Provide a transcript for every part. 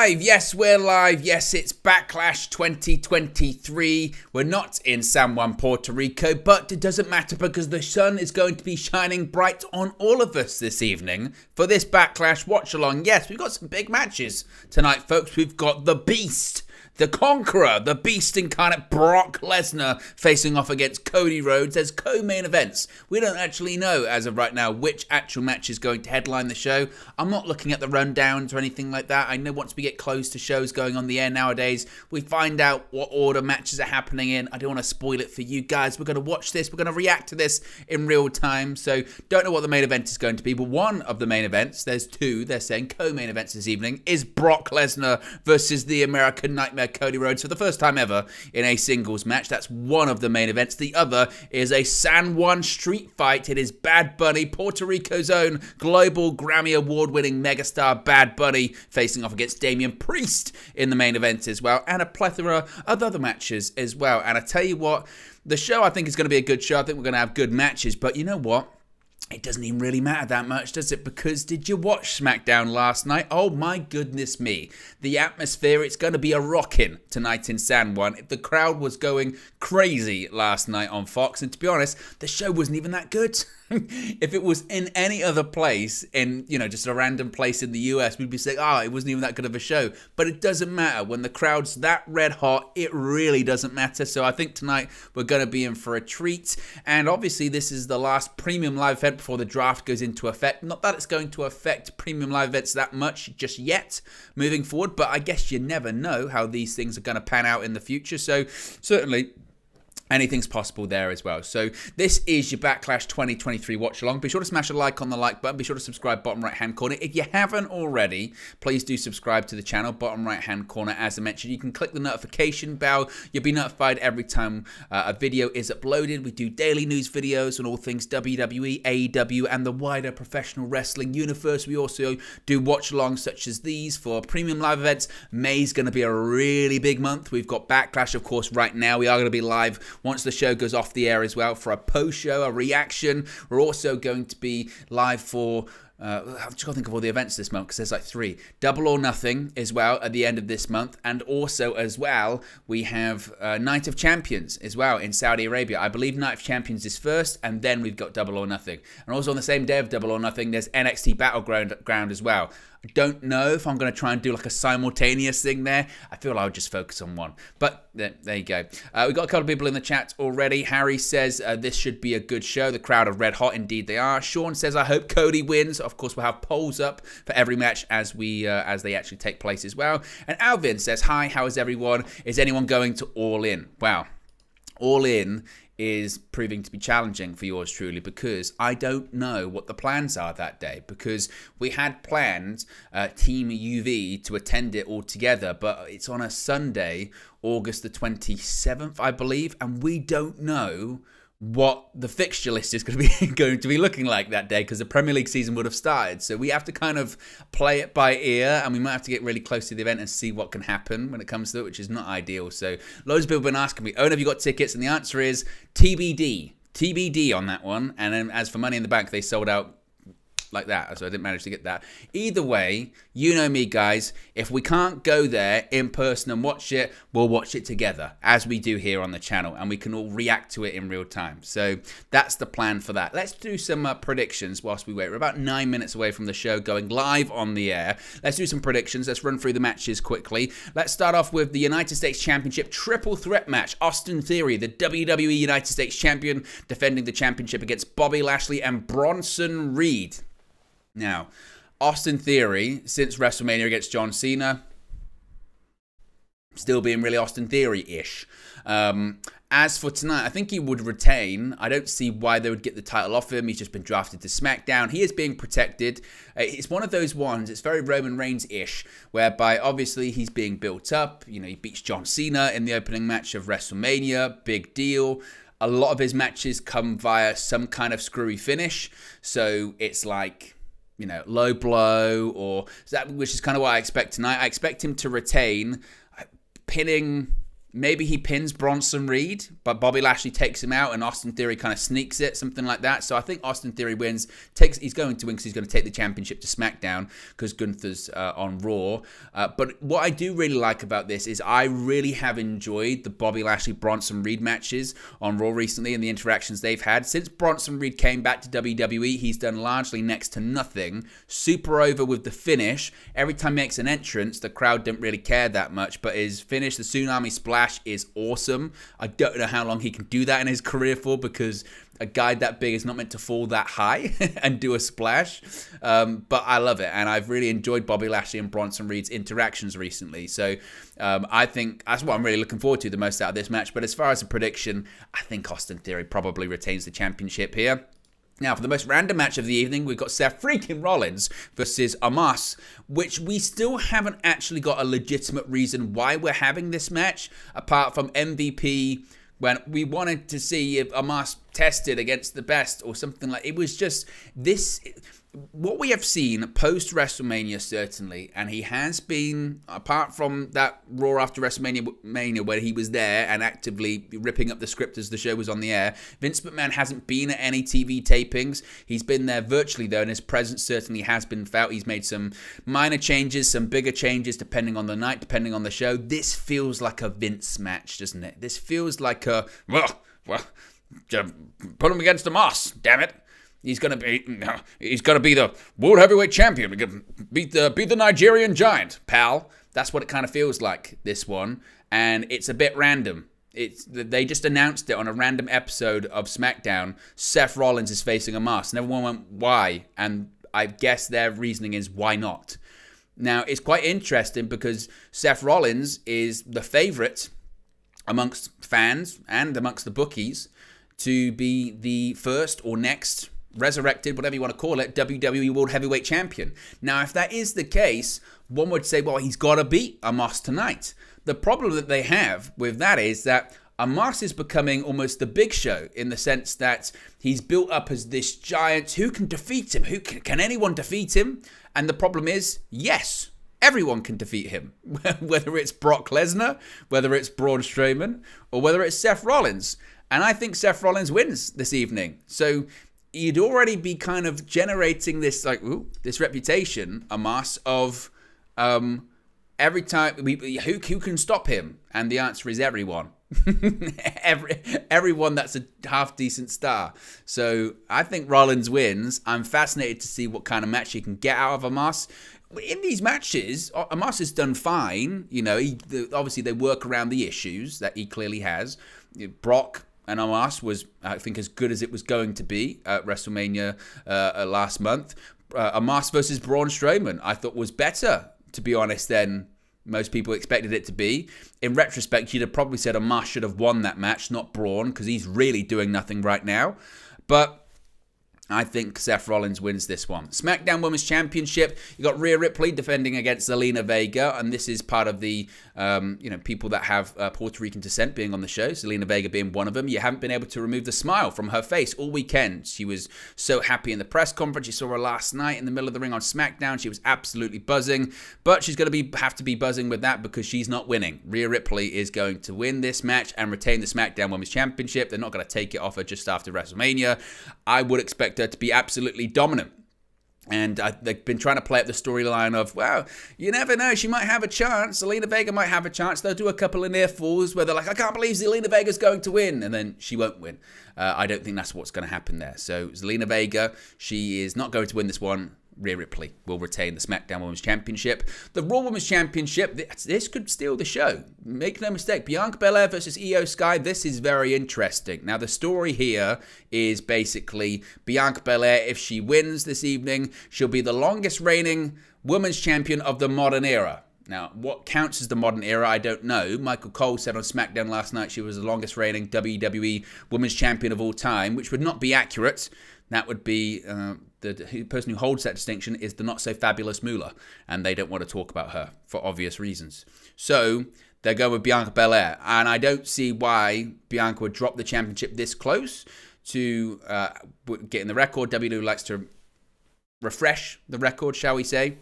live. Yes, we're live. Yes, it's Backlash 2023. We're not in San Juan, Puerto Rico, but it doesn't matter because the sun is going to be shining bright on all of us this evening for this Backlash watch along. Yes, we've got some big matches tonight, folks. We've got the Beast, the Conqueror, the Beast incarnate Brock Lesnar facing off against Cody Rhodes as co-main events. We don't actually know as of right now which actual match is going to headline the show. I'm not looking at the rundowns or anything like that. I know once we get close to shows going on the air nowadays, we find out what order matches are happening in. I don't want to spoil it for you guys. We're going to watch this. We're going to react to this in real time. So don't know what the main event is going to be, but one of the main events, there's two, they're saying co-main events this evening, is Brock Lesnar versus the American Nightmare Cody Rhodes for the first time ever in a singles match. That's one of the main events. The other is a San Juan street fight. It is Bad Bunny, Puerto Rico's own global Grammy award-winning megastar Bad Bunny facing off against Damian Priest in the main event as well, and a plethora of other matches as well. And I tell you what, the show I think is going to be a good show. I think we're going to have good matches, but you know what? It doesn't even really matter that much, does it? Because did you watch SmackDown last night? Oh my goodness me. The atmosphere, it's going to be a rockin' tonight in San Juan. The crowd was going crazy last night on Fox. And to be honest, the show wasn't even that good. If it was in any other place, in, you know, just a random place in the US, we'd be saying, oh, it wasn't even that good of a show. But it doesn't matter. When the crowd's that red hot, it really doesn't matter. So I think tonight we're going to be in for a treat. And obviously this is the last premium live event before the draft goes into effect. Not that it's going to affect premium live events that much just yet moving forward, but I guess you never know how these things are going to pan out in the future. So certainly anything's possible there as well. So this is your Backlash 2023 watch along. Be sure to smash a like on the like button. Be sure to subscribe bottom right hand corner. If you haven't already, please do subscribe to the channel bottom right hand corner. As I mentioned, you can click the notification bell. You'll be notified every time a video is uploaded. We do daily news videos on all things WWE, AEW, and the wider professional wrestling universe. We also do watch alongs such as these for premium live events. May's going to be a really big month. We've got Backlash, of course, right now. We are going to be live once the show goes off the air as well for a post-show, a reaction. We're also going to be live for, I've just got to think of all the events this month because there's like 3. Double or Nothing as well at the end of this month. And also as well, we have Night of Champions as well in Saudi Arabia. I believe Night of Champions is first, and then we've got Double or Nothing. And also on the same day of Double or Nothing, there's NXT Battleground as well. I don't know if I'm going to try and do like a simultaneous thing there. I feel I'll just focus on one. But there you go. We've got a couple of people in the chat already. Harry says this should be a good show. The crowd are red hot. Indeed they are. Sean says, I hope Cody wins. Of course, we'll have polls up for every match as they actually take place as well. And Alvin says, hi, how is everyone? Is anyone going to All In? Wow. All In is proving to be challenging for yours truly because I don't know what the plans are that day, because we had planned Team UV to attend it all together, but it's on a Sunday, August the 27th, I believe, and we don't know what the fixture list is going to be looking like that day because the Premier League season would have started. So we have to kind of play it by ear, and we might have to get really close to the event and see what can happen when it comes to it, which is not ideal. So loads of people have been asking me, Owen, have you got tickets? And the answer is TBD. TBD on that one. And then as for Money in the Bank, they sold out like that, so I didn't manage to get that. Either way, you know me, guys. If we can't go there in person and watch it, we'll watch it together, as we do here on the channel, and we can all react to it in real time. So that's the plan for that. Let's do some predictions whilst we wait. We're about 9 minutes away from the show going live on the air. Let's do some predictions. Let's run through the matches quickly. Let's start off with the United States Championship triple threat match. Austin Theory, the WWE United States Champion, defending the championship against Bobby Lashley and Bronson Reed. Now, Austin Theory, since WrestleMania against John Cena, still being really Austin Theory-ish. As for tonight, I think he would retain. I don't see why they would get the title off him. He's just been drafted to SmackDown. He is being protected. It's one of those ones, it's very Roman Reigns-ish, whereby obviously he's being built up. You know, he beats John Cena in the opening match of WrestleMania. Big deal. A lot of his matches come via some kind of screwy finish. So it's like, you know, low blow, or that, which is kind of what I expect tonight. I expect him to retain, pinning Maybe he pins Bronson Reed, but Bobby Lashley takes him out and Austin Theory kind of sneaks it, something like that. So I think Austin Theory wins. He's going to win because he's going to take the championship to SmackDown because Gunther's on Raw. But what I do really like about this is I really have enjoyed the Bobby Lashley-Bronson Reed matches on Raw recently and the interactions they've had. Since Bronson Reed came back to WWE, he's done largely next to nothing. Super over with the finish. Every time he makes an entrance, the crowd don't really care that much, but his finish, the Tsunami Splash, is awesome. I don't know how long he can do that in his career for, because a guy that big is not meant to fall that high and do a splash. But I love it, and I've really enjoyed Bobby Lashley and Bronson Reed's interactions recently. So I think that's what I'm really looking forward to the most out of this match. But as far as a prediction, I think Austin Theory probably retains the championship here. Now, for the most random match of the evening, we've got Seth freaking Rollins versus Omos, which we still haven't actually got a legitimate reason why we're having this match, apart from MVP, when we wanted to see if Omos tested against the best or something like. It was just this. What we have seen post-WrestleMania, certainly, and he has been, apart from that Raw after WrestleMania where he was there and actively ripping up the script as the show was on the air, Vince McMahon hasn't been at any TV tapings. He's been there virtually, though, and his presence certainly has been felt. He's made some minor changes, some bigger changes, depending on the night, depending on the show. This feels like a Vince match, doesn't it? This feels like a, well, put him against Omos, damn it. He's gonna be the World Heavyweight Champion. Beat the Nigerian Giant, pal. That's what it kind of feels like, this one, and it's a bit random. They just announced it on a random episode of SmackDown. Seth Rollins is facing Omos, and everyone went, why? And I guess their reasoning is, why not? Now, it's quite interesting because Seth Rollins is the favorite amongst fans and amongst the bookies to be the first or next resurrected, whatever you want to call it, WWE World Heavyweight Champion. Now, if that is the case, one would say, well, he's got to beat Omos tonight. The problem that they have with that is that Omos is becoming almost the Big Show in the sense that he's built up as this giant. Who can defeat him? Can anyone defeat him? And the problem is, yes, everyone can defeat him. Whether it's Brock Lesnar, whether it's Braun Strowman, or whether it's Seth Rollins. And I think Seth Rollins wins this evening. So you'd already be kind of generating this, like, this reputation, Omos, of every time, who can stop him? And the answer is everyone. Everyone that's a half-decent star. So I think Rollins wins. I'm fascinated to see what kind of match he can get out of Omos. In these matches, Omos has done fine. You know, obviously they work around the issues that he clearly has. Brock and Omos was, I think, as good as it was going to be at WrestleMania last month. Omos versus Braun Strowman, I thought, was better, to be honest, than most people expected it to be. In retrospect, you'd have probably said Omos should have won that match, not Braun, because he's really doing nothing right now. But I think Seth Rollins wins this one. SmackDown Women's Championship, you got Rhea Ripley defending against Zelina Vega, and this is part of the people that have Puerto Rican descent being on the show, Zelina Vega being one of them. You haven't been able to remove the smile from her face all weekend. She was so happy in the press conference. You saw her last night in the middle of the ring on SmackDown. She was absolutely buzzing, but she's going to have to be buzzing with that because she's not winning. Rhea Ripley is going to win this match and retain the SmackDown Women's Championship. They're not going to take it off her just after WrestleMania. I would expect her to be absolutely dominant. And they've been trying to play up the storyline of, well, you never know, she might have a chance. Zelina Vega might have a chance. They'll do a couple of near falls where they're like, I can't believe Zelina Vega's going to win. And then she won't win. I don't think that's what's going to happen there. So Zelina Vega, she is not going to win this one. Rhea Ripley will retain the SmackDown Women's Championship. The Raw Women's Championship, this could steal the show. Make no mistake, Bianca Belair versus Io Sky, this is very interesting. Now, the story here is basically Bianca Belair, if she wins this evening, she'll be the longest reigning Women's Champion of the modern era. Now, what counts as the modern era, I don't know. Michael Cole said on SmackDown last night she was the longest reigning WWE Women's Champion of all time, which would not be accurate. That would be the person who holds that distinction is the not-so-fabulous Moolah, and they don't want to talk about her for obvious reasons. So they're going with Bianca Belair, and I don't see why Bianca would drop the championship this close to getting the record. WWE likes to refresh the record, shall we say.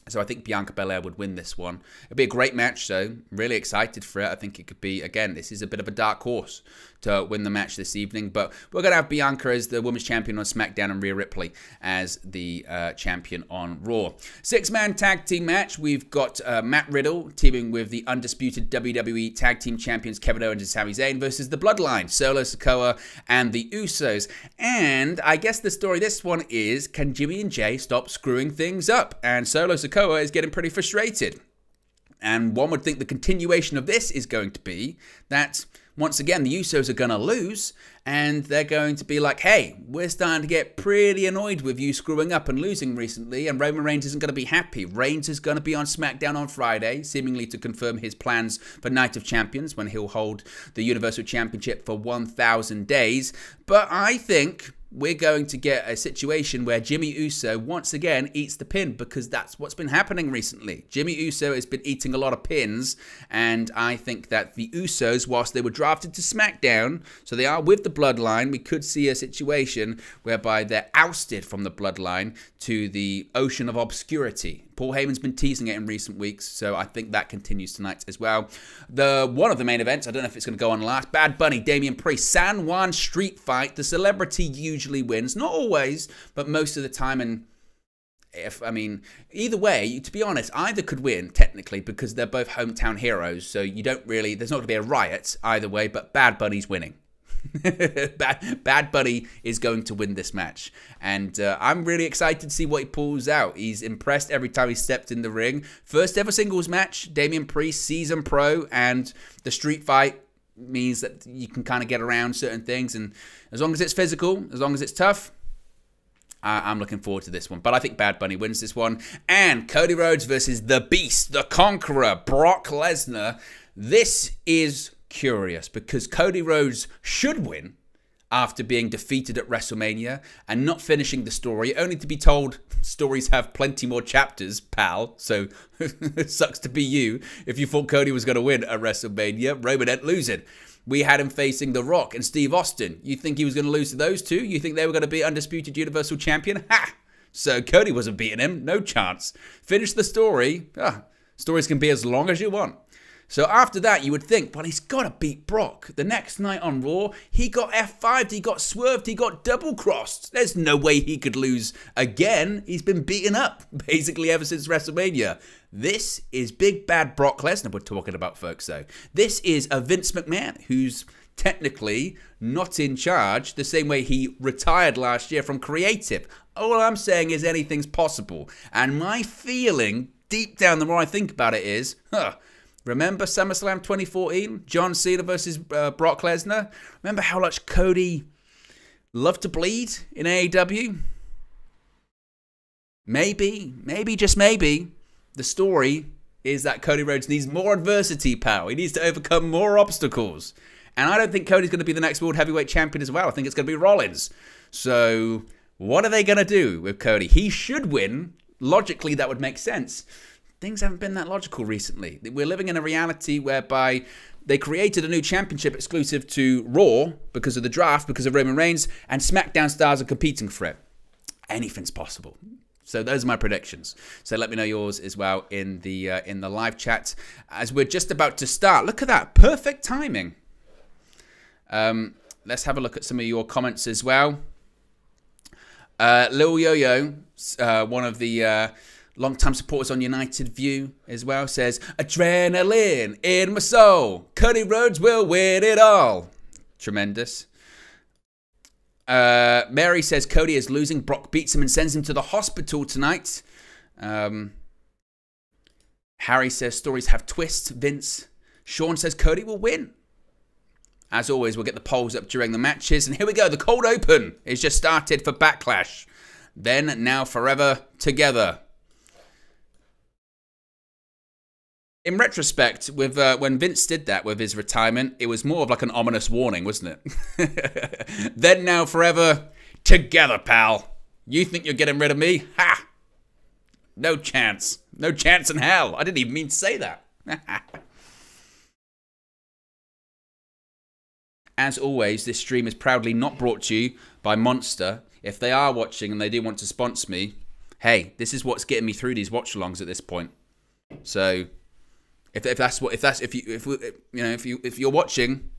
So I think Bianca Belair would win this one. It'd be a great match, though. Really excited for it. I think it could be, again, this is a bit of a dark horse to win the match this evening. But we're going to have Bianca as the Women's Champion on SmackDown and Rhea Ripley as the Champion on Raw. 6-man tag team match. We've got Matt Riddle teaming with the undisputed WWE Tag Team Champions Kevin Owens and Sami Zayn versus the Bloodline, Solo Sikoa and the Usos. And I guess the story this one is, can Jimmy and Jay stop screwing things up? And Solo Sikoa is getting pretty frustrated. And one would think the continuation of this is going to be that, once again, the Usos are going to lose, and they're going to be like, hey, we're starting to get pretty annoyed with you screwing up and losing recently, and Roman Reigns isn't going to be happy. Reigns is going to be on SmackDown on Friday, seemingly to confirm his plans for Night of Champions, when he'll hold the Universal Championship for 1,000 days. But I think we're going to get a situation where Jimmy Uso once again eats the pin, because that's what's been happening recently. Jimmy Uso has been eating a lot of pins, and I think that the Usos, whilst they were drafted to SmackDown, so they are with the Bloodline, we could see a situation whereby they're ousted from the Bloodline to the ocean of obscurity. Paul Heyman's been teasing it in recent weeks, so I think that continues tonight as well. One of the main events, I don't know if it's going to go on last, Bad Bunny, Damian Priest, San Juan street fight. The celebrity usually wins, not always, but most of the time. And either way, to be honest, either could win technically, because they're both hometown heroes. So you don't really, there's not going to be a riot either way, but Bad Bunny's winning. Bad Bunny is going to win this match, and I'm really excited to see what he pulls out. He's impressed every time he stepped in the ring. First ever singles match, Damian Priest, seasoned pro, and the street fight means that you can kind of get around certain things, and as long as it's physical, as long as it's tough, I'm looking forward to this one. But I think Bad Bunny wins this one. And Cody Rhodes versus the Beast, the Conqueror, Brock Lesnar. This is curious, because Cody Rhodes should win after being defeated at WrestleMania and not finishing the story, only to be told stories have plenty more chapters, pal. So it sucks to be you if you thought Cody was going to win at WrestleMania. Roman ain't losing. We had him facing The Rock and Steve Austin. You think he was going to lose to those two? You think they were going to be undisputed Universal Champion? Ha! So Cody wasn't beating him. No chance. Finish the story. Stories can be as long as you want. So after that, you would think, well, he's got to beat Brock. The next night on Raw, he got F5'd, he got swerved, he got double-crossed. There's no way he could lose again. He's been beaten up, basically, ever since WrestleMania. This is big bad Brock Lesnar we're talking about, folks, though. This is a Vince McMahon who's technically not in charge, the same way he retired last year from creative. All I'm saying is anything's possible. And my feeling, deep down, the more I think about it is, remember SummerSlam 2014? John Cena versus Brock Lesnar? Remember how much Cody loved to bleed in AEW? Maybe, just maybe, the story is that Cody Rhodes needs more adversity, pal. He needs to overcome more obstacles. And I don't think Cody's going to be the next World Heavyweight Champion as well. I think it's going to be Rollins. So what are they going to do with Cody? He should win. Logically, that would make sense. Things haven't been that logical recently. We're living in a reality whereby they created a new championship exclusive to Raw because of the draft, because of Roman Reigns, and SmackDown stars are competing for it. Anything's possible. So those are my predictions. So let me know yours as well in the live chat as we're just about to start. Look at that, perfect timing. Let's have a look at some of your comments as well. Lil Yo-Yo, one of the long-time supporters on United View as well, says, adrenaline in my soul. Cody Rhodes will win it all. Tremendous. Mary says, Cody is losing. Brock beats him and sends him to the hospital tonight. Harry says, stories have twists, Vince. Sean says, Cody will win. As always, we'll get the polls up during the matches. And here we go. The cold open is just started for Backlash. Then, now, forever, together. In retrospect, with when Vince did that with his retirement, it was more of like an ominous warning, wasn't it? Then, now, forever, together, pal. You think you're getting rid of me? Ha! No chance. No chance in hell. I didn't even mean to say that. As always, this stream is proudly not brought to you by Monster. If they are watching and they do want to sponsor me, hey, this is what's getting me through these watch-alongs at this point. So if you're watching,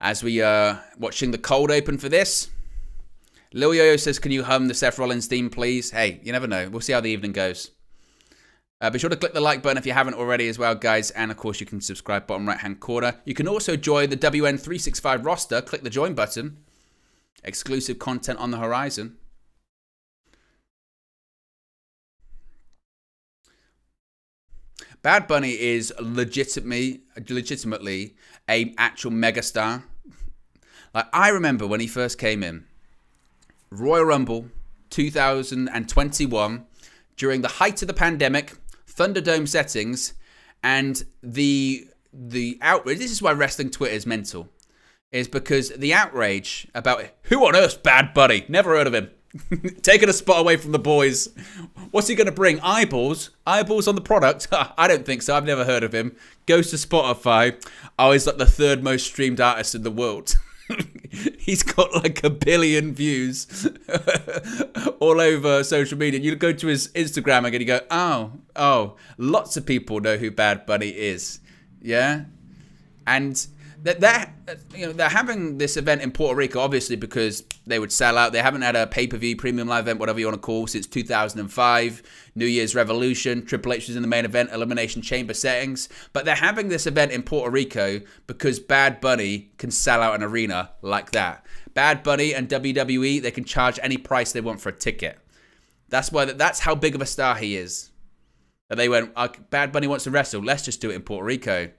as we are watching the cold open for this, Lil Yo-Yo says, can you hum the Seth Rollins theme, please? Hey, you never know. We'll see how the evening goes. Be sure to click the like button if you haven't already as well, guys. And, of course, you can subscribe bottom right-hand corner. You can also join the WN365 roster. Click the join button. Exclusive content on the horizon. Bad Bunny is legitimately a actual megastar. Like, I remember when he first came in, Royal Rumble 2021, during the height of the pandemic, Thunderdome settings, and the outrage. This is why wrestling Twitter is mental, is because the outrage about who on earth's Bad Bunny? Never heard of him. Taking a spot away from the boys. What's he going to bring? Eyeballs? Eyeballs on the product? I don't think so. I've never heard of him. Goes to Spotify. Oh, he's like the 3rd most streamed artist in the world. He's got like 1 billion views all over social media. You go to his Instagram and you go, oh, lots of people know who Bad Bunny is. Yeah? And they're having this event in Puerto Rico, obviously, because they would sell out. They haven't had a pay-per-view, premium live event, whatever you want to call, since 2005. New Year's Revolution. Triple H was in the main event, Elimination Chamber settings. But they're having this event in Puerto Rico because Bad Bunny can sell out an arena like that. Bad Bunny and WWE, they can charge any price they want for a ticket. That's how big of a star he is. And they went, Bad Bunny wants to wrestle. Let's just do it in Puerto Rico.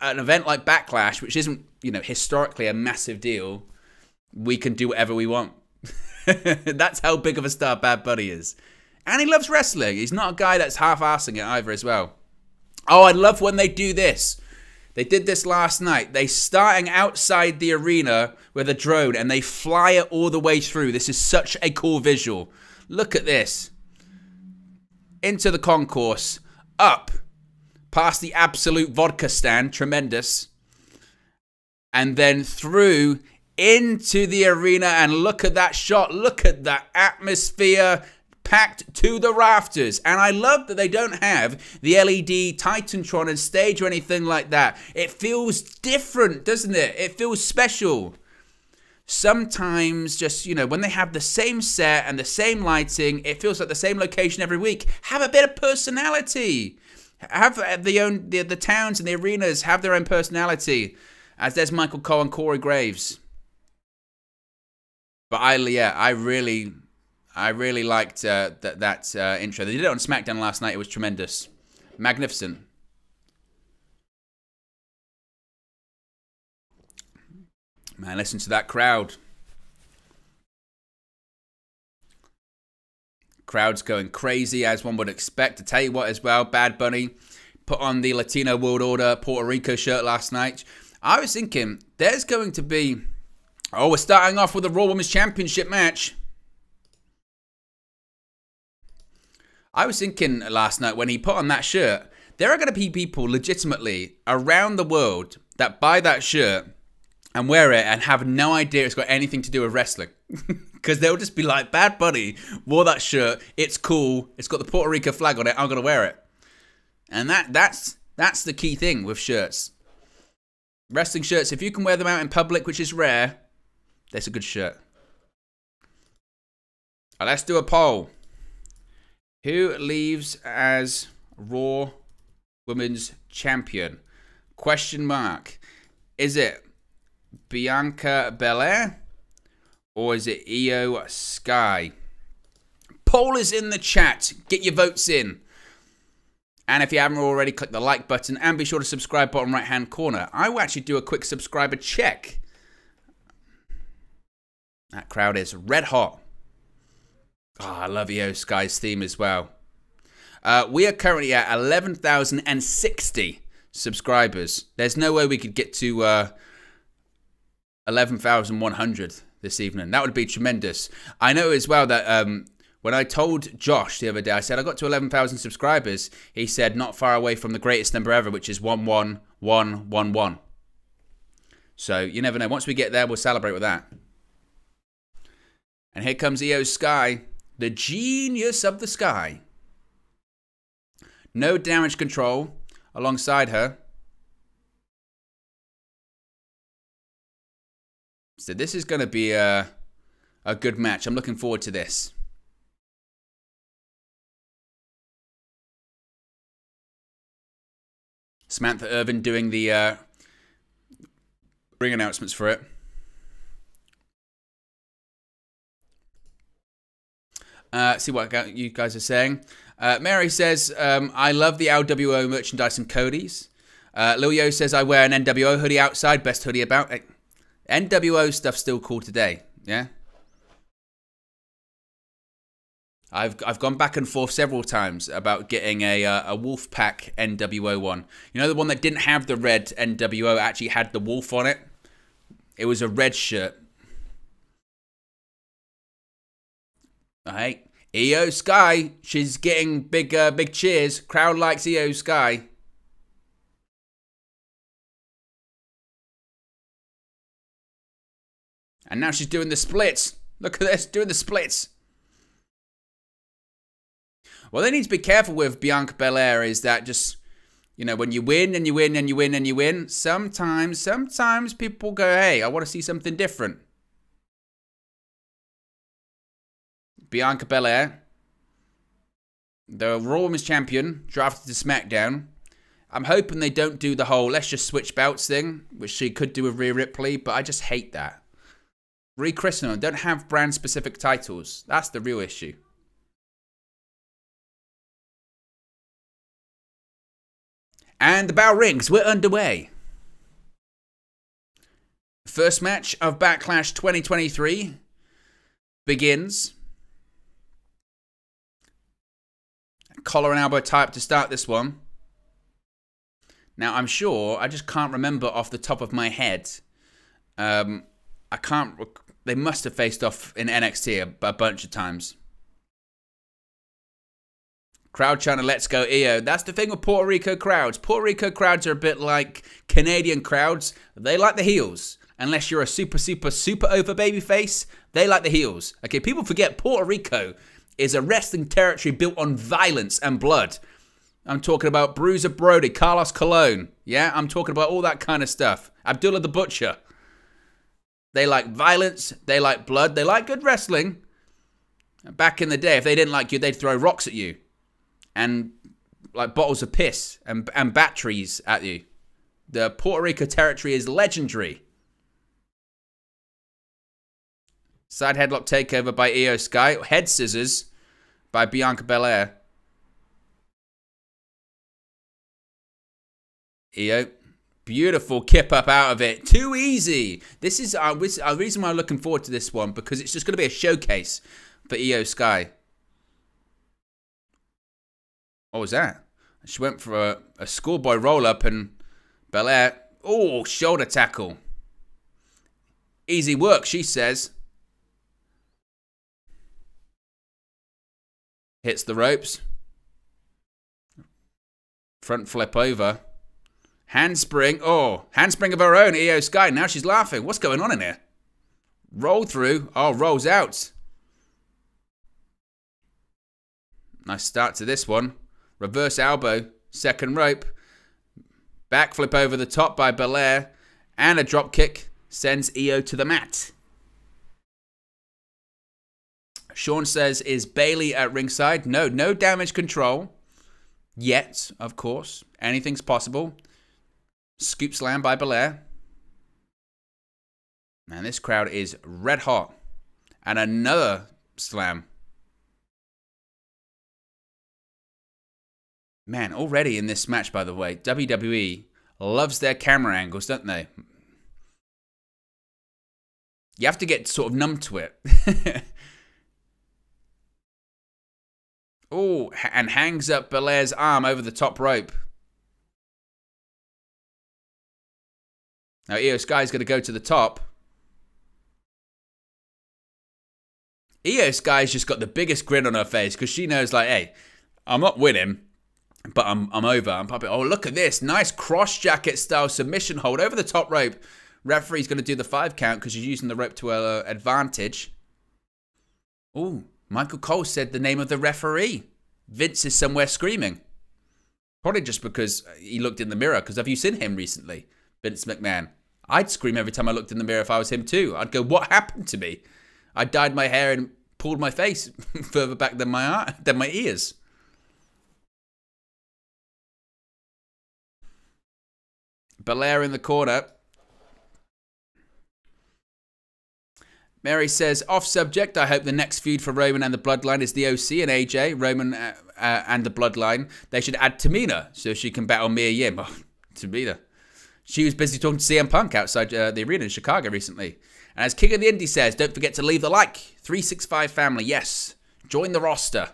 An event like Backlash, which isn't, historically a massive deal, we can do whatever we want. That's how big of a star Bad Bunny is. And he loves wrestling. He's not a guy that's half-assing it either as well. Oh, I love when they do this. They did this last night. They starting outside the arena with a drone and they fly it all the way through. This is such a cool visual. Look at this. Into the concourse. Up. Past the Absolute Vodka stand, tremendous. And then through into the arena, and look at that shot. Look at that atmosphere, packed to the rafters. And I love that they don't have the LED Titantron and stage or anything like that. It feels different, doesn't it? It feels special. Sometimes just, when they have the same set and the same lighting, it feels like the same location every week. Have a bit of personality. Have the towns and the arenas have their own personality, as there's Michael Cole and Corey Graves. But I really liked that intro. They did it on SmackDown last night. It was tremendous, magnificent. Man, listen to that crowd. Crowd's going crazy, as one would expect. To tell you what as well, Bad Bunny put on the Latino World Order Puerto Rico shirt last night. I was thinking, there's going to be... Oh, we're starting off with a Raw Women's Championship match. I was thinking last night when he put on that shirt, there are going to be people legitimately around the world that buy that shirt and wear it and have no idea it's got anything to do with wrestling. Because they'll just be like, Bad Bunny wore that shirt. It's cool. It's got the Puerto Rico flag on it. I'm going to wear it. And that's the key thing with shirts. Wrestling shirts, if you can wear them out in public, which is rare, that's a good shirt. Let's do a poll. Who leaves as Raw Women's Champion? Question mark. Is it Bianca Belair? Or is it Io Sky? Poll is in the chat. Get your votes in. And if you haven't already, click the like button and be sure to subscribe bottom right hand corner. I will actually do a quick subscriber check. That crowd is red hot. Oh, I love Io Sky's theme as well. We are currently at 11,060 subscribers. There's no way we could get to 11,100 this evening. That would be tremendous. I know as well that when I told Josh the other day, I said I got to 11,000 subscribers. He said not far away from the greatest number ever, which is 11111. So you never know. Once we get there, we'll celebrate with that. And here comes Io Sky, the genius of the sky. No damage control alongside her. So this is going to be a good match. I'm looking forward to this. Samantha Irvin doing the ring announcements for it. See what you guys are saying. Mary says, I love the LWO merchandise and Cody's. Lil Yo says, I wear an NWO hoodie outside. Best hoodie about. NWO stuff's still cool today. Yeah. I've gone back and forth several times about getting a Wolfpack NWO one. You know, the one that didn't have the red NWO, actually had the wolf on it. It was a red shirt. All right. Io Sky, she's getting big cheers. Crowd likes Io Sky. And now she's doing the splits. Look at this, doing the splits. What they need to be careful with Bianca Belair is that just, you know, when you win and you win and you win and you win, sometimes people go, hey, I want to see something different. Bianca Belair, the Raw Women's Champion, drafted to SmackDown. I'm hoping they don't do the whole let's just switch belts thing, which she could do with Rhea Ripley, but I just hate that. Rechristen them, don't have brand-specific titles. That's the real issue. And the bell rings. We're underway. First match of Backlash 2023 begins. Collar and elbow tie-up to start this one. Now, I'm sure, I just can't remember off the top of my head. I can't... They must have faced off in NXT a bunch of times. Crowd trying to let's go Io. That's the thing with Puerto Rico crowds. Puerto Rico crowds are a bit like Canadian crowds. They like the heels. Unless you're a super over babyface, they like the heels. Okay, people forget Puerto Rico is a wrestling territory built on violence and blood. I'm talking about Bruiser Brody, Carlos Colon. Yeah, I'm talking about all that kind of stuff. Abdullah the Butcher. They like violence. They like blood. They like good wrestling. Back in the day, if they didn't like you, they'd throw rocks at you. And like bottles of piss and batteries at you. The Puerto Rico territory is legendary. Side headlock takeover by Io Sky. Head scissors by Bianca Belair. Io. Beautiful kip up out of it. Too easy. This is our reason why I'm looking forward to this one, because it's just going to be a showcase for Io Sky. What was that? She went for a schoolboy roll-up and Belair... Oh, shoulder tackle. Easy work, she says. Hits the ropes. Front flip over. Handspring. Oh, handspring of her own, Io Sky. Now she's laughing. What's going on in here? Roll through. Oh, rolls out. Nice start to this one. Reverse elbow. Second rope. Backflip over the top by Belair. And a drop kick sends Io to the mat. Sean says, is Bayley at ringside? No damage control. Yet, of course. Anything's possible. Scoop slam by Belair. Man, this crowd is red hot. And another slam. Man, already in this match, by the way, WWE loves their camera angles, don't they? You have to get sort of numb to it. Oh, and hangs up Belair's arm over the top rope. Now Io Sky's going to go to the top. Io Sky's just got the biggest grin on her face because she knows, like, hey, I'm not winning, but I'm over. I'm popping. Oh, look at this. Nice cross jacket style submission hold over the top rope. Referee's going to do the 5 count because she's using the rope to her advantage. Oh, Michael Cole said the name of the referee. Vince is somewhere screaming. Probably just because he looked in the mirror. Because have you seen him recently? Vince McMahon. I'd scream every time I looked in the mirror if I was him too. I'd go, what happened to me? I dyed my hair and pulled my face further back than my ears. Belair in the corner. Mary says, off subject, I hope the next feud for Roman and the Bloodline is the OC and AJ, Roman and the Bloodline. They should add Tamina so she can battle Mia Yim. Oh, Tamina. She was busy talking to CM Punk outside the arena in Chicago recently. And as King of the Indie says, don't forget to leave the like. 365 family, yes. Join the roster.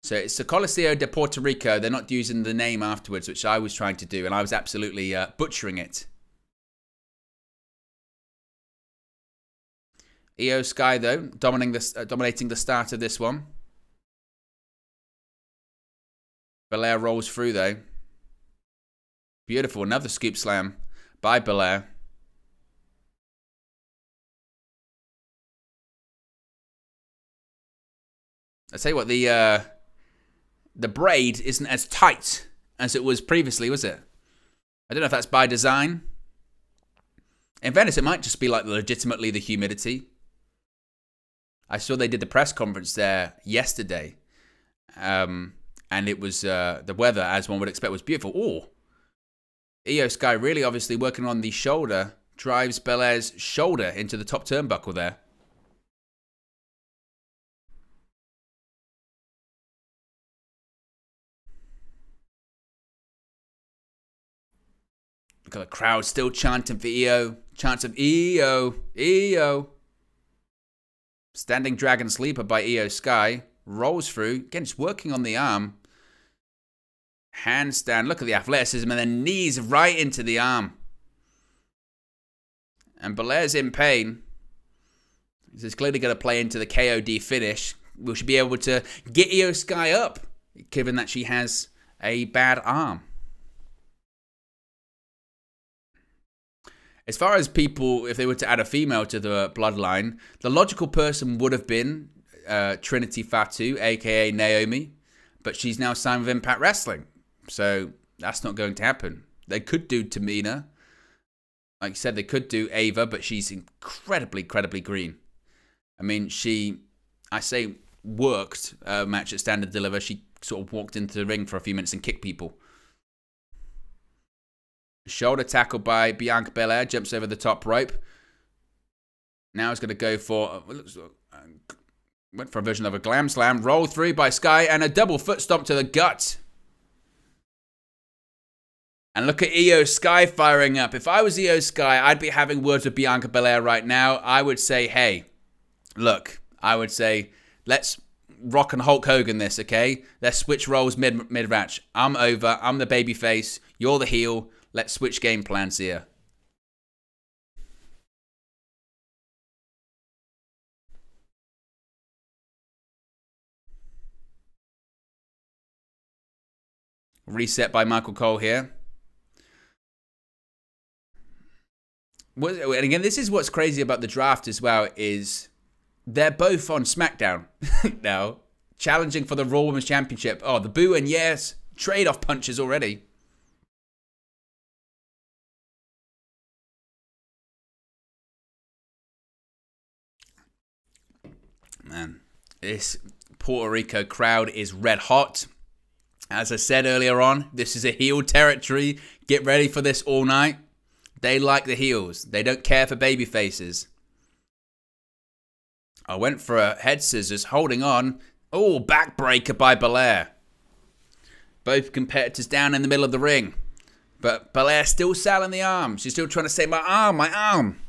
So it's the Coliseo de Puerto Rico. They're not using the name afterwards, which I was trying to do, and I was absolutely butchering it. Io Sky, though, dominating the start of this one. Belair rolls through, though. Beautiful. Another scoop slam by Belair. I tell you what, the braid isn't as tight as it was previously, was it? I don't know if that's by design. In fairness, it might just be like legitimately the humidity. I saw they did the press conference there yesterday. And it was, the weather, as one would expect, was beautiful. Oh, Io Sky really obviously working on the shoulder. Drives Belair's shoulder into the top turnbuckle there. Look at the crowd still chanting for Io. Chants of Io, Io. Standing Dragon Sleeper by Io Sky. Rolls through. Again, just working on the arm. Handstand. Look at the athleticism and then knees right into the arm. And Belair's in pain. This is clearly going to play into the KOD finish. We should be able to get Io Sky up, given that she has a bad arm. As far as people, if they were to add a female to the bloodline, the logical person would have been Trinity Fatu, a.k.a. Naomi. But she's now signed with Impact Wrestling. So that's not going to happen. They could do Tamina. Like you said, they could do Ava, but she's incredibly green. I mean, I say worked a match at Stand and Deliver. She sort of walked into the ring for a few minutes and kicked people. Shoulder tackle by Bianca Belair. Jumps over the top rope. Now he's going to go for... went for a version of a glam slam. Roll through by Sky. And a double foot stomp to the gut. And look at Io Sky firing up. If I was Io Sky, I'd be having words with Bianca Belair right now. I would say, hey, look. I would say, let's rock and Hulk Hogan this, okay? Let's switch roles mid-match. I'm over. I'm the babyface. You're the heel. Let's switch game plans here. Reset by Michael Cole here. And again, this is what's crazy about the draft as well, is they're both on SmackDown now, challenging for the Raw Women's Championship. Oh, the boo and yes, trade-off punches already. Man, this Puerto Rico crowd is red hot. As I said earlier on, this is a heel territory. Get ready for this all night. They like the heels. They don't care for baby faces. I went for a head scissors, holding on. Oh, backbreaker by Belair. Both competitors down in the middle of the ring. But Belair still selling the arm. She's still trying to say, my arm, my arm.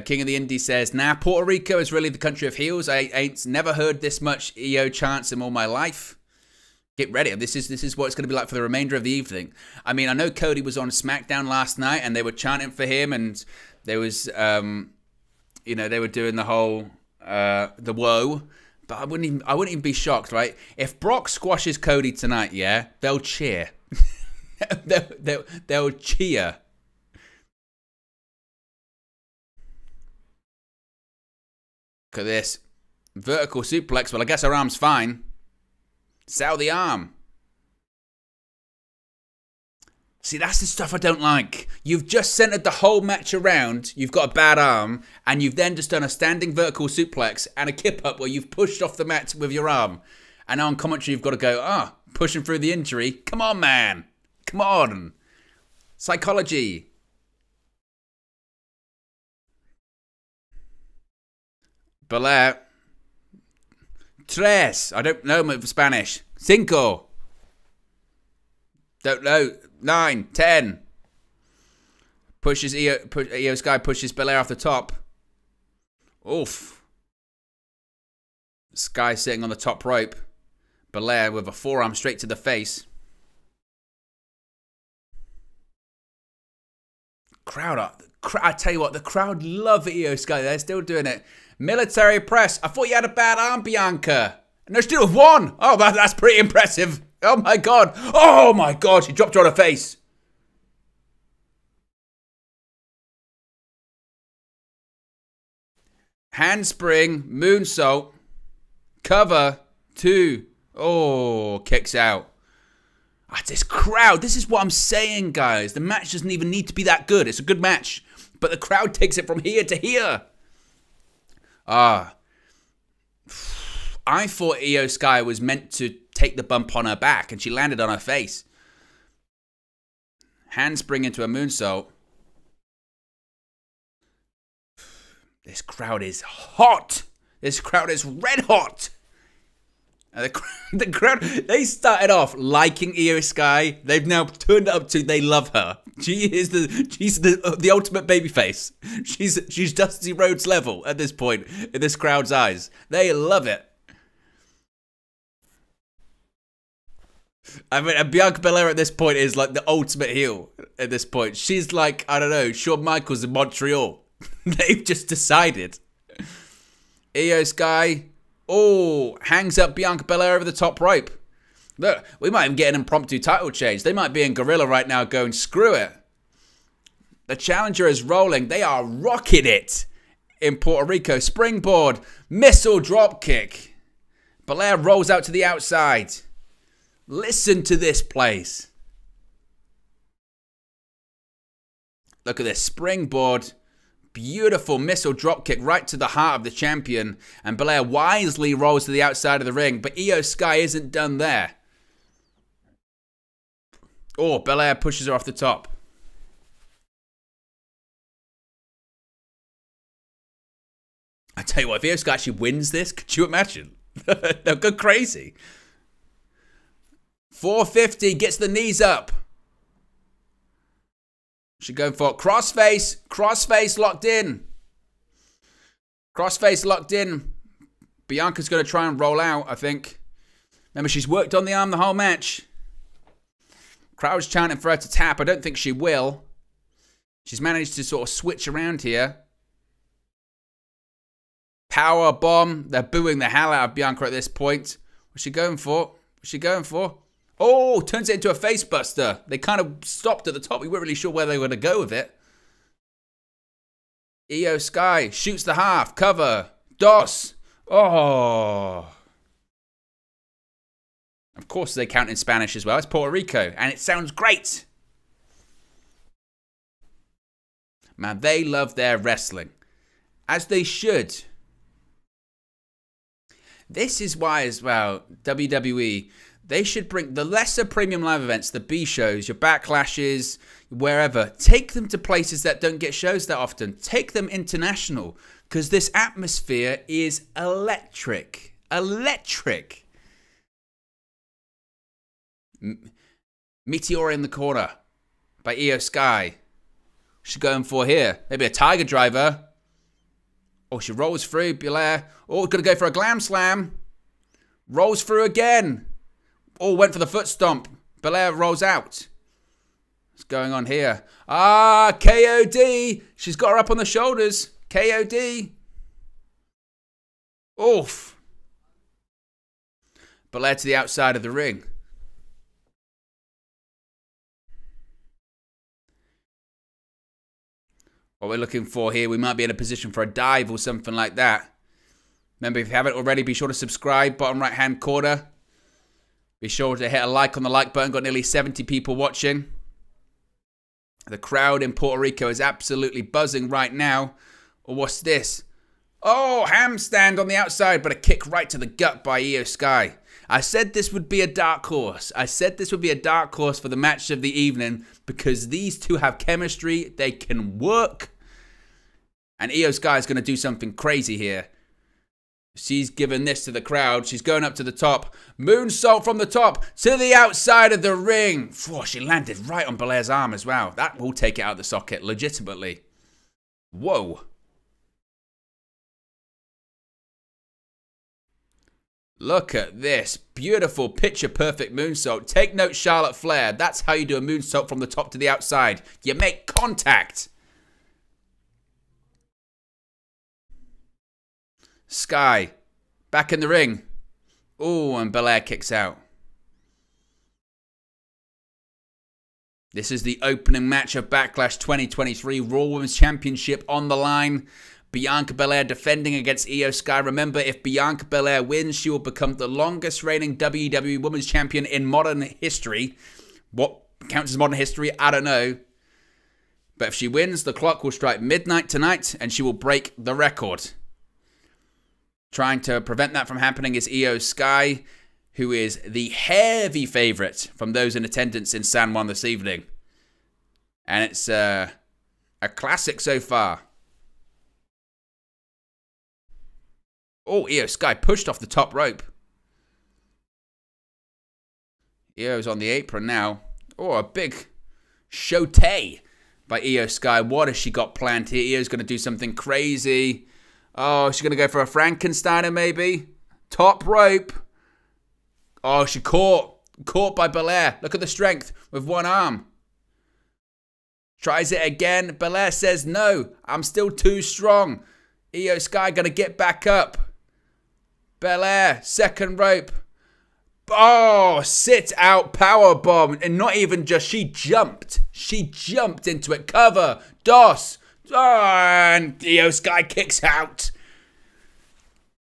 King of the Indie says, nah, Puerto Rico is really the country of heels. I ain't never heard this much EO chants in all my life. Get ready. This is what it's going to be like for the remainder of the evening. I mean, I know Cody was on SmackDown last night and they were chanting for him, and there was, you know, they were doing the whole, the woe. But I wouldn't even be shocked, right? If Brock squashes Cody tonight, yeah, they'll cheer. they'll cheer. Look at this. Vertical suplex. Well, I guess her arm's fine. Sell the arm. See, that's the stuff I don't like. You've just centered the whole match around. You've got a bad arm. And you've then just done a standing vertical suplex and a kip up where you've pushed off the mat with your arm. And now on commentary, you've got to go, pushing through the injury. Come on, man. Come on. Psychology. Belair. Tres. I don't know for Spanish. Cinco. Don't know. 9, 10. Pushes Io Sky pushes Belair off the top. Oof. Sky sitting on the top rope. Belair with a forearm straight to the face. I tell you what, the crowd love Io Sky. They're still doing it. Military press. I thought you had a bad arm, Bianca. No, she still won. Oh, that's pretty impressive. Oh my god. Oh my god. She dropped her on her face. Handspring. Moonsault. Cover. 2. Oh, kicks out. This crowd. This is what I'm saying, guys. The match doesn't even need to be that good. It's a good match. But the crowd takes it from here to here. I thought Io Sky was meant to take the bump on her back, and she landed on her face. Handspring into a moonsault. This crowd is hot. This crowd is red hot. And the crowd, they started off liking Io Sky. They've now turned it up to they love her. She's the ultimate babyface. She's Dusty Rhodes level at this point in this crowd's eyes. They love it. I mean, Bianca Belair at this point is like the ultimate heel at this point. She's like, I don't know, Shawn Michaels in Montreal. They've just decided. Io Sky, hangs up Bianca Belair over the top rope. Look, we might even get an impromptu title change. They might be in Gorilla right now going, screw it. The challenger is rolling. They are rocking it in Puerto Rico. Springboard, missile drop kick. Belair rolls out to the outside. Listen to this place. Look at this springboard. Beautiful missile dropkick right to the heart of the champion. And Belair wisely rolls to the outside of the ring. But Io Sky isn't done there. Belair pushes her off the top. I tell you what, if Io Sky actually wins this, could you imagine? They'll go crazy. 450, gets the knees up. She's going for it. Crossface. Crossface locked in. Crossface locked in. Bianca's going to try and roll out, I think. Remember, she's worked on the arm the whole match. Crowd's chanting for her to tap. I don't think she will. She's managed to sort of switch around here. Power bomb. They're booing the hell out of Bianca at this point. What's she going for? What's she going for? Turns it into a face buster. They kind of stopped at the top. We weren't really sure where they were going to go with it. Io Sky shoots the half. Cover. Dos. Of course they count in Spanish as well. It's Puerto Rico. And it sounds great. Man, they love their wrestling. As they should. This is why as well, WWE... They should bring the lesser premium live events, the B shows, your backlashes, wherever. Take them to places that don't get shows that often. Take them international. Because this atmosphere is electric. Electric. Meteor in the corner by Io Sky. She's going for here. Maybe a Tiger Driver. She rolls through. Belair. Gonna go for a Glam Slam. Rolls through again. Went for the foot stomp. Belair rolls out. What's going on here? KOD. She's got her up on the shoulders. KOD. Oof. Belair to the outside of the ring. What we're looking for here, we might be in a position for a dive or something like that. Remember, if you haven't already, be sure to subscribe, bottom right-hand corner. Be sure to hit a like on the like button. Got nearly 70 people watching. The crowd in Puerto Rico is absolutely buzzing right now. Or what's this? Oh, handstand on the outside, but a kick right to the gut by Io Sky. I said this would be a dark horse. I said this would be a dark horse for the match of the evening because these two have chemistry. They can work. And Io Sky is going to do something crazy here. She's given this to the crowd. She's going up to the top. Moonsault from the top to the outside of the ring. Whoa, she landed right on Belair's arm as well. That will take it out of the socket legitimately. Whoa. Look at this. Beautiful, picture-perfect moonsault. Take note, Charlotte Flair. That's how you do a moonsault from the top to the outside. You make contact. Sky. Back in the ring. Oh, and Belair kicks out. This is the opening match of Backlash 2023. Raw Women's Championship on the line. Bianca Belair defending against Io Sky. Remember, if Bianca Belair wins, she will become the longest reigning WWE Women's Champion in modern history. What counts as modern history? I don't know. But if she wins, the clock will strike midnight tonight and she will break the record. Trying to prevent that from happening is Io Sky, who is the heavy favorite from those in attendance in San Juan this evening. And it's a classic so far. Oh, Io Sky pushed off the top rope. Io's on the apron now. Oh, a big shote by Io Sky. What has she got planned here? Io's going to do something crazy. Oh, she's going to go for a Frankensteiner maybe. Top rope. Oh, she caught by Belair. Look at the strength with one arm. Tries it again. Belair says, no, I'm still too strong. Io Sky going to get back up. Belair, second rope. Oh, sit out powerbomb. And not even just, she jumped. She jumped into it. Cover. DOS. Oh, and Io Sky kicks out.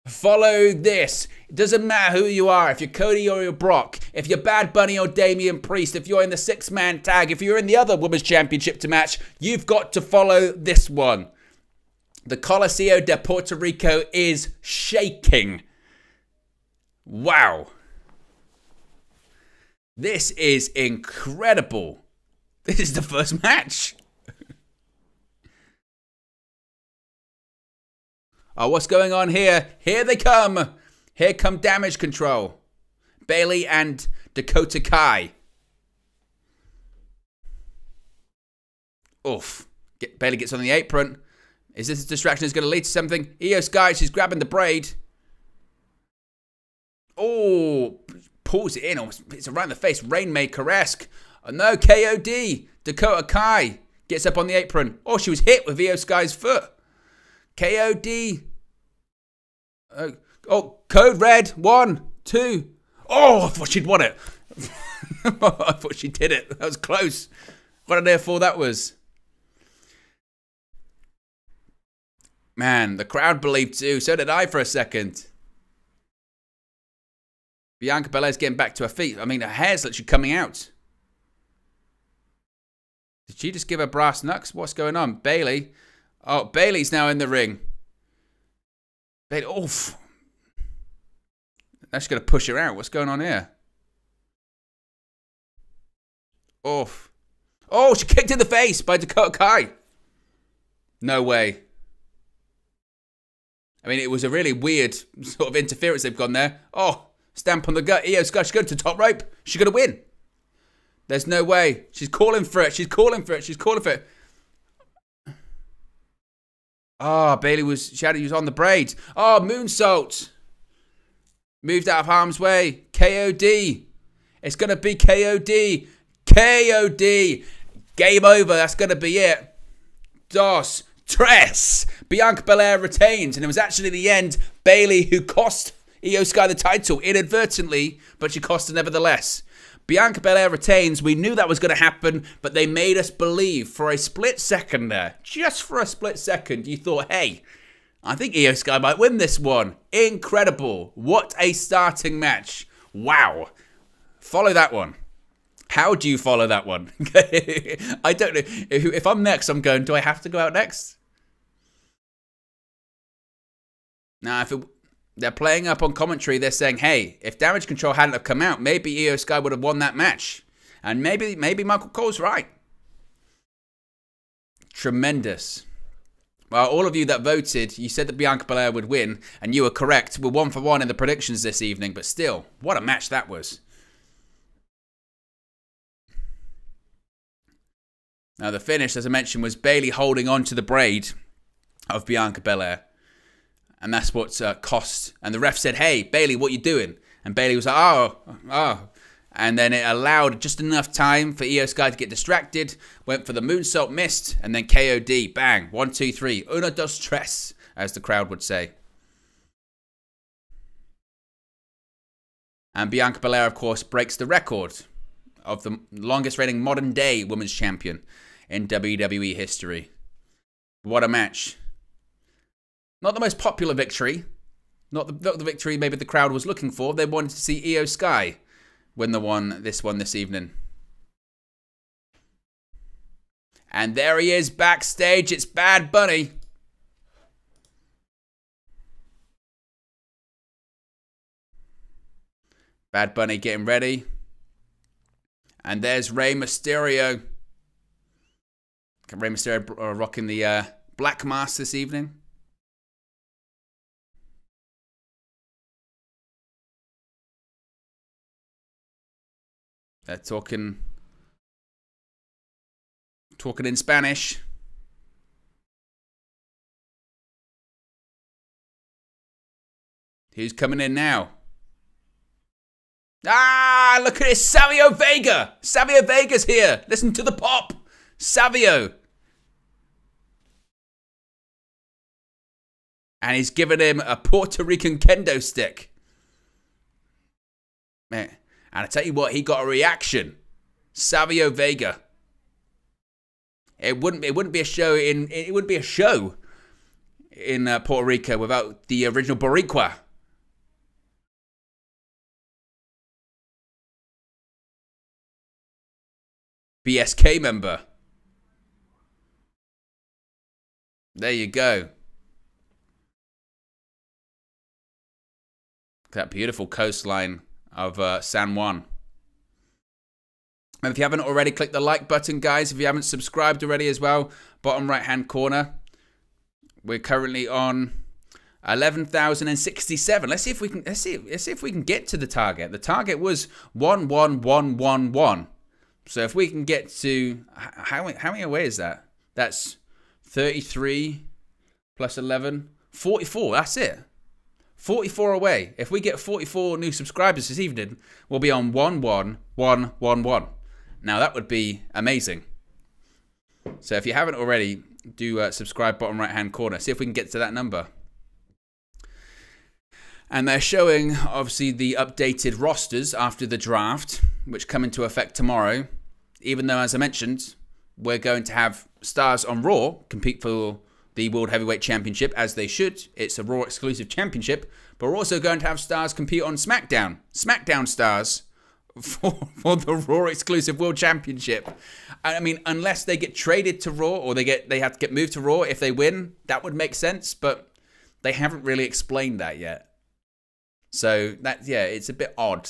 Follow this. It doesn't matter who you are. If you're Cody or you're Brock. If you're Bad Bunny or Damian Priest. If you're in the 6-man tag. If you're in the other Women's Championship match. You've got to follow this one. The Coliseo de Puerto Rico is shaking. Wow. This is incredible. This is the first match. Oh, what's going on here? Here they come. Here come Damage Control. Bayley and Dakota Kai. Oof. Bayley gets on the apron. Is this a distraction that's going to lead to something? Io Sky, she's grabbing the braid. Oh, pulls it in. Almost, it's around the face. Rainmaker-esque. Oh, no, KOD. Dakota Kai gets up on the apron. Oh, she was hit with Io Sky's foot. KOD. Oh, code red. 1, 2. Oh, I thought she'd won it. I thought she did it. That was close. What an air that was. Man, the crowd believed too. So did I for a second. Bianca Belair's getting back to her feet. I mean, her hair's literally coming out. Did she just give her brass knucks? What's going on? Bayley. Oh, Bayley's now in the ring. Bayley, oof. Now she's going to push her out. What's going on here? Oof. Oh, she kicked in the face by Dakota Kai. No way. I mean, it was a really weird sort of interference they've gone there. Oh, stamp on the gut. Io Sky, she's going to the top rope. She's going to win. There's no way. She's calling for it. She's calling for it. She's calling for it. Oh, Bayley was on the braid. Oh, moonsault. Moved out of harm's way. KOD. It's going to be KOD. KOD. Game over. That's going to be it. Dos. Tres. Bianca Belair retains. And it was actually the end. Bayley who cost Io Sky the title inadvertently, but she cost her nevertheless. Bianca Belair retains. We knew that was going to happen, but they made us believe for a split second there. Just for a split second, you thought, hey, I think Io Sky might win this one. Incredible. What a starting match. Wow. Follow that one. How do you follow that one? I don't know. If I'm next, I'm going, do I have to go out next? Now, they're playing up on commentary, they're saying, hey, if Damage Control hadn't have come out, maybe Io Sky would have won that match. And maybe Michael Cole's right. Tremendous. Well, all of you that voted, you said that Bianca Belair would win, and you were correct. We're 1 for 1 in the predictions this evening, but still, what a match that was. Now, the finish, as I mentioned, was Bayley holding on to the braid of Bianca Belair. And that's what cost. And the ref said, hey, Bayley, what you doing? And Bayley was like, oh. And then it allowed just enough time for Io Sky to get distracted. Went for the moonsault, missed. And then KOD, bang. 1, 2, 3. Uno, dos, tres, as the crowd would say. And Bianca Belair, of course, breaks the record of the longest reigning modern day women's champion in WWE history. What a match. Not the most popular victory. Not the victory maybe the crowd was looking for. They wanted to see Io Sky win this one this evening. And there he is backstage. It's Bad Bunny. Bad Bunny getting ready. And there's Rey Mysterio. Rey Mysterio rocking the black mask this evening. They're talking in Spanish. Who's coming in now? Ah, look at this, Savio Vega. Savio Vega's here. Listen to the pop. Savio. And he's given him a Puerto Rican kendo stick. Man. And I tell you what, he got a reaction. Savio Vega. It wouldn't be a show in Puerto Rico without the original Boricua. BSK member. There you go. That beautiful coastline of San Juan. And if you haven't already, click the like button, guys. If you haven't subscribed already as well, bottom right hand corner. We're currently on 11,067. Let's see if we can get to the target. The target was 11111. So if we can get to how many away is that? That's 33 plus 11, 44. That's it. 44 away. If we get 44 new subscribers this evening, we'll be on 11111. Now that would be amazing. So if you haven't already, do subscribe bottom right hand corner. See if we can get to that number. And they're showing obviously the updated rosters after the draft, which come into effect tomorrow. Even though, as I mentioned, we're going to have stars on Raw compete for the World Heavyweight Championship, as they should. It's a Raw exclusive championship. But we're also going to have stars compete on SmackDown. SmackDown stars for the Raw exclusive World Championship. I mean, unless they get traded to Raw or they have to get moved to Raw if they win, that would make sense. But they haven't really explained that yet. So, yeah, it's a bit odd.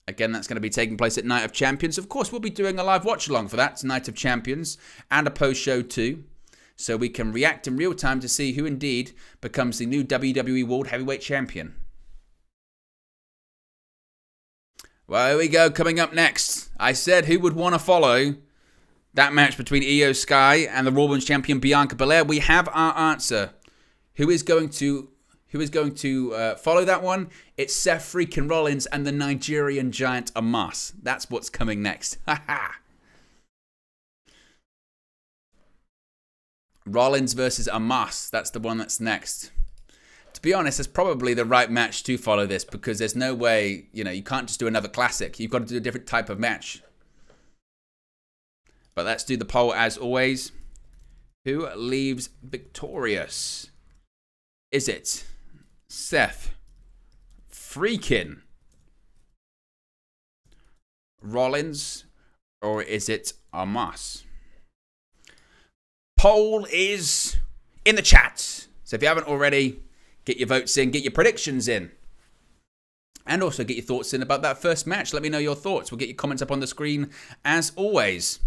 Again, that's going to be taking place at Night of Champions. Of course, we'll be doing a live watch-along for that, Night of Champions, and a post-show too. So we can react in real time to see who indeed becomes the new WWE World Heavyweight Champion. Well, here we go. Coming up next, I said who would want to follow that match between Io Sky and the Raw Women's Champion Bianca Belair. We have our answer. Who is going to follow that one? It's Seth Freakin Rollins and the Nigerian giant Omos. That's what's coming next. Rollins versus Omos. That's the one that's next. To be honest, it's probably the right match to follow this because there's no way, you know, you can't just do another classic. You've got to do a different type of match. But let's do the poll as always. Who leaves victorious? Is it Seth, Freakin, Rollins, or is it Omos? Poll is in the chat. So if you haven't already, get your votes in, get your predictions in. And also get your thoughts in about that first match. Let me know your thoughts. We'll get your comments up on the screen as always.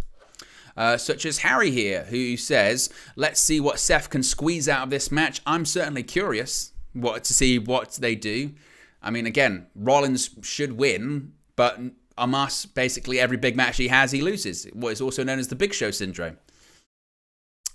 Such as Harry here, who says, let's see what Seth can squeeze out of this match. I'm certainly curious to see what they do. I mean, again, Rollins should win, but Omos, basically every big match he has, he loses. What is also known as the Big Show syndrome.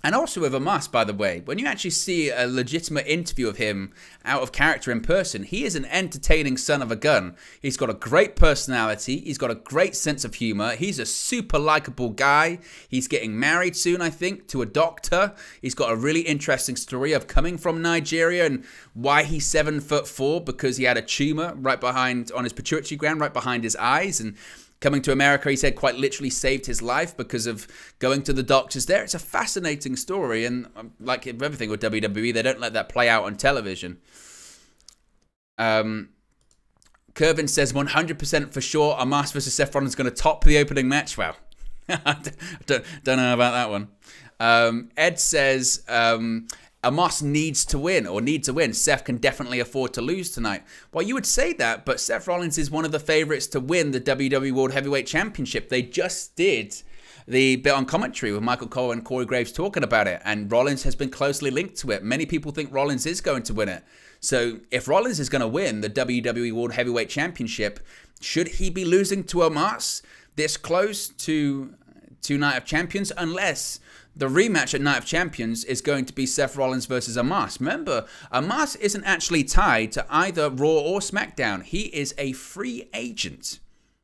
And also with Omos, by the way, when you actually see a legitimate interview of him out of character in person, he is an entertaining son of a gun. He's got a great personality. He's got a great sense of humor. He's a super likable guy. He's getting married soon, I think, to a doctor. He's got a really interesting story of coming from Nigeria and why he's 7'4", because he had a tumor right behind, on his pituitary gland, right behind his eyes. And coming to America, he said, quite literally saved his life because of going to the doctors there. It's a fascinating story, and like everything with WWE, they don't let that play out on television. Kervin says 100% for sure Omos versus Seth Rollins is going to top the opening match. Well, don't know about that one. Ed says Omos needs to win. Seth can definitely afford to lose tonight. Well, you would say that, but Seth Rollins is one of the favorites to win the WWE World Heavyweight Championship. They just did the bit on commentary with Michael Cole and Corey Graves talking about it, and Rollins has been closely linked to it. Many people think Rollins is going to win it. So if Rollins is going to win the WWE World Heavyweight Championship, should he be losing to Omos this close to Night of Champions? Unless the rematch at Night of Champions is going to be Seth Rollins versus Omos. Remember, Omos isn't actually tied to either Raw or SmackDown. He is a free agent.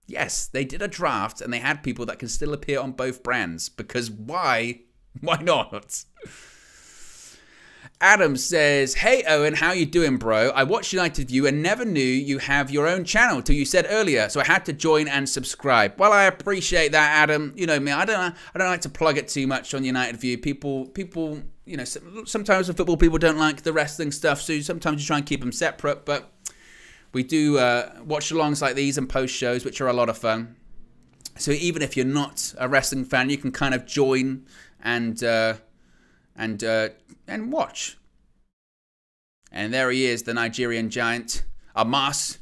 Yes, they did a draft and they had people that can still appear on both brands. Because why? Why not? Adam says, hey Owen, how you doing, bro? I watched United View and never knew you have your own channel till you said earlier, so I had to join and subscribe. Well, I appreciate that, Adam. You know me, I don't like to plug it too much on United View. People, you know, sometimes the football people don't like the wrestling stuff, so sometimes you try and keep them separate. But we do watch-alongs like these and post shows, which are a lot of fun. So even if you're not a wrestling fan, you can kind of join and watch. And there he is, the Nigerian giant, Omos,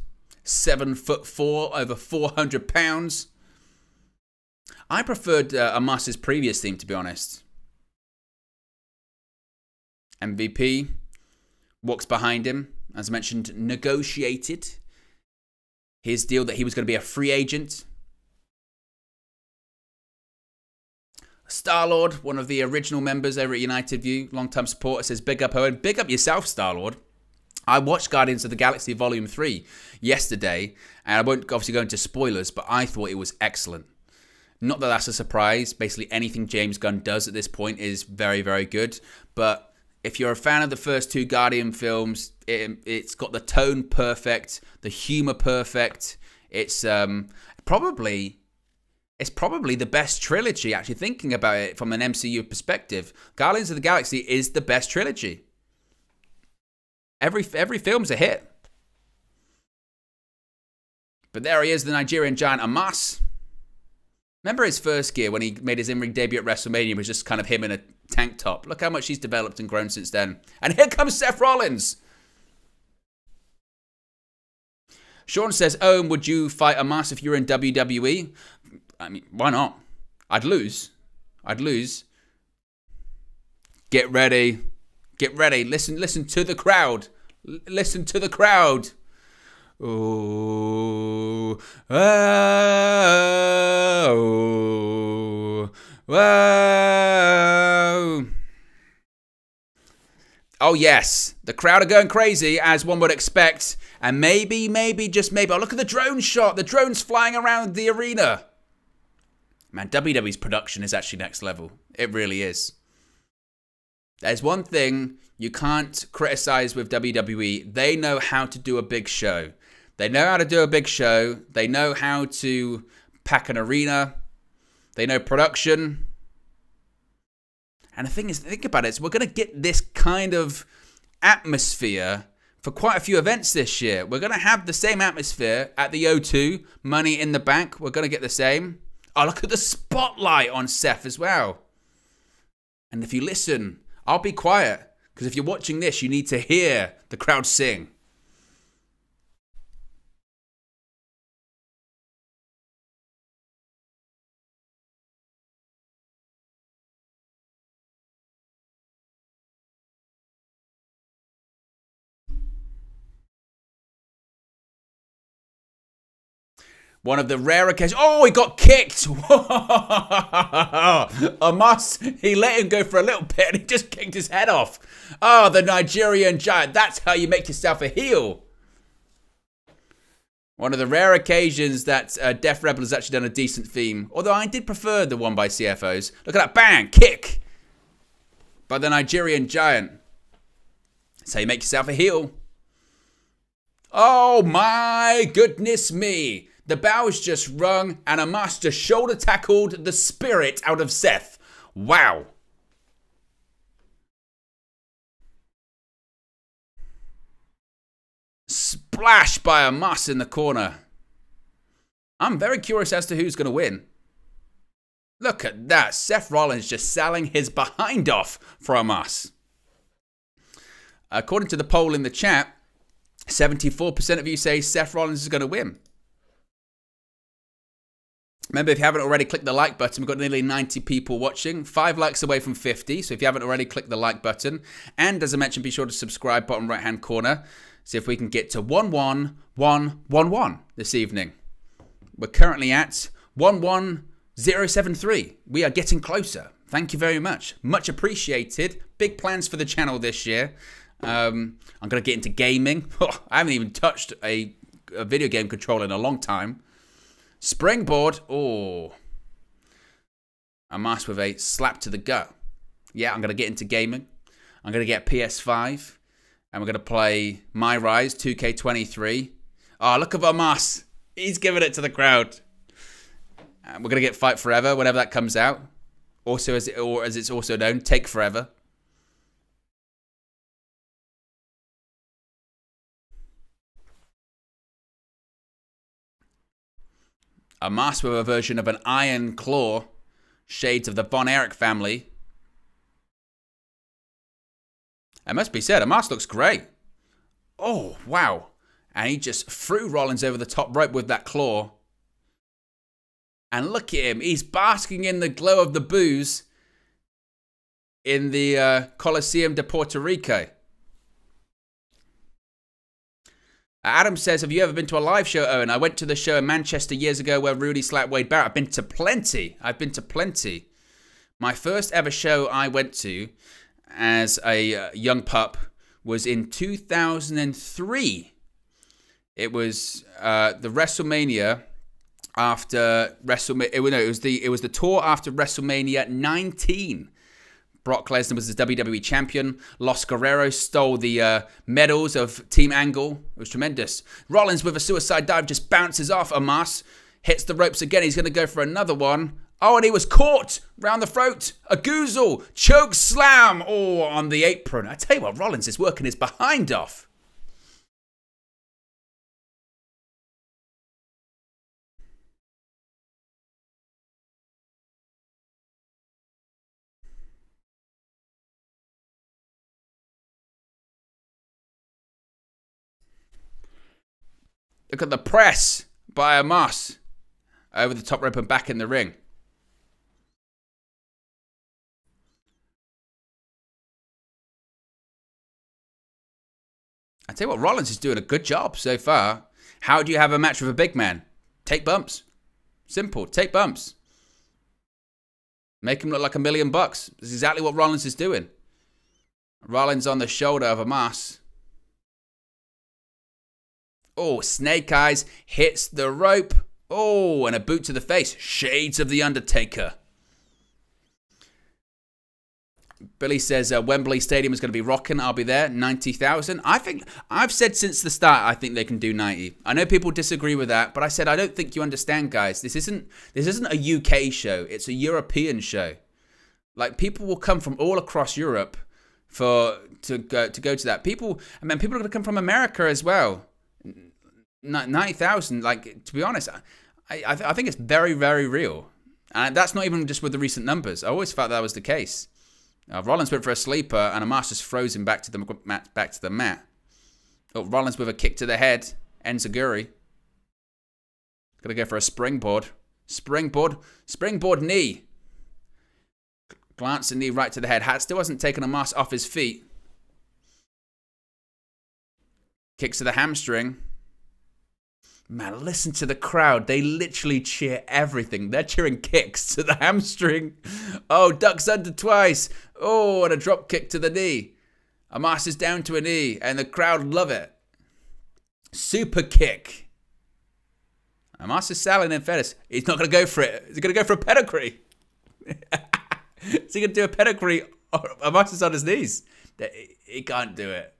7'4", over 400 pounds. I preferred Omos's previous theme, to be honest. MVP walks behind him, as mentioned, negotiated his deal that he was going to be a free agent. Star-Lord, one of the original members over at United View, long-time supporter, says, big up, Owen. Big up yourself, Star-Lord. I watched Guardians of the Galaxy Volume 3 yesterday, and I won't obviously go into spoilers, but I thought it was excellent. Not that that's a surprise. Basically, anything James Gunn does at this point is very, very good. But if you're a fan of the first two Guardian films, it's got the tone perfect, the humor perfect. It's probably the best trilogy, actually, thinking about it from an MCU perspective. Guardians of the Galaxy is the best trilogy. Every film's a hit. But there he is, the Nigerian giant Omos. Remember his first gear when he made his in-ring debut at WrestleMania? It was just kind of him in a tank top. Look how much he's developed and grown since then. And here comes Seth Rollins. Sean says, oh, would you fight Omos if you were in WWE? I mean, why not? I'd lose. Get ready. Get ready. Listen to the crowd. Listen to the crowd. Oh, oh, oh. Oh, yes. The crowd are going crazy, as one would expect. And maybe, just maybe. Oh, look at the drone shot. The drone's flying around the arena. Man, WWE's production is actually next level. It really is. There's one thing you can't criticize with WWE. They know how to do a big show. They know how to do a big show. They know how to pack an arena. They know production. And the thing is, think about it, so we're going to get this kind of atmosphere for quite a few events this year. We're going to have the same atmosphere at the O2, Money in the Bank. We're going to get the same. Oh, look at the spotlight on Seth as well. And if you listen, I'll be quiet, because if you're watching this, you need to hear the crowd sing. One of the rare occasions. Oh, he got kicked. Omos, he let him go for a little bit and he just kicked his head off. Oh, the Nigerian giant. That's how you make yourself a heel. One of the rare occasions that Def Rebel has actually done a decent theme. Although I did prefer the one by CFOs. Look at that. Bang. Kick. By the Nigerian giant. That's how you make yourself a heel. Oh, my goodness me. The bell's just rung and Omos just shoulder tackled the spirit out of Seth. Wow. Splash by Omos in the corner. I'm very curious as to who's going to win. Look at that. Seth Rollins just selling his behind off for Omos. According to the poll in the chat, 74% of you say Seth Rollins is going to win. Remember, if you haven't already, click the like button. We've got nearly 90 people watching. 5 likes away from 50. So if you haven't already, click the like button. And as I mentioned, be sure to subscribe, bottom right-hand corner. See if we can get to 11111 this evening. We're currently at 11073. We are getting closer. Thank you very much. Much appreciated. Big plans for the channel this year. I'm going to get into gaming. I haven't even touched a video game controller in a long time. Springboard. Oh. Omos with a slap to the gut. Yeah, I'm going to get into gaming. I'm going to get PS5. And we're going to play My Rise 2K23. Oh, look at Omos. He's giving it to the crowd. And we're going to get Fight Forever whenever that comes out. Also, as it's also known, Take Forever. Omos with a version of an Iron Claw. Shades of the Von Erich family. It must be said, Omos looks great. Oh, wow. And he just threw Rollins over the top rope with that claw. And look at him. He's basking in the glow of the booze in the Coliseo de Puerto Rico. Adam says, have you ever been to a live show, Owen? I went to the show in Manchester years ago where Rudy slapped Wade Barrett. I've been to plenty. My first ever show I went to as a young pup was in 2003. It was the WrestleMania after WrestleMania. It was the tour after WrestleMania 19. Brock Lesnar was the WWE champion. Los Guerreros stole the medals of Team Angle. It was tremendous. Rollins with a suicide dive just bounces off Omos. Hits the ropes again. He's going to go for another one. Oh, and he was caught round the throat. A goozle. Choke slam. Oh, on the apron. I tell you what, Rollins is working his behind off. Look at the press by Omos over the top rope and back in the ring. I tell you what, Rollins is doing a good job so far. How do you have a match with a big man? Take bumps. Simple. Take bumps. Make him look like $1 million. This is exactly what Rollins is doing. Rollins on the shoulder of Omos. Oh, Snake Eyes hits the rope. Oh, and a boot to the face. Shades of The Undertaker. Billy says Wembley Stadium is going to be rocking. I'll be there. 90,000. I think I've said since the start I think they can do 90. I know people disagree with that, but I said I don't think you understand, guys. This isn't a UK show. It's a European show. Like, people will come from all across Europe to go to that. People are going to come from America as well. 90,000. Like, to be honest, I think it's very, very real. And that's not even just with the recent numbers. I always felt that was the case. Rollins went for a sleeper, and Omos just froze him back to the mat. Oh, Rollins with a kick to the head. Enziguri. Gonna go for a springboard. Springboard knee. Glancing knee right to the head. Still hasn't taken Omos off his feet. Kicks to the hamstring. Man, listen to the crowd. They literally cheer everything. They're cheering kicks to the hamstring. Oh, ducks under twice. Oh, and a drop kick to the knee. Omos is down to a knee, and the crowd love it. Super kick. Omos is selling in fairness. He's not going to go for it. He's going to go for a pedigree. Is he going to do a pedigree? Omos is on his knees. He can't do it.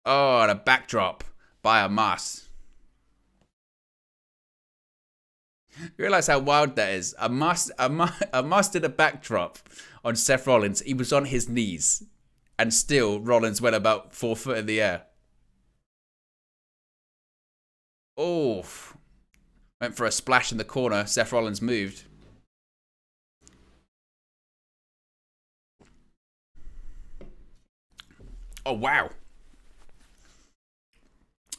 Oh, and a backdrop by Omos. You realize how wild that is? Omos did a backdrop on Seth Rollins. He was on his knees. And still, Rollins went about 4 foot in the air. Oh. Went for a splash in the corner. Seth Rollins moved. Oh, wow.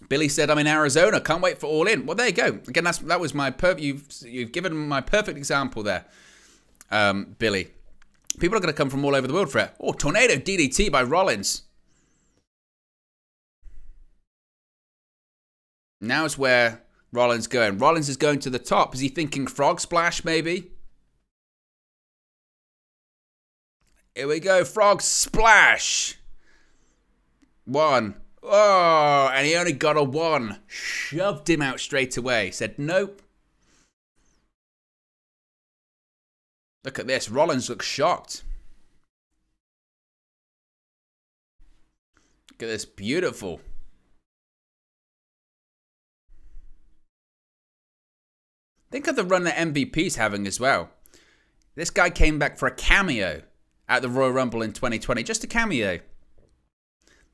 Billy said, I'm in Arizona. Can't wait for All In. Well, there you go. Again, that was my you've given my perfect example there, Billy. People are going to come from all over the world for it. Oh, tornado DDT by Rollins. Now's where Rollins going. Rollins is going to the top. Is he thinking frog splash, maybe? Here we go. Frog splash. 1. Oh, and he only got a 1. Shoved him out straight away. Said, nope. Look at this. Rollins looks shocked. Look at this. Beautiful. Think of the run that MVP's having as well. This guy came back for a cameo at the Royal Rumble in 2020. Just a cameo.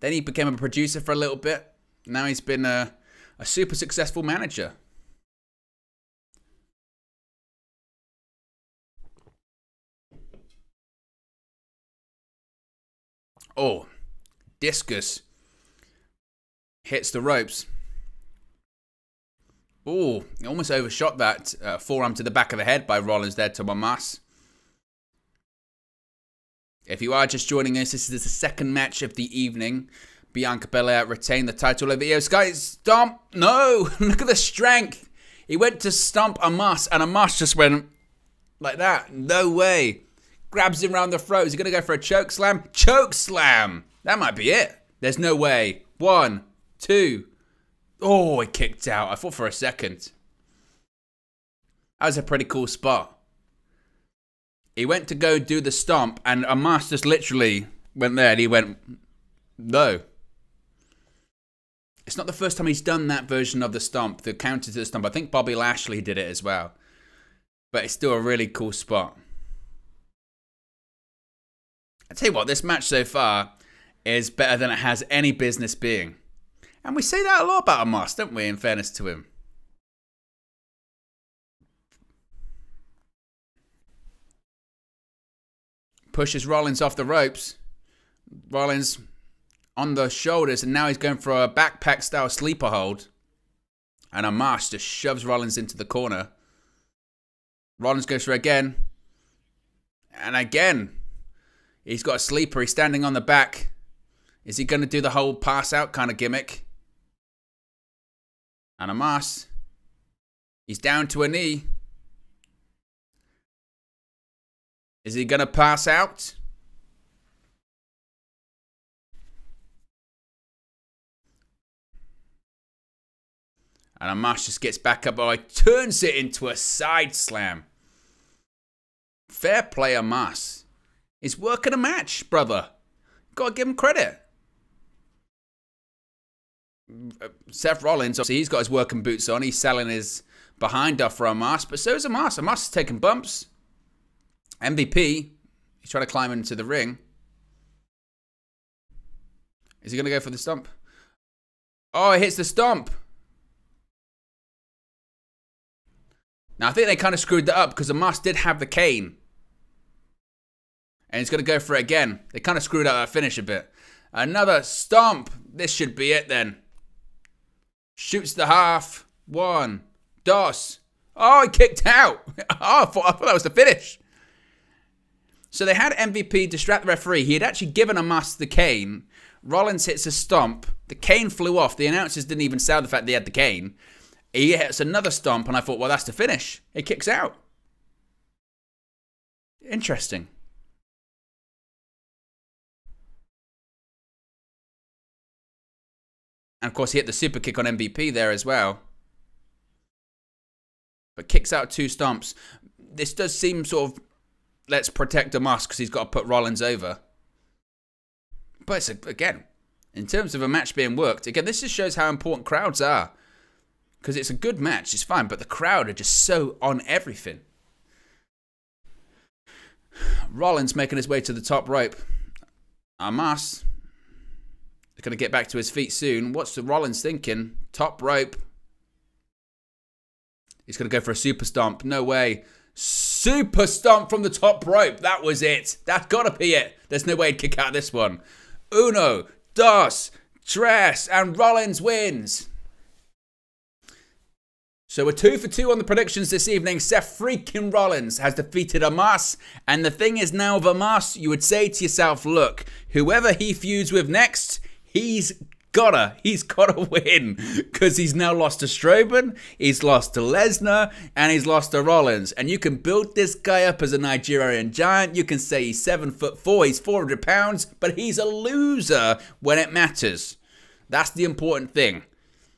Then he became a producer for a little bit. Now he's been a super successful manager. Oh, discus. Hits the ropes. Oh, he almost overshot that forearm to the back of the head by Rollins there to Omos. If you are just joining us, this is the second match of the evening. Bianca Belair retained the title over the Io Sky. Stomp! No! Look at the strength! He went to stomp Omos, and Omos just went like that. No way. Grabs him around the throat. Is he going to go for a choke slam? Choke slam! That might be it. There's no way. 1, 2. Oh, he kicked out. I thought for a second. That was a pretty cool spot. He went to go do the stomp, and Omos just literally went there, and he went, no. It's not the first time he's done that version of the stomp, the counter to the stomp. I think Bobby Lashley did it as well. But it's still a really cool spot. I tell you what, this match so far is better than it has any business being. And we say that a lot about Omos, don't we, in fairness to him? Pushes Rollins off the ropes. Rollins on the shoulders, and now he's going for a backpack style sleeper hold. And Omos just shoves Rollins into the corner. Rollins goes for it again. And again. He's got a sleeper. He's standing on the back. Is he going to do the whole pass out kind of gimmick? And Omos. He's down to a knee. Is he going to pass out? And Omos just gets back up. Oh, he turns it into a side slam. Fair play, Omos. He's working a match, brother. Gotta give him credit. Seth Rollins, obviously, he's got his working boots on. He's selling his behind off for Omos, but so is Omos. Omos is taking bumps. MVP, he's trying to climb into the ring. Is he going to go for the stomp? Oh, he hits the stomp. Now, I think they kind of screwed that up because Omos did have the cane. And he's going to go for it again. They kind of screwed up that finish a bit. Another stomp. This should be it then. Shoots the half. One. Dos. Oh, he kicked out. Oh, I thought that was the finish. So they had MVP distract the referee. He had actually given Omos the cane. Rollins hits a stomp. The cane flew off. The announcers didn't even sell the fact they had the cane. He hits another stomp, and I thought, well, that's the finish. He kicks out. Interesting. And, of course, he hit the super kick on MVP there as well. But kicks out 2 stomps. This does seem sort of, let's protect Omos because he's got to put Rollins over. But it's again, in terms of a match being worked, again, this just shows how important crowds are. Because it's a good match, it's fine, but the crowd are just so on everything. Rollins making his way to the top rope. Omos is going to get back to his feet soon. What's the Rollins thinking? Top rope. He's going to go for a super stomp. No way. Super stomp from the top rope. That was it. That's got to be it. There's no way he'd kick out this one. Uno, dos, tres, and Rollins wins. So we're 2 for 2 on the predictions this evening. Seth Freakin Rollins has defeated Omos. And the thing is now with Omos, you would say to yourself, look, whoever he feuds with next, he's gotta win. Because he's now lost to Strowman, he's lost to Lesnar, and he's lost to Rollins. And you can build this guy up as a Nigerian giant. You can say he's 7'4", he's 400 pounds, but he's a loser when it matters. That's the important thing.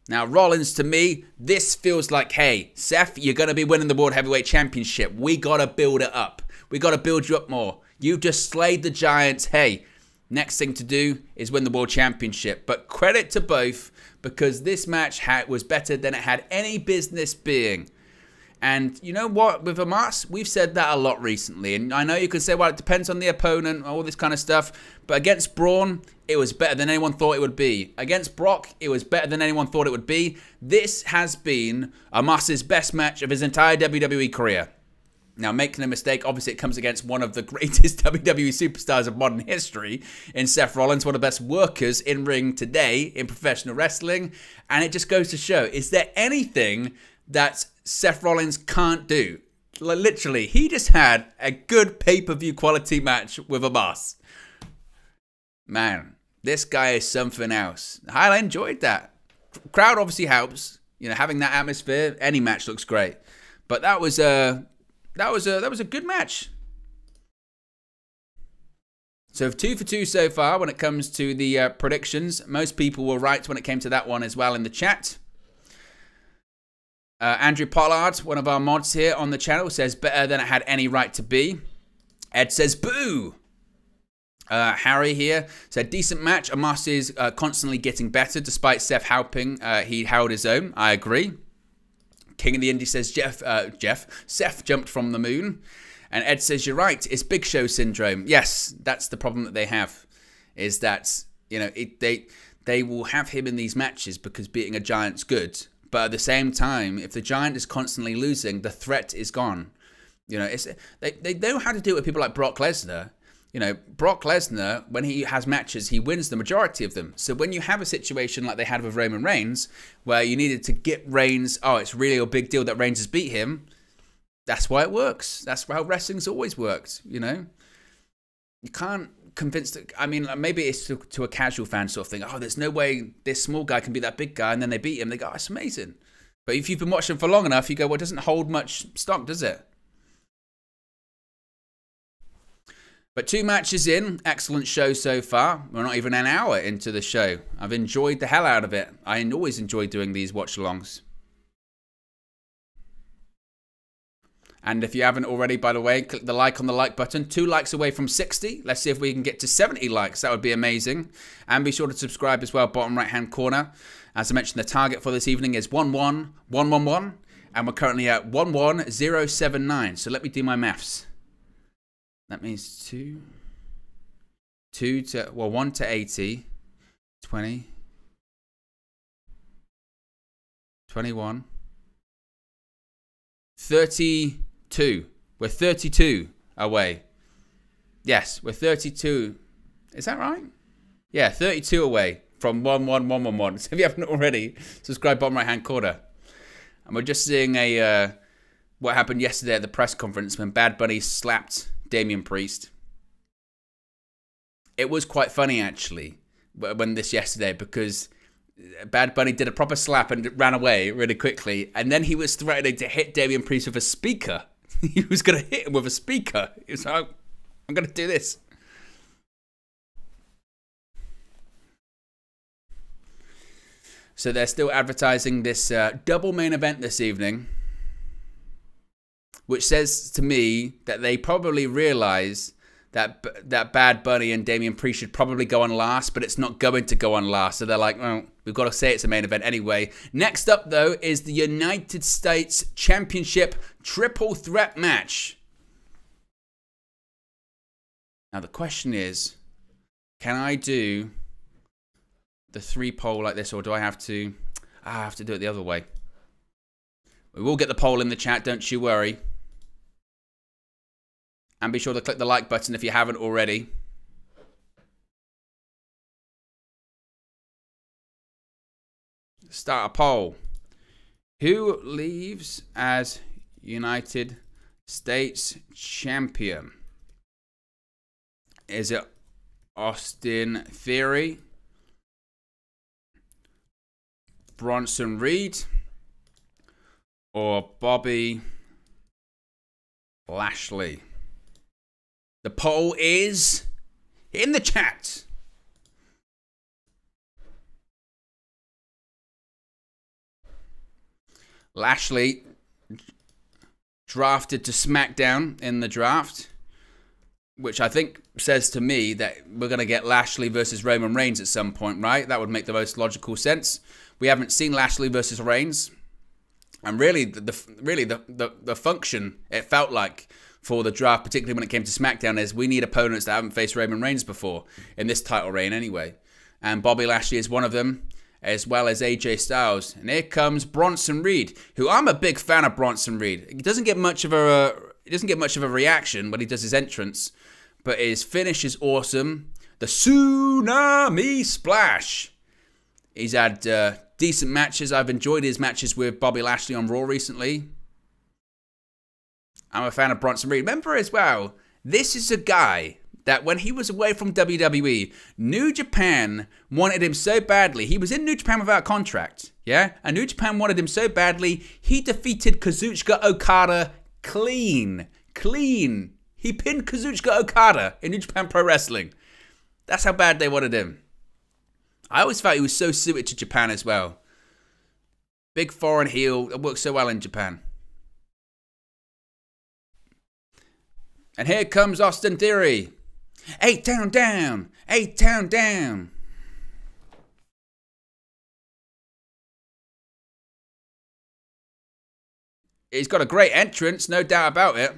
Now, Rollins, to me, this feels like, hey, Seth, you're going to be winning the World Heavyweight Championship. We got to build it up. We got to build you up more. You've just slayed the Giants. Hey, next thing to do is win the World Championship. But credit to both, because this match was better than it had any business being. And you know what? With Omos, we've said that a lot recently. And I know you can say, well, it depends on the opponent, all this kind of stuff. But against Braun, it was better than anyone thought it would be. Against Brock, it was better than anyone thought it would be. This has been Omos's best match of his entire WWE career. Now, make no mistake, obviously it comes against one of the greatest WWE superstars of modern history in Seth Rollins, one of the best workers in ring today in professional wrestling. And it just goes to show, is there anything that Seth Rollins can't do? Literally, he just had a good pay-per-view quality match with Omos. Man, this guy is something else. I enjoyed that. Crowd obviously helps. You know, having that atmosphere, any match looks great. But that was a good match. So 2 for 2 so far when it comes to the predictions. Most people were right when it came to that one as well in the chat. Andrew Pollard, one of our mods here on the channel, says better than it had any right to be. Ed says boo. Harry here said decent match. Omos is constantly getting better despite Seth helping. He held his own. I agree. King of the Indie says Seth jumped from the moon. And Ed says you're right. It's Big Show syndrome. Yes, that's the problem that they have. Is that, you know, they will have him in these matches because beating a Giant's good. But at the same time, if the Giant is constantly losing, the threat is gone. You know, they know how to do it with people like Brock Lesnar. You know, Brock Lesnar, when he has matches, he wins the majority of them. So when you have a situation like they had with Roman Reigns, where you needed to get Reigns, oh, it's really a big deal that Reigns has beat him, that's why it works. That's how wrestling's always worked, you know? You can't convince, I mean, maybe it's to a casual fan sort of thing, oh, there's no way this small guy can beat that big guy, and then they beat him, they go, oh, it's amazing. But if you've been watching for long enough, you go, well, it doesn't hold much stock, does it? But 2 matches in, excellent show so far. We're not even an hour into the show. I've enjoyed the hell out of it. I always enjoy doing these watch-alongs. And if you haven't already, by the way, click the like on the like button. 2 likes away from 60. Let's see if we can get to 70 likes. That would be amazing. And be sure to subscribe as well, bottom right-hand corner. As I mentioned, the target for this evening is 11111. And we're currently at 11079. So let me do my maths. That means 1 to 80. 20. 21. 32. We're 32 away. Yes, we're 32. Is that right? Yeah, 32 away from 11111. So if you haven't already, subscribe bottom right hand corner. And we're just seeing what happened yesterday at the press conference when Bad Bunny slapped Damian Priest. It was quite funny actually when this yesterday, because Bad Bunny did a proper slap and ran away really quickly, and then he was threatening to hit Damian Priest with a speaker. He was going to hit him with a speaker. He was like, I'm going to do this. So they're still advertising this double main event this evening, which says to me that they probably realize that Bad Bunny and Damian Priest should probably go on last, but it's not going to go on last. So they're like, well, we've got to say it's a main event anyway. Next up, though, is the United States Championship Triple Threat match. Now, the question is, can I do the 3 poll like this, or do I have to... I have to do it the other way. We will get the poll in the chat, don't you worry. And be sure to click the like button if you haven't already. Start a poll. Who leaves as United States Champion? Is it Austin Theory, Bronson Reed, or Bobby Lashley? The poll is in the chat. Lashley drafted to SmackDown in the draft, which I think says to me that we're going to get Lashley versus Roman Reigns at some point, right? That would make the most logical sense. We haven't seen Lashley versus Reigns, and really the function it felt like for the draft, particularly when it came to SmackDown, is we need opponents that haven't faced Roman Reigns before in this title reign anyway. And Bobby Lashley is one of them, as well as AJ Styles. And here comes Bronson Reed, who I'm a big fan of. Bronson Reed. He doesn't get much of a reaction when he does his entrance, but his finish is awesome. The Tsunami Splash. He's had decent matches. I've enjoyed his matches with Bobby Lashley on Raw recently. I'm a fan of Bronson Reed. Remember as well, this is a guy that when he was away from WWE, New Japan wanted him so badly. He was in New Japan without a contract, yeah? And New Japan wanted him so badly, he defeated Kazuchika Okada clean. He pinned Kazuchika Okada in New Japan Pro Wrestling. That's how bad they wanted him. I always felt he was so suited to Japan as well. Big foreign heel that works so well in Japan. And here comes Austin Theory. 8-Town down. 8-Town down. He's got a great entrance, no doubt about it.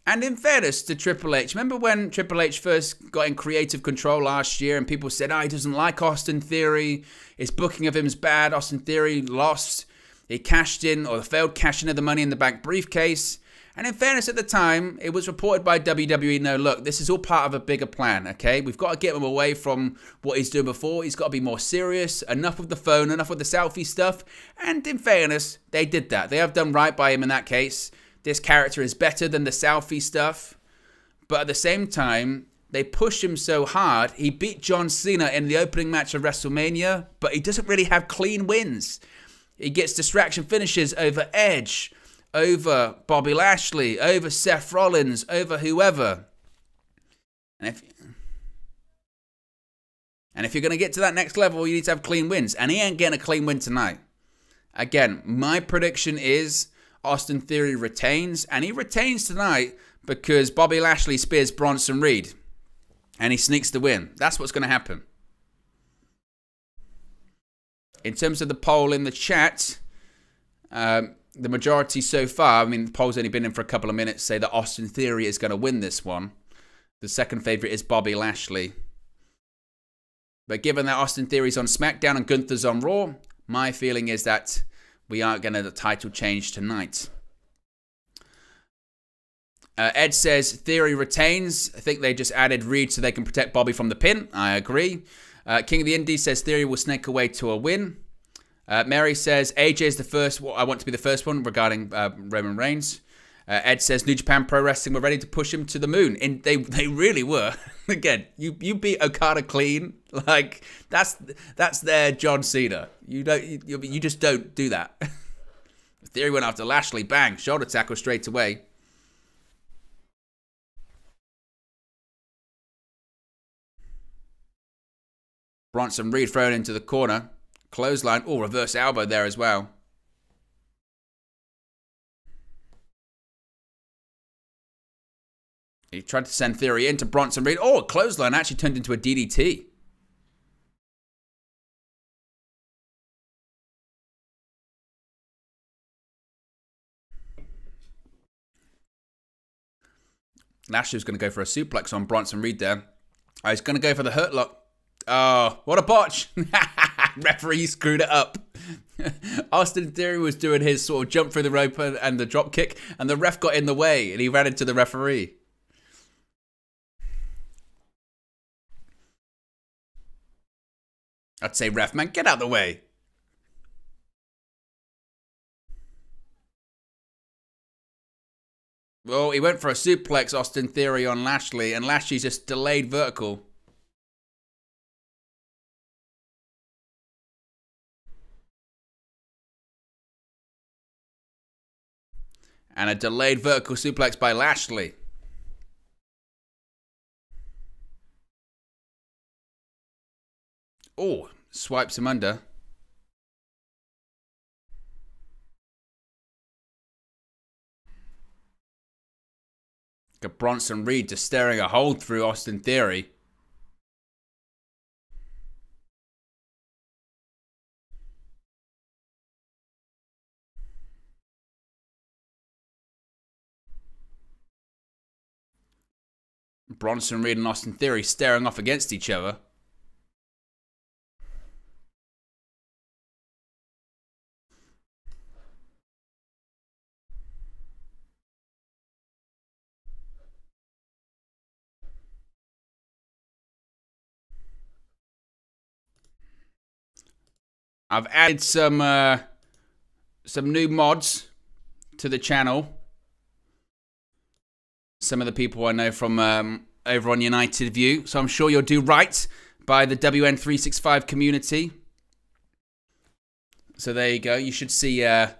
And in fairness to Triple H, remember when Triple H first got in creative control last year and people said, oh, he doesn't like Austin Theory. His booking of him is bad. Austin Theory lost. He cashed in, or failed cash in of the Money in the Bank briefcase. And in fairness, at the time, it was reported by WWE, no, look, this is all part of a bigger plan, okay? We've got to get him away from what he's doing before. He's got to be more serious. Enough with the phone, enough with the selfie stuff. And in fairness, they did that. They have done right by him in that case. This character is better than the selfie stuff. But at the same time, they pushed him so hard. He beat John Cena in the opening match of WrestleMania, but he doesn't really have clean wins. He gets distraction finishes over Edge, over Bobby Lashley, over Seth Rollins, over whoever. And if you're going to get to that next level, you need to have clean wins. And he ain't getting a clean win tonight. Again, my prediction is Austin Theory retains, and he retains tonight because Bobby Lashley spears Bronson Reed, and he sneaks the win. That's what's going to happen. In terms of the poll in the chat, the majority so far, I mean, the poll's only been in for a couple of minutes, say that Austin Theory is going to win this one. The second favourite is Bobby Lashley. But given that Austin Theory's on SmackDown and Gunther's on Raw, my feeling is that we aren't going to the title change tonight. Ed says Theory retains. I think they just added Reed so they can protect Bobby from the pin. I agree. King of the Indies says Theory will snake away to a win. Mary says AJ is the first. I want to be the first one regarding Roman Reigns. Ed says New Japan Pro Wrestling were ready to push him to the moon. And they really were. Again, you beat Okada clean. Like that's their John Cena. You just don't do that. Theory went after Lashley. Bang, shoulder tackle straight away. Bronson Reed thrown into the corner. Clothesline. Oh, reverse elbow there as well. He tried to send Theory into Bronson Reed. Oh, a clothesline actually turned into a DDT. Lashley was going to go for a suplex on Bronson Reed there. Oh, he's going to go for the hurt lock. Oh, what a botch. Referee screwed it up. Austin Theory was doing his sort of jump through the rope and the drop kick, and the ref got in the way, and he ran into the referee. I'd say, ref, man, get out of the way. Well, he went for a suplex, Austin Theory, on Lashley, and Lashley just delayed vertical. And a delayed vertical suplex by Lashley. Oh, swipes him under. Got Bronson Reed just staring a hole through Austin Theory. Bronson Reed and Austin Theory staring off against each other. I've added some new mods to the channel. Some of the people I know from over on United View, so I'm sure you'll do right by the WN365 community. So there you go. You should see a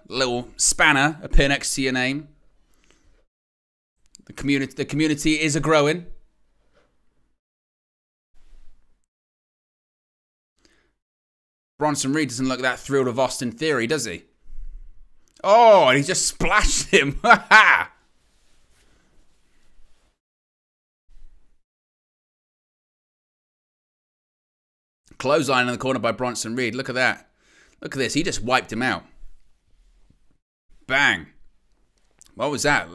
little spanner appear next to your name. The community is a-growing. Bronson Reed doesn't look that thrilled with Austin Theory, does he? Oh, and he just splashed him. Ha Clothesline in the corner by Bronson Reed. Look at that. Look at this. He just wiped him out. Bang. What was that?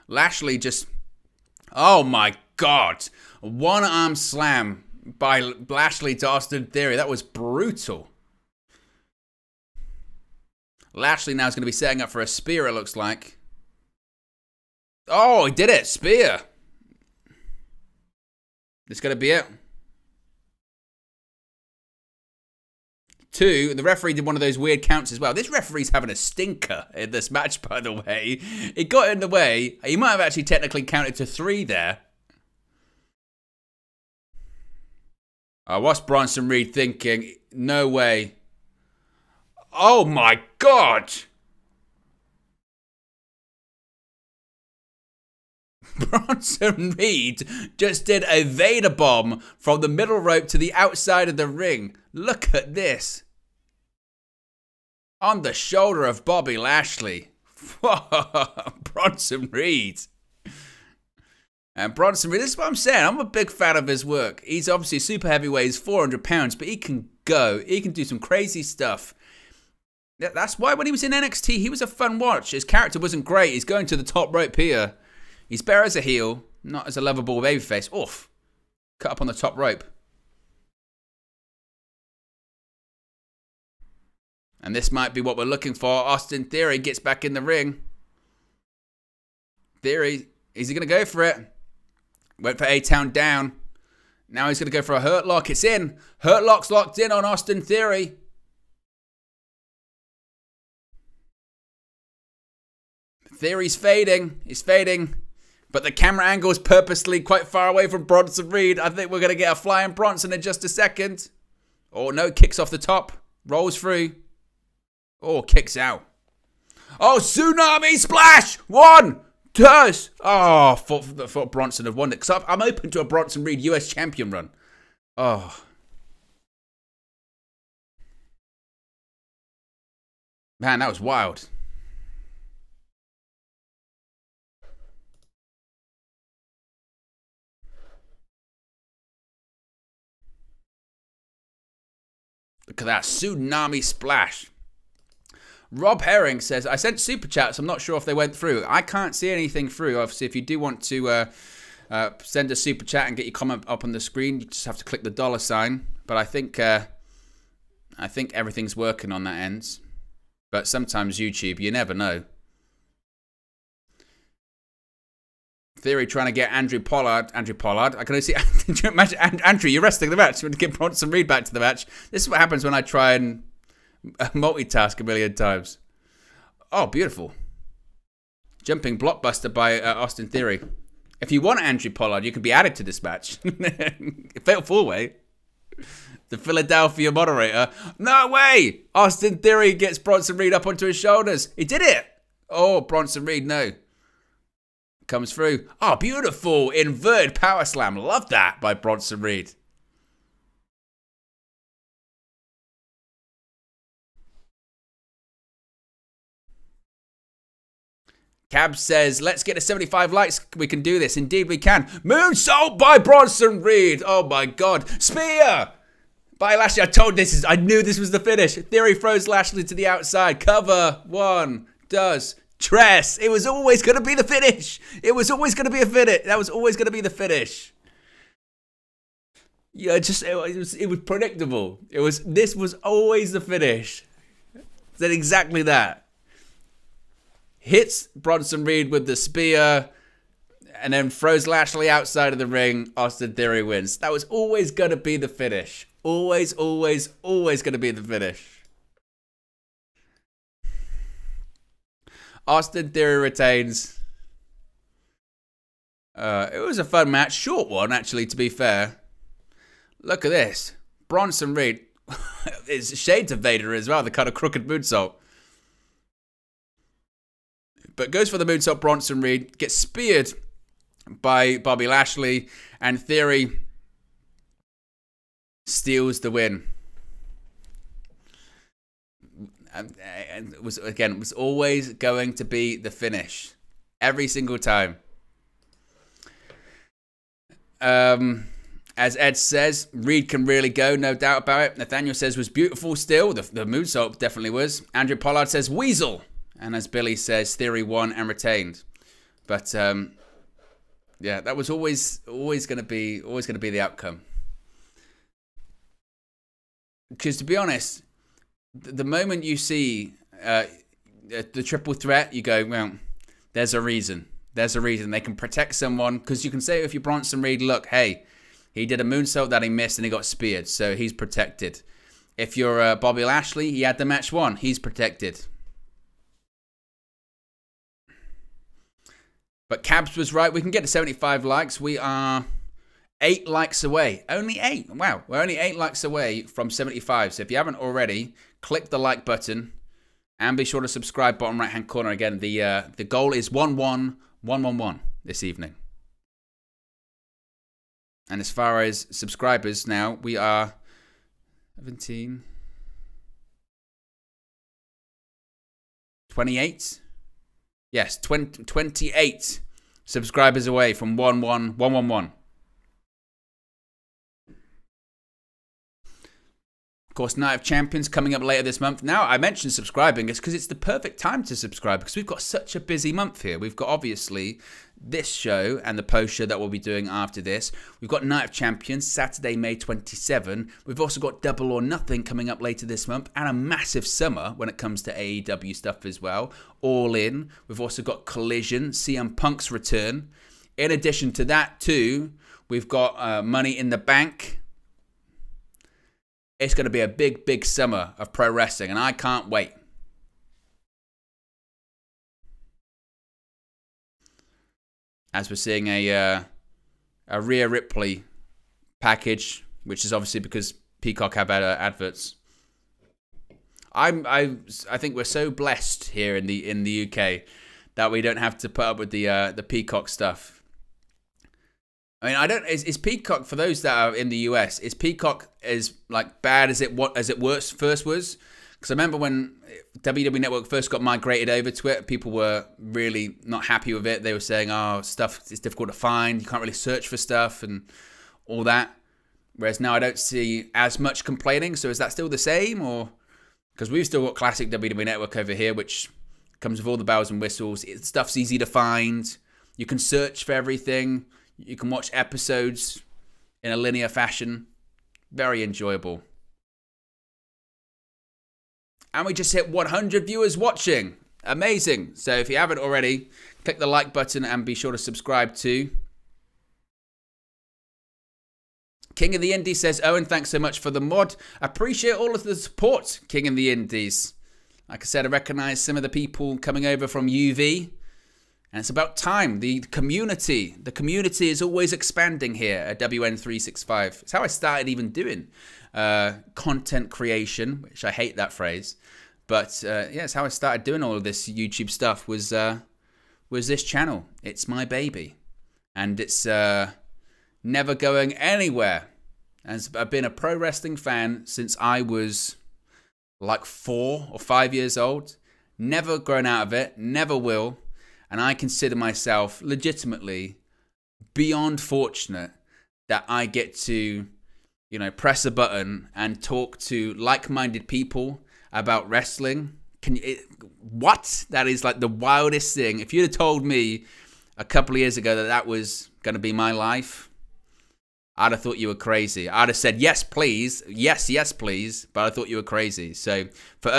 Lashley just... Oh, my God. One-arm slam by Lashley to Austin Theory. That was brutal. Lashley now is going to be setting up for a spear, it looks like. Oh, he did it. Spear. This going to be it. 2, the referee did one of those weird counts as well. This referee's having a stinker in this match, by the way. It got in the way. He might have actually technically counted to 3 there. What's Bronson Reed thinking? No way. Oh my God! Bronson Reed just did a Vader bomb from the middle rope to the outside of the ring. Look at this. On the shoulder of Bobby Lashley. Bronson Reed. And Bronson Reed, this is what I'm saying. I'm a big fan of his work. He's obviously super heavyweight. He's 400 pounds, but he can go. He can do some crazy stuff. That's why when he was in NXT, he was a fun watch. His character wasn't great. He's going to the top rope here. He's better as a heel, not as a lovable babyface. Oof. Cut up on the top rope. And this might be what we're looking for. Austin Theory gets back in the ring. Theory, is he going to go for it? Went for A-Town down. Now he's going to go for a Hurt Lock. It's in. Hurt Lock's locked in on Austin Theory. Theory's fading. He's fading. But the camera angle is purposely quite far away from Bronson Reed. I think we're going to get a flying Bronson in just a second. Oh, no. Kicks off the top. Rolls through. Oh, kicks out. Oh, Tsunami Splash. 1, 2. Oh, thought Bronson had won it. Because I'm open to a Bronson Reed US champion run. Oh. Man, that was wild. Look at that Tsunami Splash. Rob Herring says, I sent super chats. I'm not sure if they went through. I can't see anything through. Obviously, if you do want to send a super chat and get your comment up on the screen, you just have to click the $sign. But I think everything's working on that end. But sometimes YouTube, you never know. Theory trying to get Andrew Pollard. I can only see. Imagine, Andrew, you're resting the match. You want to get Bronson Reed back to the match. This is what happens when I try and multitask a million times. Oh, beautiful. Jumping blockbuster by Austin Theory. If you want Andrew Pollard, you can be added to this match. Fatal 4-way. The Philadelphia moderator. No way! Austin Theory gets Bronson Reed up onto his shoulders. He did it! Oh, Bronson Reed, no. Comes through. Oh, beautiful. Inverted power slam. Love that by Bronson Reed. Cab says, let's get to 75 likes. We can do this. Indeed, we can. Moonsault by Bronson Reed. Oh, my God. Spear by Lashley. I knew this was the finish. Theory throws Lashley to the outside. Cover. 1. Does. Tress. It was always going to be the finish. It was always going to be a finish. That was always going to be the finish. Yeah, it was predictable. This was always the finish. Said exactly that. Hits Bronson Reed with the spear and then throws Lashley outside of the ring. Austin Theory wins. That was always going to be the finish. Always, always, always going to be the finish. Austin Theory retains. It was a fun match. Short one, actually, to be fair. Look at this. Bronson Reed. It's shades of Vader as well, the kind of crooked moonsault. But goes for the moonsault, Bronson Reed. Gets speared by Bobby Lashley. And Theory steals the win. And it was always going to be the finish. Every single time. As Ed says, Reed can really go, no doubt about it. Nathaniel says, was beautiful still. The moonsault definitely was. Andrew Pollard says, Weasel. And as Billy says, Theory won and retained. But, yeah, that was always going to be the outcome. Because to be honest, the moment you see the triple threat, you go, well, there's a reason. There's a reason. They can protect someone. Because you can say if you're Bronson Reed, look, hey, he did a moonsault that he missed and he got speared. So he's protected. If you're Bobby Lashley, he had the match won. He's protected. But Cabs was right. We can get to 75 likes. We are 8 likes away. Only 8. Wow. We're only 8 likes away from 75. So if you haven't already, click the like button and be sure to subscribe bottom right hand corner. Again, the goal is 11111 this evening. And as far as subscribers now, we are 17. 28? Yes, 28 subscribers away from 111. Of course, Night of Champions coming up later this month. Now, I mentioned subscribing. It's because it's the perfect time to subscribe because we've got such a busy month here. We've got, obviously, this show and the post show that we'll be doing after this. We've got Night of Champions, Saturday, May 27. We've also got Double or Nothing coming up later this month and a massive summer when it comes to AEW stuff as well. All in. We've also got Collision, CM Punk's return. In addition to that, too, we've got Money in the Bank. It's going to be a big, big summer of pro wrestling, and I can't wait. As we're seeing a Rhea Ripley package, which is obviously because Peacock have better adverts. I think we're so blessed here in the UK that we don't have to put up with the Peacock stuff. I mean, is Peacock, for those that are in the US, is Peacock as like bad as it first was? Because I remember when WWE Network first got migrated over to it, people were really not happy with it. They were saying, "Oh, stuff is difficult to find. You can't really search for stuff and all that." Whereas now I don't see as much complaining. So is that still the same, or because we've still got classic WWE Network over here, which comes with all the bells and whistles. Stuff's easy to find. You can search for everything. You can watch episodes in a linear fashion. Very enjoyable. And we just hit 100 viewers watching. Amazing. So if you haven't already, click the like button and be sure to subscribe too. King of the Indies says, Owen, thanks so much for the mod. Appreciate all of the support, King of the Indies. Like I said, I recognize some of the people coming over from UV. And it's about time. The community is always expanding here at WN365. It's how I started even doing content creation, which I hate that phrase. But yeah, it's how I started doing all of this YouTube stuff was this channel. It's my baby. And it's never going anywhere. And I've been a pro wrestling fan since I was like 4 or 5 years old. Never grown out of it. Never will. And I consider myself legitimately beyond fortunate that I get to, you know, press a button and talk to like-minded people about wrestling. What? That is like the wildest thing. If you'd have told me a couple of years ago that that was going to be my life, I'd have thought you were crazy. I'd have said, yes, please. Yes, yes, please. But I thought you were crazy. So for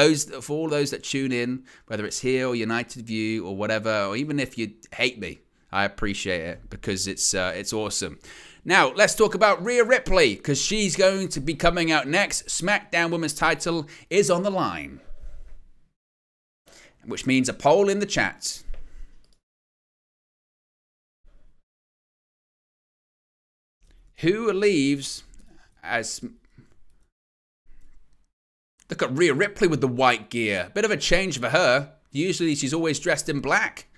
all those that tune in, whether it's here or United View or whatever, or even if you hate me, I appreciate it because it's awesome. Now, let's talk about Rhea Ripley because she's going to be coming out next. SmackDown Women's title is on the line, which means a poll in the chat. Who leaves as... Look at Rhea Ripley with the white gear. Bit of a change for her. Usually she's always dressed in black.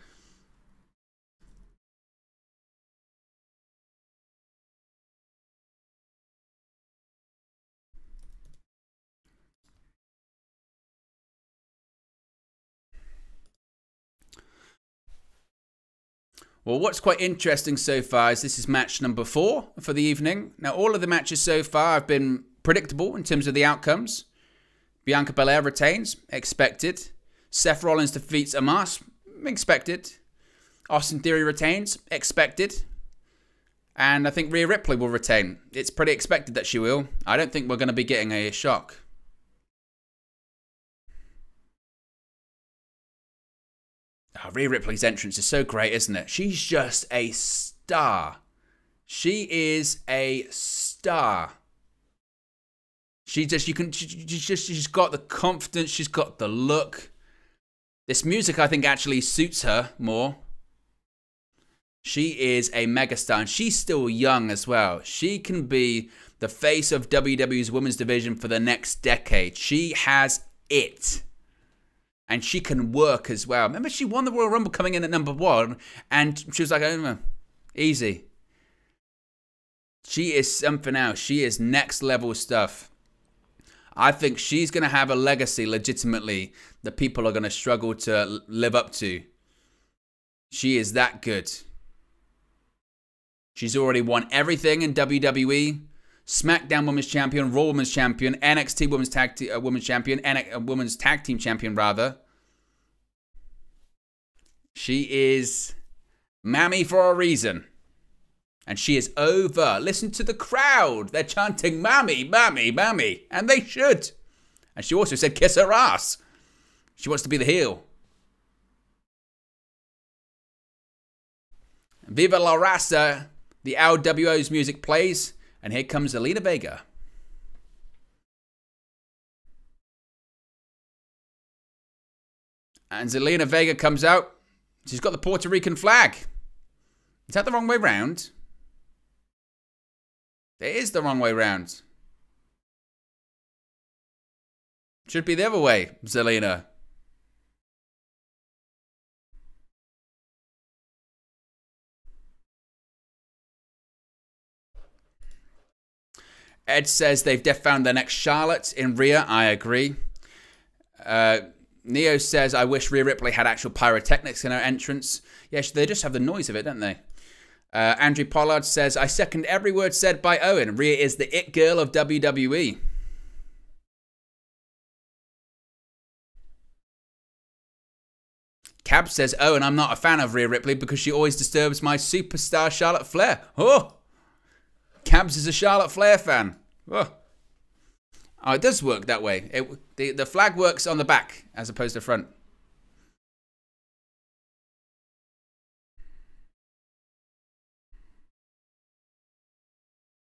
Well, what's quite interesting so far is this is match number 4 for the evening. Now, all of the matches so far have been predictable in terms of the outcomes. Bianca Belair retains, expected. Seth Rollins defeats Omos, expected. Austin Theory retains, expected. And I think Rhea Ripley will retain. It's pretty expected that she will. I don't think we're going to be getting a shock. Oh, Rhea Ripley's entrance is so great, isn't it? She's just a star. She is a star. She's got the confidence. She's got the look. This music, I think, actually suits her more. She is a megastar, and she's still young as well. She can be the face of WWE's women's division for the next decade. She has it. And she can work as well. Remember, she won the Royal Rumble coming in at number 1. And she was like, oh, easy. She is something else. She is next level stuff. I think she's going to have a legacy legitimately that people are going to struggle to live up to. She is that good. She's already won everything in WWE. SmackDown Women's Champion, Raw Women's Champion, NXT Women's Champion, Women's Tag Team Champion, rather. She is Mammy for a reason. And she is over. Listen to the crowd. They're chanting, Mammy, Mammy, Mammy. And they should. And she also said, kiss her ass. She wants to be the heel. Viva la Raza. The LWO's music plays. And here comes Zelina Vega. And Zelina Vega comes out. She's got the Puerto Rican flag. Is that the wrong way round? It is the wrong way round. Should be the other way, Zelina. Ed says they've found their next Charlotte in Rhea. I agree. Neo says, I wish Rhea Ripley had actual pyrotechnics in her entrance. Yeah, they just have the noise of it, don't they? Andrew Pollard says, I second every word said by Owen. Rhea is the it girl of WWE. Cab says, Owen, I'm not a fan of Rhea Ripley because she always disturbs my superstar Charlotte Flair. Oh! Cabs is a Charlotte Flair fan. Oh, it does work that way. The flag works on the back as opposed to front.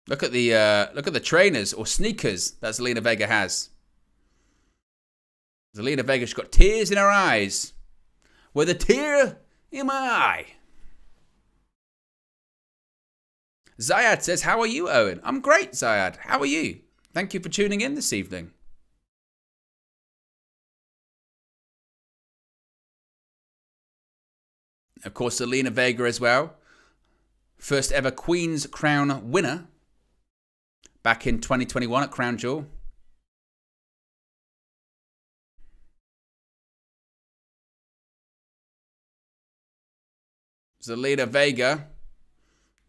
Look at the trainers or sneakers that Zelina Vega has. Zelina Vega's got tears in her eyes. With a tear in my eye. Zayad says, how are you, Owen? I'm great, Zayad. How are you? Thank you for tuning in this evening. Of course, Zelina Vega as well. First ever Queen's Crown winner. Back in 2021 at Crown Jewel. Zelina Vega.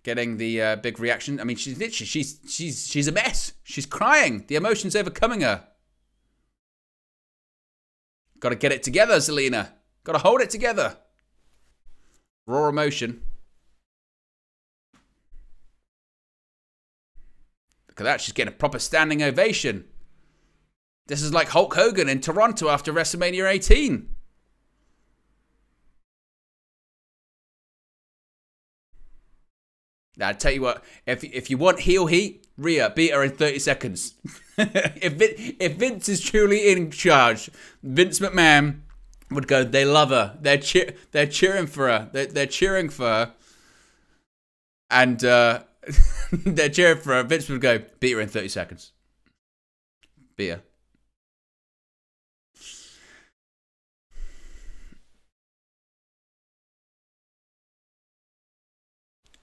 Getting the big reaction. I mean, she's literally, she's a mess. She's crying. The emotion's overcoming her. Got to get it together, Zelina. Got to hold it together. Raw emotion. Look at that. She's getting a proper standing ovation. This is like Hulk Hogan in Toronto after WrestleMania 18. Now, I tell you what, if you want heel heat, Rhea, beat her in 30 seconds. if Vince is truly in charge, Vince McMahon would go, they love her. They're cheering for her. They're cheering for her. And they're cheering for her. Vince would go, beat her in 30 seconds. Beat her.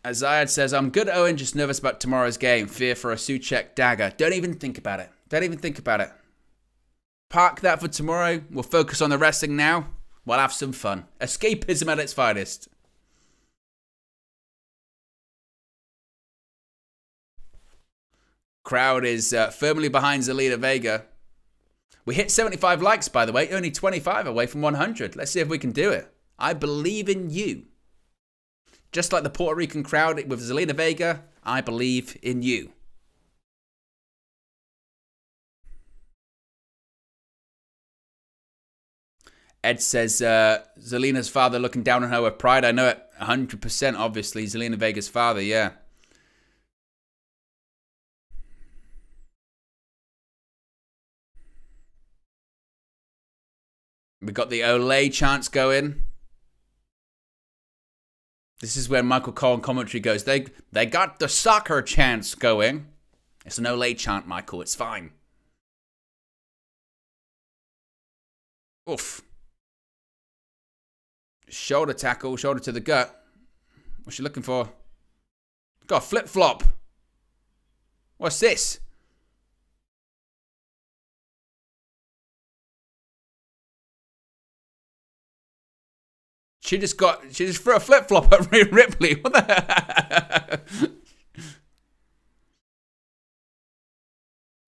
Azayad says, I'm good, Owen, just nervous about tomorrow's game. Fear for a Suchek dagger. Don't even think about it. Don't even think about it. Park that for tomorrow. We'll focus on the wrestling now. We'll have some fun. Escapism at its finest. Crowd is firmly behind Zelina Vega. We hit 75 likes, by the way. Only 25 away from 100. Let's see if we can do it. I believe in you. Just like the Puerto Rican crowd with Zelina Vega, I believe in you. Ed says, Zelina's father looking down on her with pride. I know it 100%, obviously. Zelina Vega's father, yeah. We got the Olay chants going. This is where Michael Cole in commentary goes, they got the soccer chants going. It's an Olay chant, Michael. It's fine. Oof. Shoulder tackle, shoulder to the gut. What's she looking for? Got a flip-flop. What's this? She just threw a flip-flop at Rhea Ripley. What the heck?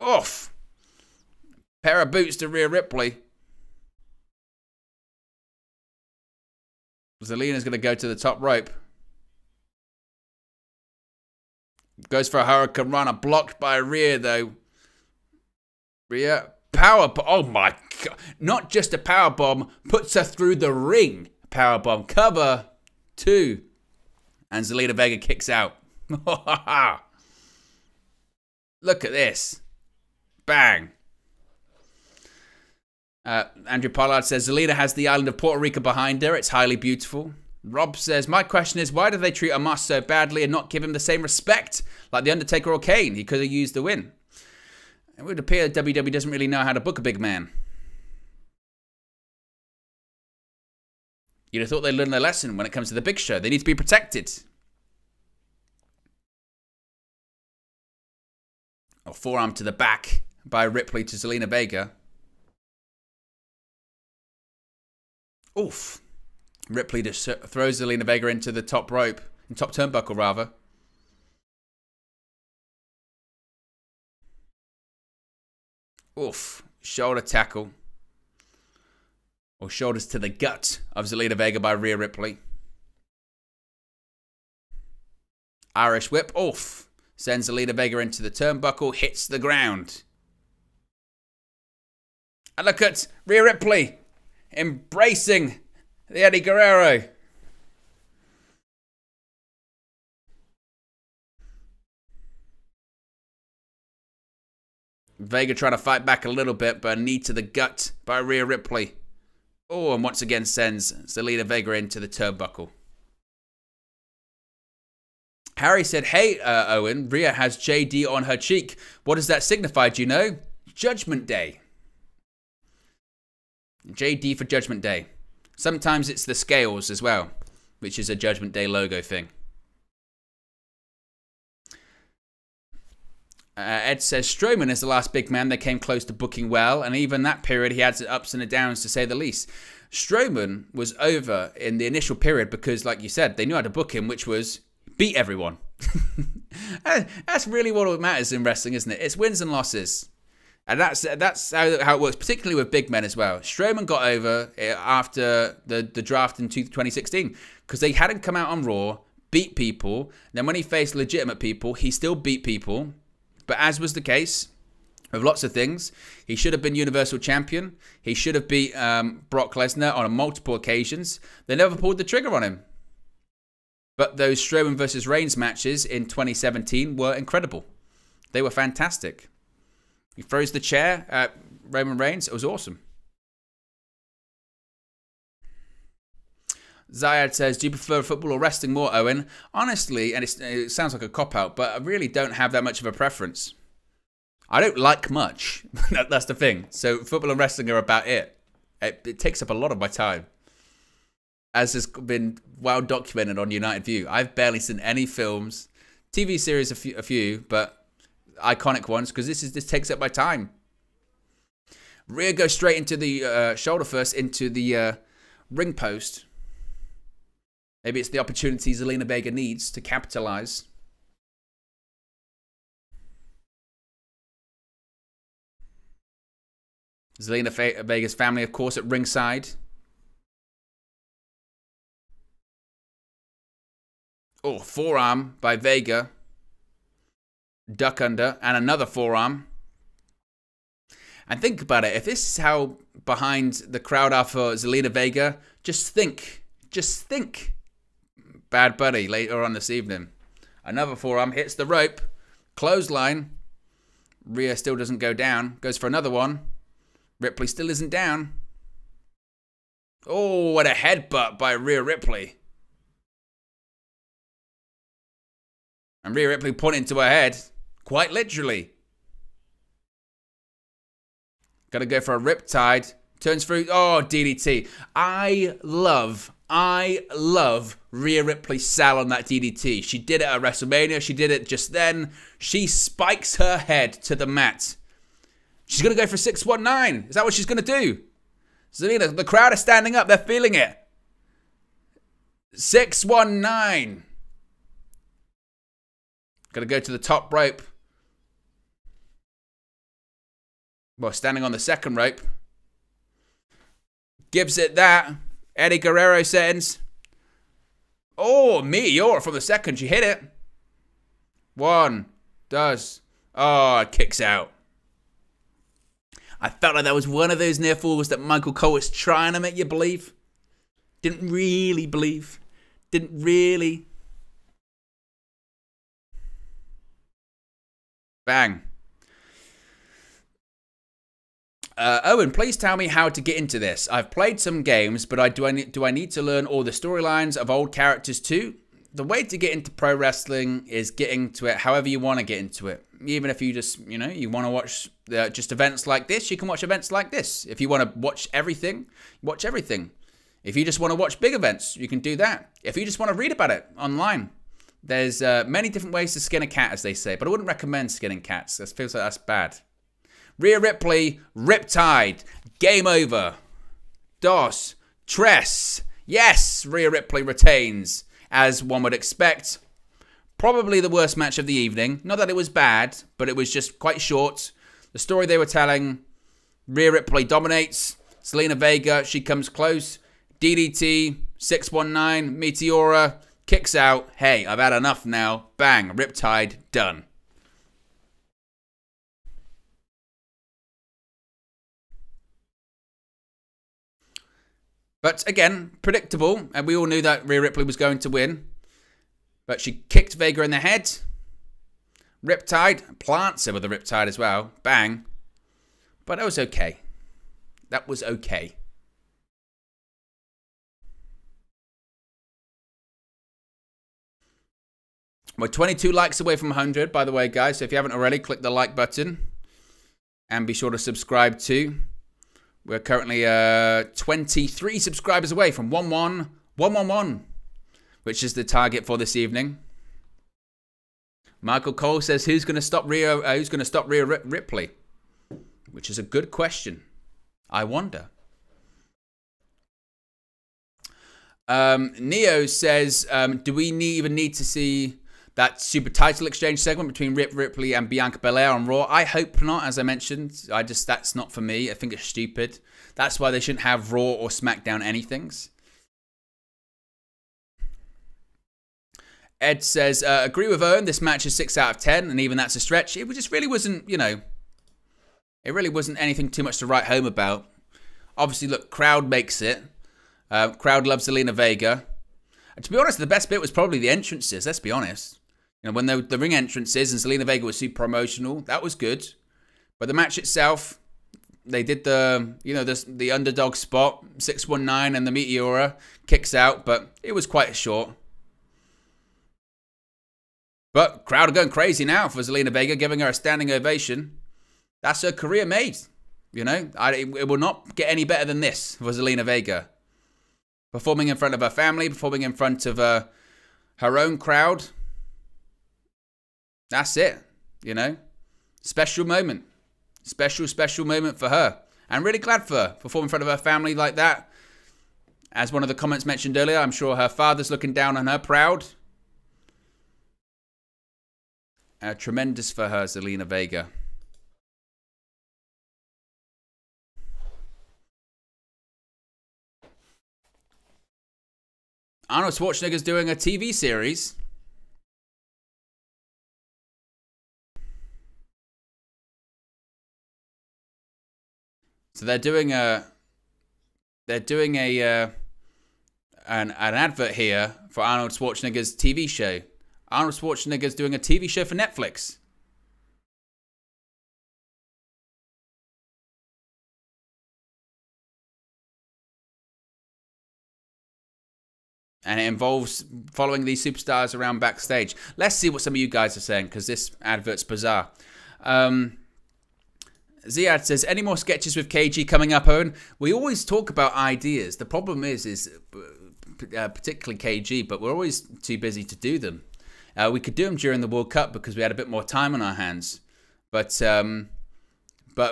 Oof. Pair of boots to Rhea Ripley. Zelina's going to go to the top rope. Goes for a Hurricane Runner. Blocked by Rhea, though. Rhea, power bomb. Oh, my God. Not just a power bomb. Puts her through the ring. Power bomb. Cover 2. And Zelina Vega kicks out. Look at this. Bang. Andrew Pollard says, Zelina has the island of Puerto Rico behind her. It's highly beautiful. Rob says, my question is, why do they treat Omos so badly and not give him the same respect like The Undertaker or Kane? He could have used the win. It would appear that WWE doesn't really know how to book a big man. You'd have thought they'd learn their lesson when it comes to the Big Show. They need to be protected. Or forearm to the back by Ripley to Zelina Vega. Oof. Ripley just throws Zelina Vega into the top rope. Top turnbuckle, rather. Oof. Shoulder tackle. Or shoulders to the gut of Zelina Vega by Rhea Ripley. Irish whip. Oof. Sends Zelina Vega into the turnbuckle. Hits the ground. And look at Rhea Ripley embracing the Eddie Guerrero. Vega trying to fight back a little bit, but a knee to the gut by Rhea Ripley. Oh, and once again sends Zelina Vega into the turnbuckle. Harry said, hey, Owen, Rhea has JD on her cheek. What does that signify, do you know? Judgment Day. JD for Judgment Day. Sometimes it's the scales as well, which is a Judgment Day logo thing. Ed says, Strowman is the last big man that came close to booking well, and even that period he had ups and downs to say the least. Strowman was over in the initial period because, like you said, they knew how to book him, which was beat everyone. That's really what matters in wrestling, isn't it? It's wins and losses. And that's how it works, particularly with big men as well. Strowman got over after the draft in 2016 because they hadn't come out on Raw, beat people. Then when he faced legitimate people, he still beat people. But as was the case with lots of things, he should have been Universal Champion. He should have beat Brock Lesnar on multiple occasions. They never pulled the trigger on him. But those Strowman versus Reigns matches in 2017 were incredible. They were fantastic. He throws the chair at Roman Reigns. It was awesome. Zayad says, do you prefer football or wrestling more, Owen? Honestly, and it sounds like a cop-out, but I really don't have that much of a preference. I don't like much. That's the thing. So football and wrestling are about it. It takes up a lot of my time. As has been well documented on United View. I've barely seen any films. TV series, a few, but iconic ones, because this takes up my time. Rhea goes straight into the shoulder first, into the ring post. Maybe it's the opportunity Zelina Vega needs to capitalize. Zelina Vega's family, of course, at ringside. Oh, forearm by Vega. Duck under, and another forearm. And think about it. If this is how behind the crowd are for Zelina Vega, just think. Just think. Bad Bunny later on this evening. Another forearm hits the rope. Clothesline. Rhea still doesn't go down. Goes for another one. Ripley still isn't down. Oh, what a headbutt by Rhea Ripley. And Rhea Ripley pointing to her head. Quite literally. Gonna go for a riptide. Turns through. Oh, DDT. I love Rhea Ripley's sell on that DDT. She did it at WrestleMania. She did it just then. She spikes her head to the mat. She's going to go for 619. Is that what she's going to do? Zelina, the crowd are standing up. They're feeling it. 619. Gonna go to the top rope. Well, standing on the second rope. Gives it that. Eddie Guerrero sends. Oh, Meteor from the second. She hit it. One. Does. Oh, it kicks out. I felt like that was one of those near falls that Michael Cole was trying to make you believe. Didn't really believe. Didn't really. Bang. Owen, please tell me how to get into this. I've played some games, but do I need to learn all the storylines of old characters too? The way to get into pro wrestling is getting to it however you want to get into it. Even if you just, you want to watch just events like this, you can watch events like this. If you want to watch everything, watch everything. If you just want to watch big events, you can do that. If you just want to read about it online, there's many different ways to skin a cat, as they say. But I wouldn't recommend skinning cats. That feels like that's bad. Rhea Ripley, Riptide, game over. Dos, Tres. Yes, Rhea Ripley retains, as one would expect. Probably the worst match of the evening. Not that it was bad, but it was just quite short. The story they were telling, Rhea Ripley dominates. Zelina Vega, she comes close. DDT, 619, Meteora, kicks out. Hey, I've had enough now. Bang, Riptide, done. But again, predictable, and we all knew that Rhea Ripley was going to win. But she kicked Vega in the head. Riptide, plants her with a Riptide as well. Bang. But that was okay. That was okay. We're 22 likes away from 100, by the way, guys. So if you haven't already, click the like button. And be sure to subscribe too. We're currently 23 subscribers away from 111, which is the target for this evening. Michael Cole says, "Who's going to stop Rhea? Who's going to stop Rhea Ripley?" Which is a good question. I wonder. Neo says, "Do we even need to see that super title exchange segment between Rhea Ripley and Bianca Belair on Raw?" I hope not, as I mentioned. That's not for me. I think it's stupid. That's why they shouldn't have Raw or SmackDown anythings. Ed says, agree with Owen, this match is 6 out of 10, and even that's a stretch. It just really wasn't, it really wasn't anything too much to write home about. Obviously, look, crowd makes it. Crowd loves Zelina Vega. And to be honest, the best bit was probably the entrances, let's be honest. When the ring entrances and Zelina Vega was super emotional, that was good. But the match itself, they did the underdog spot, 619 and the Meteora kicks out, but it was quite short. But crowd are going crazy now for Zelina Vega, giving her a standing ovation. That's her career made. It will not get any better than this for Zelina Vega. Performing in front of her family, performing in front of her own crowd. That's it, Special moment. Special moment for her. I'm really glad for her. Perform in front of her family like that. As one of the comments mentioned earlier, I'm sure her father's looking down on her proud. Tremendous for her, Zelina Vega. Arnold Schwarzenegger's doing a TV series. So they're doing an advert here for Arnold Schwarzenegger's TV show. Arnold Schwarzenegger's doing a TV show for Netflix. And it involves following these superstars around backstage. Let's see what some of you guys are saying, because this advert's bizarre. Ziad says, any more sketches with KG coming up, Owen? We always talk about ideas. The problem is particularly KG, but we're always too busy to do them. We could do them during the World Cup because we had a bit more time on our hands. But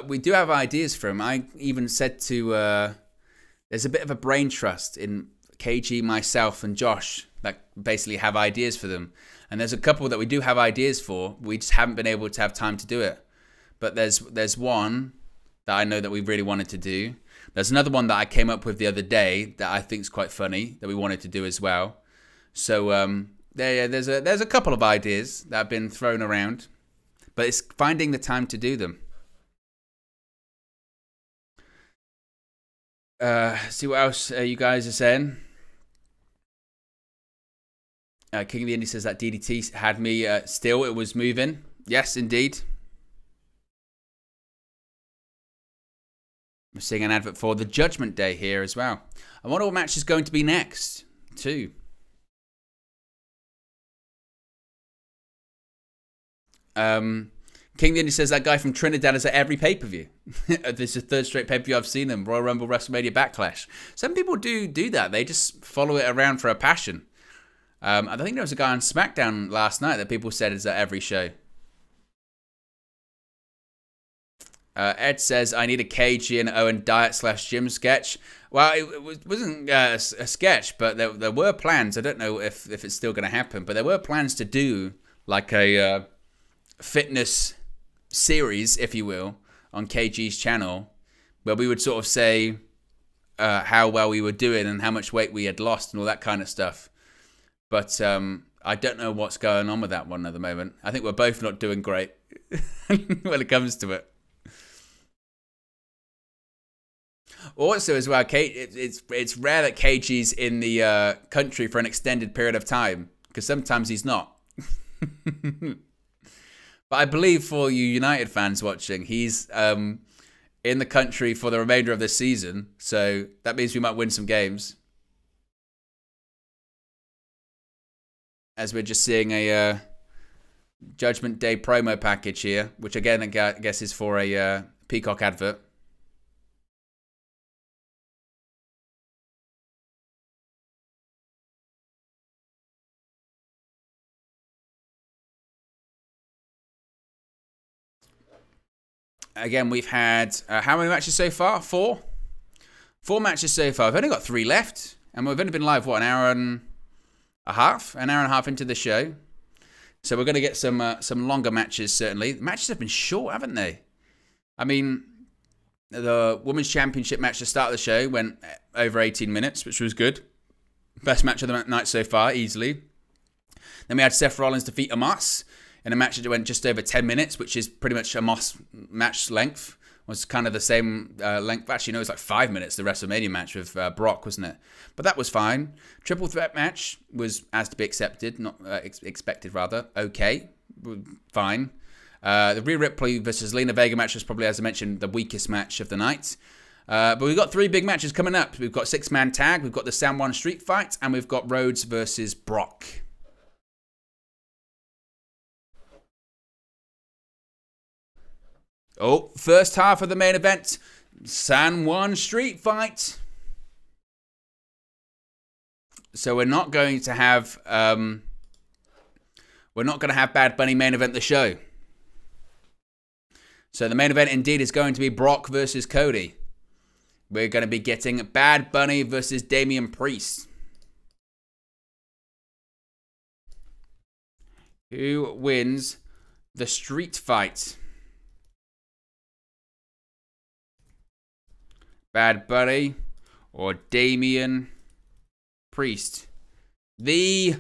we do have ideas for him. I even said to... there's a bit of a brain trust in KG, myself, and Josh that basically have ideas for them. And there's a couple that we do have ideas for. We just haven't been able to have time to do it. But there's one that I know that we really wanted to do. There's another one that I came up with the other day that I think is quite funny that we wanted to do as well. So there's a couple of ideas that have been thrown around, but it's finding the time to do them. See what else you guys are saying. King of the Indie says that DDT had me still. It was moving. Yes, indeed. We're seeing an advert for the Judgment Day here as well. I wonder what match is going to be next, too. King Indy says that guy from Trinidad is at every pay-per-view. This is the third straight pay-per-view I've seen him. Royal Rumble, WrestleMania, Backlash. Some people do that. They just follow it around for a passion. I think there was a guy on SmackDown last night that people said is at every show. Ed says, I need a KG and Owen diet/gym sketch. Well, it wasn't a sketch, but there were plans. I don't know if it's still going to happen, but there were plans to do like a fitness series, if you will, on KG's channel, where we would sort of say how well we were doing and how much weight we had lost and all that kind of stuff. But I don't know what's going on with that one at the moment. I think we're both not doing great when it comes to it. Also, as well, it's rare that KG's in the country for an extended period of time, because sometimes he's not. But I believe for you United fans watching, he's in the country for the remainder of this season, so that means we might win some games. As we're just seeing a Judgment Day promo package here, which again I guess is for a Peacock advert. Again, we've had, how many matches so far? 4? 4 matches so far. We've only got 3 left. And we've only been live, what, an hour and a half? An hour and a half into the show. So we're going to get some longer matches, certainly. The matches have been short, haven't they? I mean, the Women's Championship match to start the show went over 18 minutes, which was good. Best match of the night so far, easily. Then we had Seth Rollins defeat Omos in a match that went just over 10 minutes, which is pretty much Omos match length. It was kind of the same length. Actually, no, it was like 5 minutes, the WrestleMania match with Brock, wasn't it? But that was fine. Triple threat match was as to be expected, not expected rather. Okay, fine. The Rhea Ripley versus Zelina Vega match was probably, as I mentioned, the weakest match of the night. But we've got 3 big matches coming up. We've got 6-man tag, we've got the San Juan Street fight, and we've got Rhodes versus Brock. Oh, first half of the main event, San Juan Street fight. So we're not going to have Bad Bunny main event the show. So the main event indeed is going to be Brock versus Cody. We're going to be getting Bad Bunny versus Damian Priest. Who wins the street fight? Bad Bunny or Damian Priest? The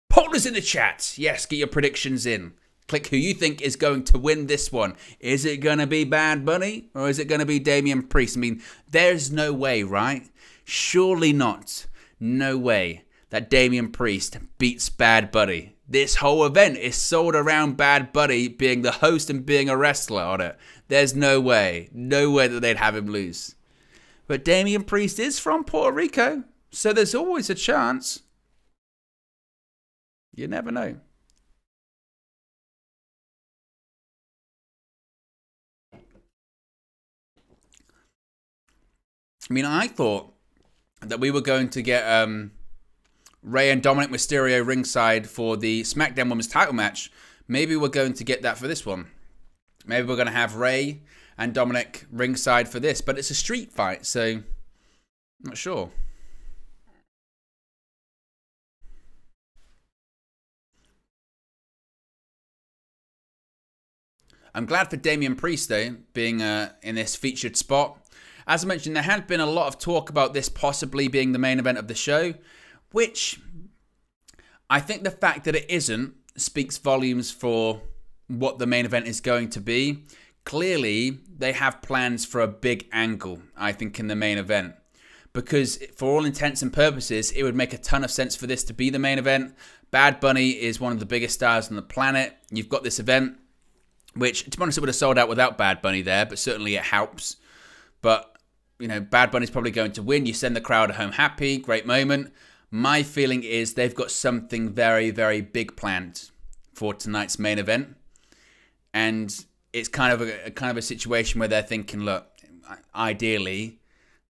poll is in the chat. Yes, get your predictions in. Click who you think is going to win this one. Is it going to be Bad Bunny or is it going to be Damian Priest? I mean, there's no way, right? Surely not. No way that Damian Priest beats Bad Bunny. This whole event is sold around Bad Bunny being the host and being a wrestler on it. There's no way that they'd have him lose. But Damian Priest is from Puerto Rico, so there's always a chance. You never know. I mean, I thought that we were going to get Rey and Dominik Mysterio ringside for the SmackDown Women's title match. Maybe we're going to get that for this one. Maybe we're going to have Rey and Dominik ringside for this. But it's a street fight, so I'm not sure. I'm glad for Damian Priest, though, being in this featured spot. As I mentioned, there had been a lot of talk about this possibly being the main event of the show, which I think the fact that it isn't speaks volumes for what the main event is going to be. Clearly, they have plans for a big angle, I think, in the main event. Because for all intents and purposes, it would make a ton of sense for this to be the main event. Bad Bunny is one of the biggest stars on the planet. You've got this event, which, to be honest, it would have sold out without Bad Bunny there, but certainly it helps. But, you know, Bad Bunny's probably going to win. You send the crowd home happy, great moment. My feeling is they've got something very, very big planned for tonight's main event. And it's kind of a situation where they're thinking, look, ideally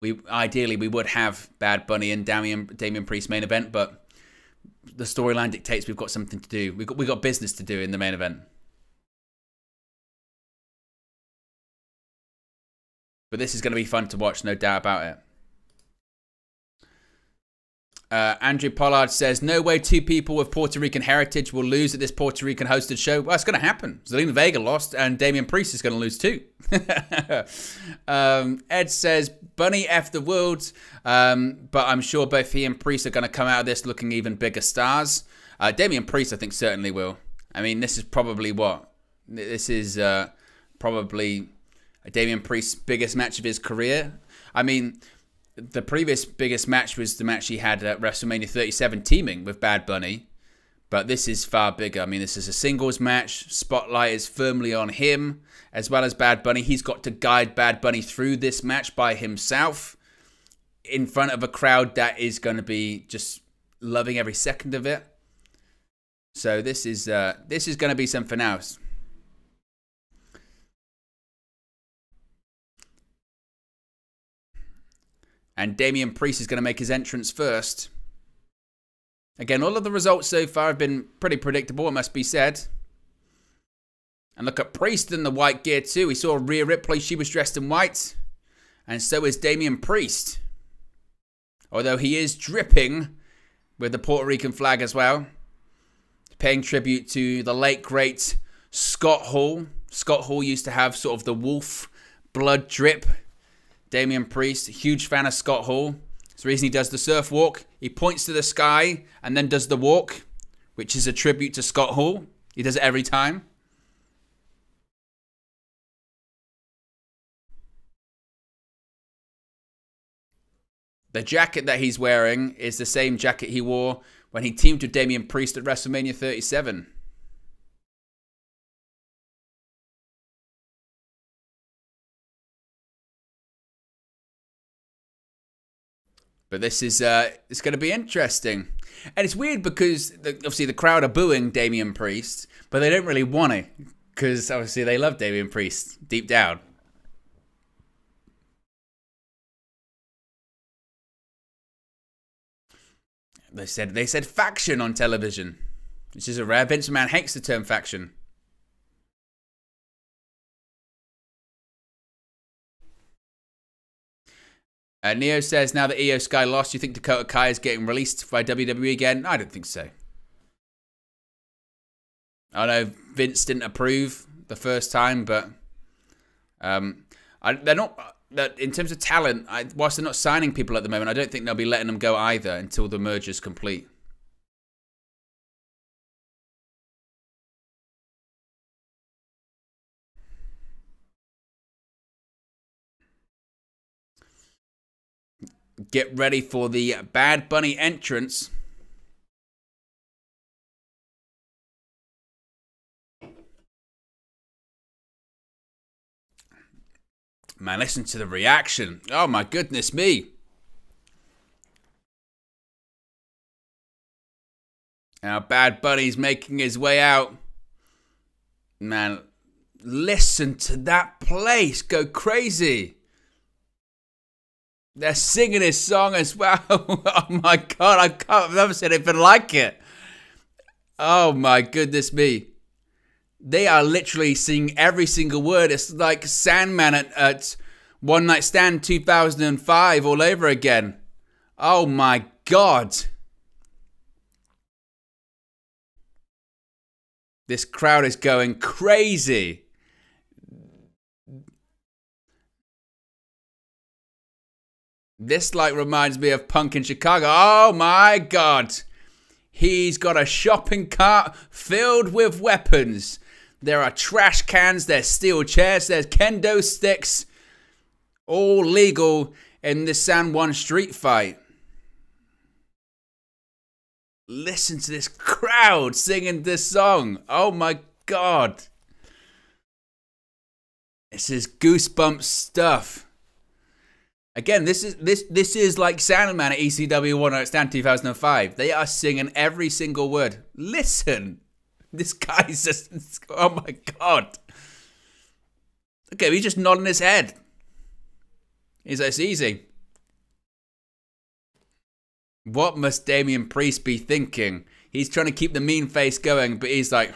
we would have Bad Bunny and Damian Priest main event, but the storyline dictates we've got something to do. We got business to do in the main event. But this is going to be fun to watch, no doubt about it. Andrew Pollard says, no way two people with Puerto Rican heritage will lose at this Puerto Rican hosted show. Well, it's going to happen. Zelina Vega lost and Damian Priest is going to lose too. Ed says, Bunny F the world, but I'm sure both he and Priest are going to come out of this looking even bigger stars. Damian Priest, I think, certainly will. I mean, this is probably what? This is probably Damian Priest's biggest match of his career. I mean, the previous biggest match was the match he had at WrestleMania 37 teaming with Bad Bunny. But this is far bigger. I mean, this is a singles match. Spotlight is firmly on him as well as Bad Bunny. He's got to guide Bad Bunny through this match by himself in front of a crowd that is going to be just loving every second of it. So this is going to be something else. And Damian Priest is going to make his entrance first. Again, all of the results so far have been pretty predictable, it must be said. And look at Priest in the white gear too. We saw Rhea Ripley, she was dressed in white. And so is Damian Priest. Although he is dripping with the Puerto Rican flag as well. Paying tribute to the late, great Scott Hall. Scott Hall used to have sort of the wolf blood drip. Damian Priest, huge fan of Scott Hall. It's the reason he does the surf walk. He points to the sky and then does the walk, which is a tribute to Scott Hall. He does it every time. The jacket that he's wearing is the same jacket he wore when he teamed with Damian Priest at WrestleMania 37. But this is it's going to be interesting. And it's weird because obviously the crowd are booing Damian Priest, but they don't really want it because obviously they love Damian Priest deep down. They said faction on television, which is a rare. Vince McMahon hates the term faction. Neo says, now that Io Sky lost, you think Dakota Kai is getting released by WWE again? I don't think so. I know Vince didn't approve the first time, but they're not. In terms of talent, whilst they're not signing people at the moment, I don't think they'll be letting them go either until the merger's complete. Get ready for the Bad Bunny entrance. Man, listen to the reaction. Oh my goodness me. Now Bad Bunny's making his way out. Man, listen to that place go crazy. They're singing his song as well. Oh my God, I've never seen anything like it. Oh my goodness me. They are literally singing every single word. It's like Sandman at One Night Stand 2005 all over again. Oh my God. This crowd is going crazy. This like reminds me of Punk in Chicago. Oh my God. He's got a shopping cart filled with weapons. There are trash cans, there's steel chairs, there's kendo sticks. All legal in this San Juan street fight. Listen to this crowd singing this song. Oh my God. This is goosebumps stuff. Again, this is like Sandman at ECW One Night Stand 2005. They are singing every single word. Listen. This guy's just, oh my God. Okay, he's just nodding his head. He's like, it's easy. What must Damian Priest be thinking? He's trying to keep the mean face going, but he's like,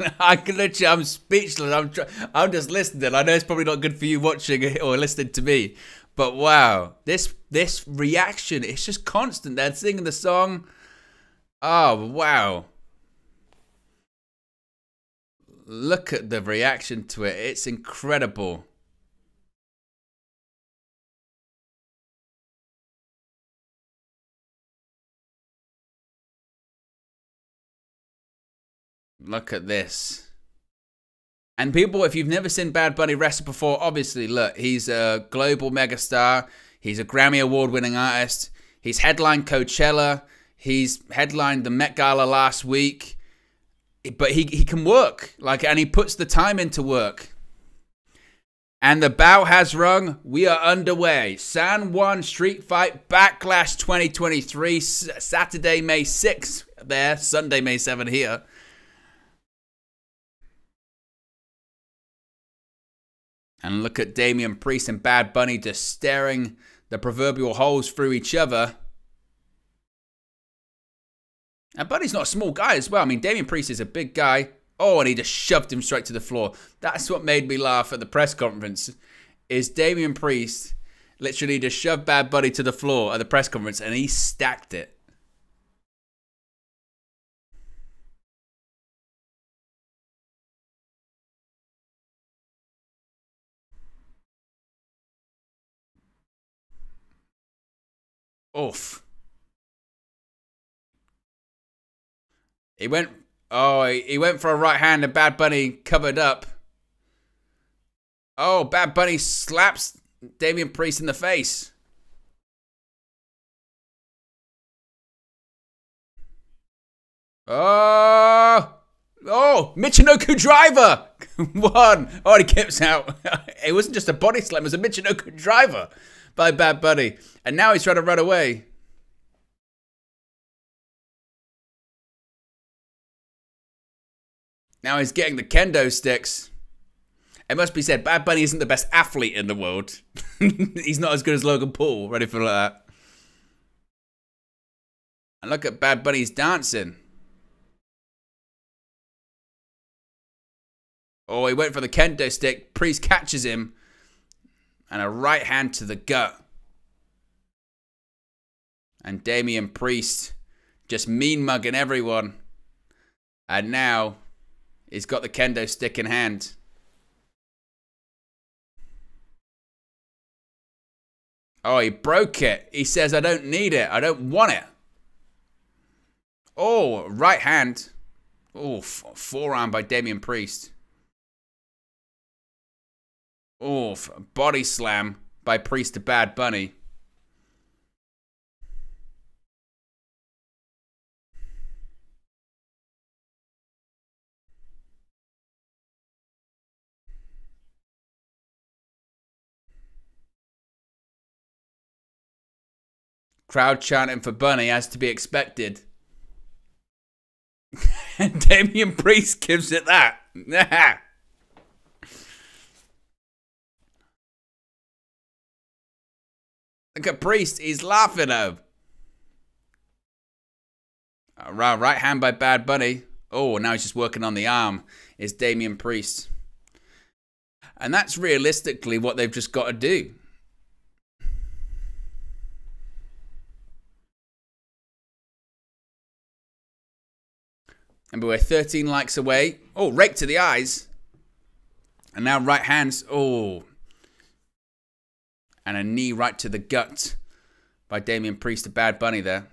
I'm speechless. I'm just listening. I know it's probably not good for you watching or listening to me, but wow, this reaction, it's just constant. They're singing the song. Oh wow. Look at the reaction to it. It's incredible. Look at this. And people, if you've never seen Bad Bunny wrestle before, obviously, look, he's a global megastar. He's a Grammy Award-winning artist. He's headlined Coachella. He's headlined the Met Gala last week. But he can work. And he puts the time into work. And the bell has rung. We are underway. San Juan Street Fight Backlash 2023. Saturday, May 6th there. Sunday, May 7th here. And look at Damian Priest and Bad Bunny just staring the proverbial holes through each other. And Bunny's not a small guy as well. I mean, Damian Priest is a big guy. Oh, and he just shoved him straight to the floor. That's what made me laugh at the press conference. Is Damian Priest literally just shoved Bad Bunny to the floor at the press conference and he stacked it. Oof. He went for a right hand and Bad Bunny covered up. Oh, Bad Bunny slaps Damian Priest in the face. Oh, Michinoku driver. One. Oh, he kicks out. It wasn't just a body slam, it was a Michinoku driver by Bad Bunny. And now he's trying to run away. Now he's getting the kendo sticks. It must be said, Bad Bunny isn't the best athlete in the world. He's not as good as Logan Paul, ready for that. And look at Bad Bunny's dancing. Oh, he went for the kendo stick. Priest catches him. And a right hand to the gut. And Damian Priest just mean mugging everyone. And now he's got the kendo stick in hand. Oh, he broke it. He says, I don't need it. I don't want it. Oh, right hand. Oh, forearm by Damian Priest. Oh, body slam by Priest to Bad Bunny. Crowd chanting for Bunny as to be expected. And Damian Priest gives it that. Look at Priest, he's laughing at him. Right hand by Bad Bunny. Oh, now he's just working on the arm. Is Damian Priest. And that's realistically what they've just got to do. And we're 13 likes away. Oh, rake to the eyes. And now right hands. Oh. And a knee right to the gut by Damian Priest to Bad Bunny there.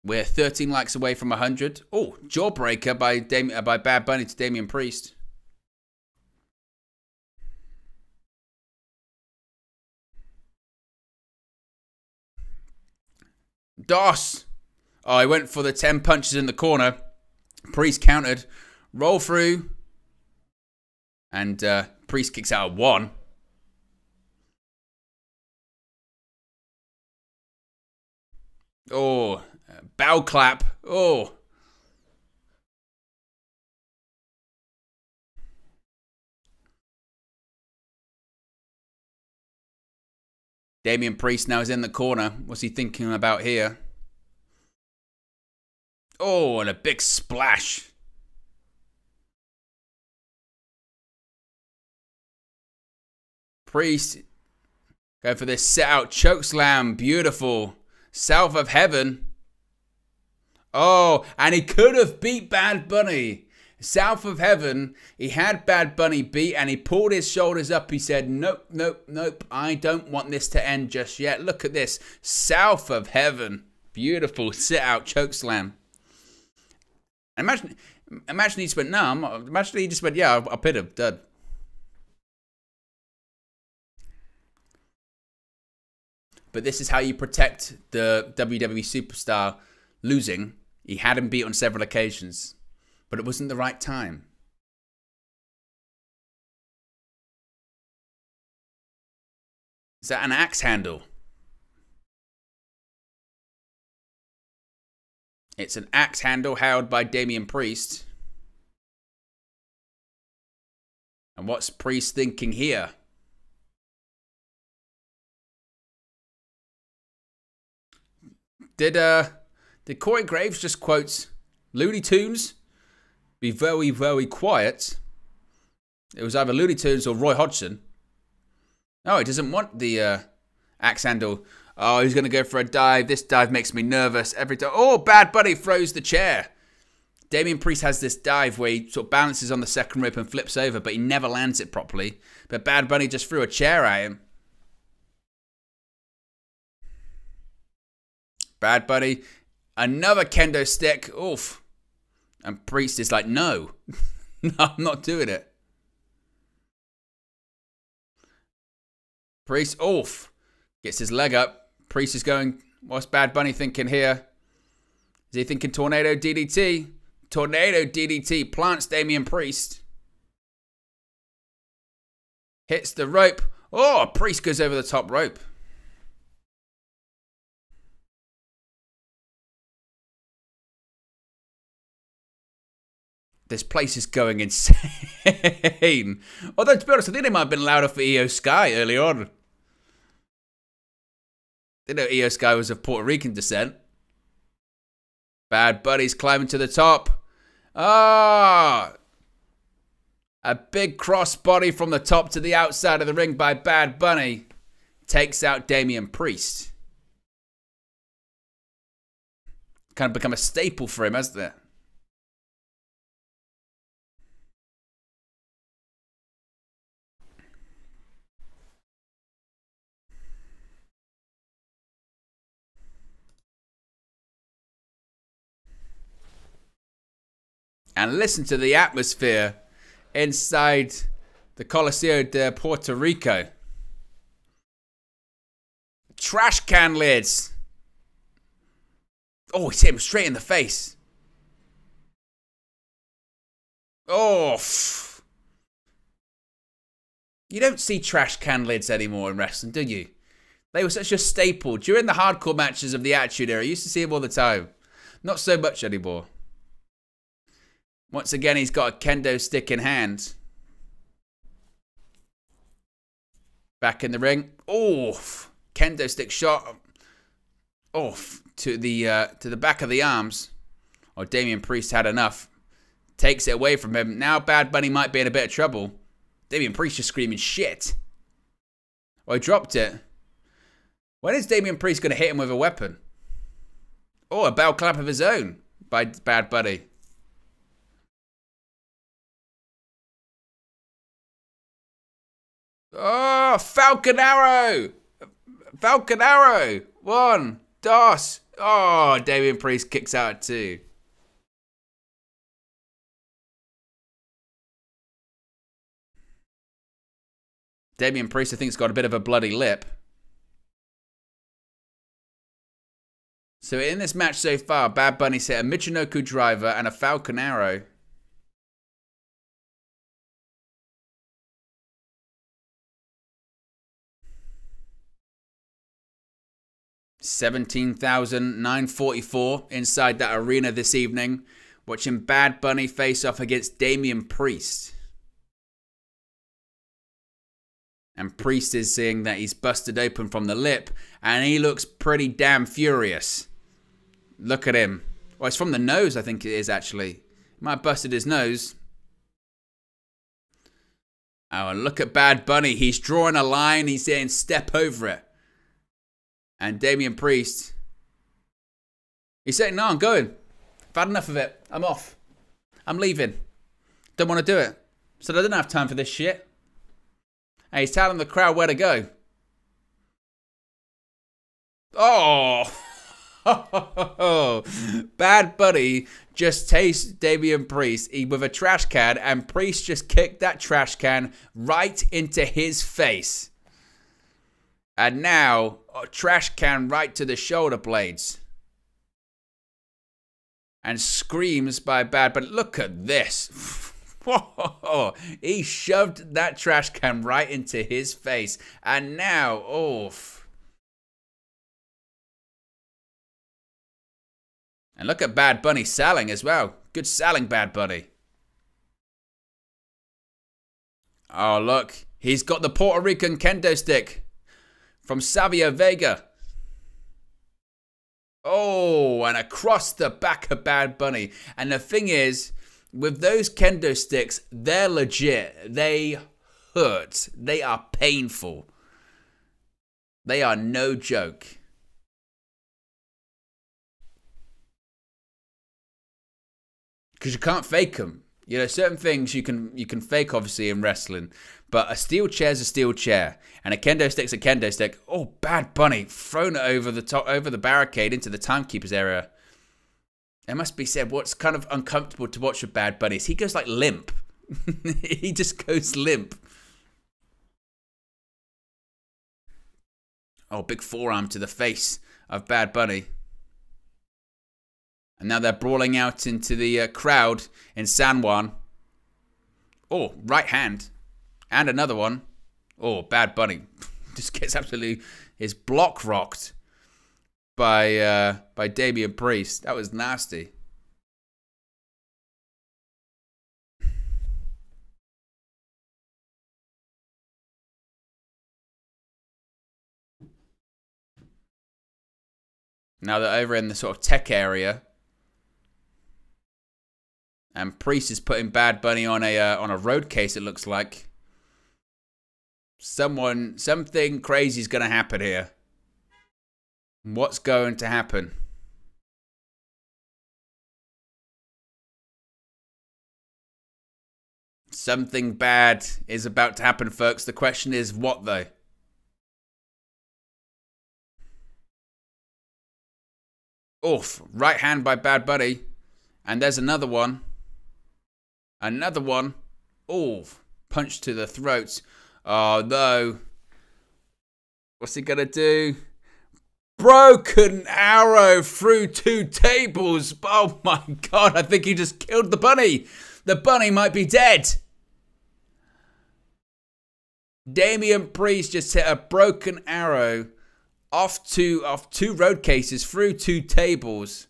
We're 13 likes away from 100. Oh, jawbreaker by Bad Bunny to Damian Priest. Doss. Oh, he went for the 10 punches in the corner. Priest countered. Roll through. And Priest kicks out at 1. Oh, bow clap. Oh. Damian Priest now is in the corner. What's he thinking about here? Oh, and a big splash. Priest go for this set out chokeslam. Beautiful. South of heaven. Oh, and he could have beat Bad Bunny. South of heaven. He had Bad Bunny beat and he pulled his shoulders up. He said, nope, nope, nope. I don't want this to end just yet. Look at this. South of heaven. Beautiful sit out chokeslam. Imagine he just went, no, imagine he just went, yeah, I'll pin him, done. But this is how you protect the WWE superstar losing. He had him beat on several occasions, but it wasn't the right time. Is that an axe handle? It's an axe handle held by Damian Priest. And what's Priest thinking here? Did Corey Graves just quote Looney Tunes? Be very, very quiet. It was either Looney Tunes or Roy Hodgson. Oh, he doesn't want the axe handle. Oh, he's going to go for a dive. This dive makes me nervous every time. Oh, Bad Bunny throws the chair. Damian Priest has this dive where he sort of balances on the second rope and flips over, but he never lands it properly. But Bad Bunny just threw a chair at him. Bad Bunny, another kendo stick. Oof. And Priest is like, no. No, I'm not doing it. Priest, oof. Gets his leg up. Priest is going, what's Bad Bunny thinking here? Is he thinking Tornado DDT? Tornado DDT plants Damian Priest. Hits the rope. Oh, Priest goes over the top rope. This place is going insane. Although, to be honest, I think they might have been louder for Io Sky early on. Didn't know Io Sky was of Puerto Rican descent. Bad Bunny's climbing to the top. Ah! A big crossbody from the top to the outside of the ring by Bad Bunny. Takes out Damian Priest. Kind of become a staple for him, hasn't it? And listen to the atmosphere inside the Coliseo de Puerto Rico. Trash can lids. Oh, he hit him straight in the face. Oh. You don't see trash can lids anymore in wrestling, do you? They were such a staple. During the hardcore matches of the Attitude Era, you used to see them all the time. Not so much anymore. Once again, he's got a kendo stick in hand. Back in the ring. Oof. Kendo stick shot. Oof. To the back of the arms. Oh, Damian Priest had enough. Takes it away from him. Now Bad Bunny might be in a bit of trouble. Damian Priest just screaming shit. Oh, he dropped it. When is Damian Priest going to hit him with a weapon? Oh, a bell clap of his own by Bad Bunny. Oh, Falcon Arrow. Falcon Arrow. 1, 2. Oh, Damian Priest kicks out at 2. Damian Priest, I think, has got a bit of a bloody lip. So in this match so far, Bad Bunny's hit a Michinoku driver and a Falcon Arrow. $17,944 inside that arena this evening, watching Bad Bunny face off against Damian Priest. And Priest is seeing that he's busted open from the lip, and he looks pretty damn furious. Look at him. Well, it's from the nose, I think it is, actually. He might have busted his nose. Oh, and look at Bad Bunny. He's drawing a line. He's saying, step over it. And Damian Priest, he's saying, no, I'm going. I've had enough of it. I'm off. I'm leaving. Don't want to do it. So I don't have time for this shit. And he's telling the crowd where to go. Oh. Bad Bunny just tased Damian Priest with a trash can, and Priest just kicked that trash can right into his face. And now, a trash can right to the shoulder blades. And screams by Bad Bunny. Look at this. Whoa, he shoved that trash can right into his face. And now, oof. And look at Bad Bunny selling as well. Good selling, Bad Bunny. Oh, look. He's got the Puerto Rican kendo stick from Zelina Vega. Oh, and across the back of Bad Bunny. And the thing is, with those kendo sticks, they're legit. They hurt. They are painful. They are no joke. Because you can't fake them. You know, certain things you can fake, obviously, in wrestling. But a steel chair's a steel chair. And a kendo stick's a kendo stick. Oh, Bad Bunny. Thrown it over the top, over the barricade into the timekeeper's area. It must be said, what's kind of uncomfortable to watch with Bad Bunny is he goes like limp. He just goes limp. Oh, big forearm to the face of Bad Bunny. And now they're brawling out into the crowd in San Juan. Oh, right hand. And another one. Oh, Bad Bunny just gets absolutely his block rocked by Damian Priest. That was nasty. Now they're over in the sort of tech area. And Priest is putting Bad Bunny on a road case, it looks like. Something crazy is going to happen here. What's going to happen? Something bad is about to happen, folks. The question is, what though? Oof, right hand by Bad Bunny. And there's another one. Another one. Oof, punch to the throat. Oh no. What's he gonna do? Broken arrow through 2 tables. Oh my god, I think he just killed the bunny. The bunny might be dead. Damian Priest just hit a broken arrow off two road cases through 2 tables.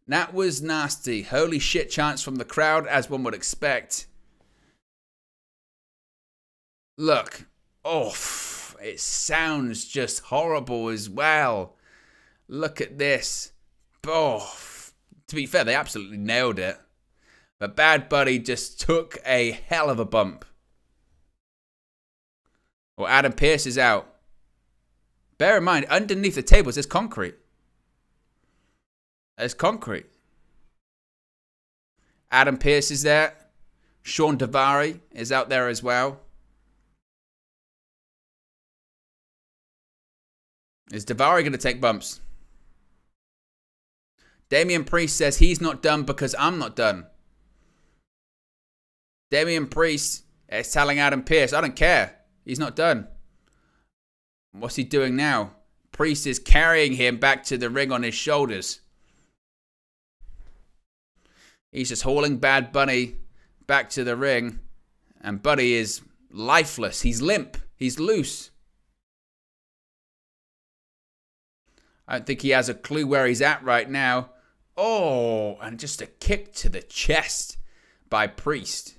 That was nasty. Holy shit chants from the crowd, as one would expect. Look. Oh, it sounds just horrible as well. Look at this. Oh, to be fair, they absolutely nailed it. But Bad Bunny just took a hell of a bump. Well, Adam Pearce is out. Bear in mind, underneath the tables, there's concrete. as concrete. Adam Pearce is there. Sean Daivari is out there as well. Is Daivari going to take bumps? Damian Priest says he's not done because I'm not done. Damian Priest is telling Adam Pearce, I don't care. He's not done. What's he doing now? Priest is carrying him back to the ring on his shoulders. He's just hauling Bad Bunny back to the ring. And Buddy is lifeless. He's limp. He's loose. I don't think he has a clue where he's at right now. Oh, and just a kick to the chest by Priest.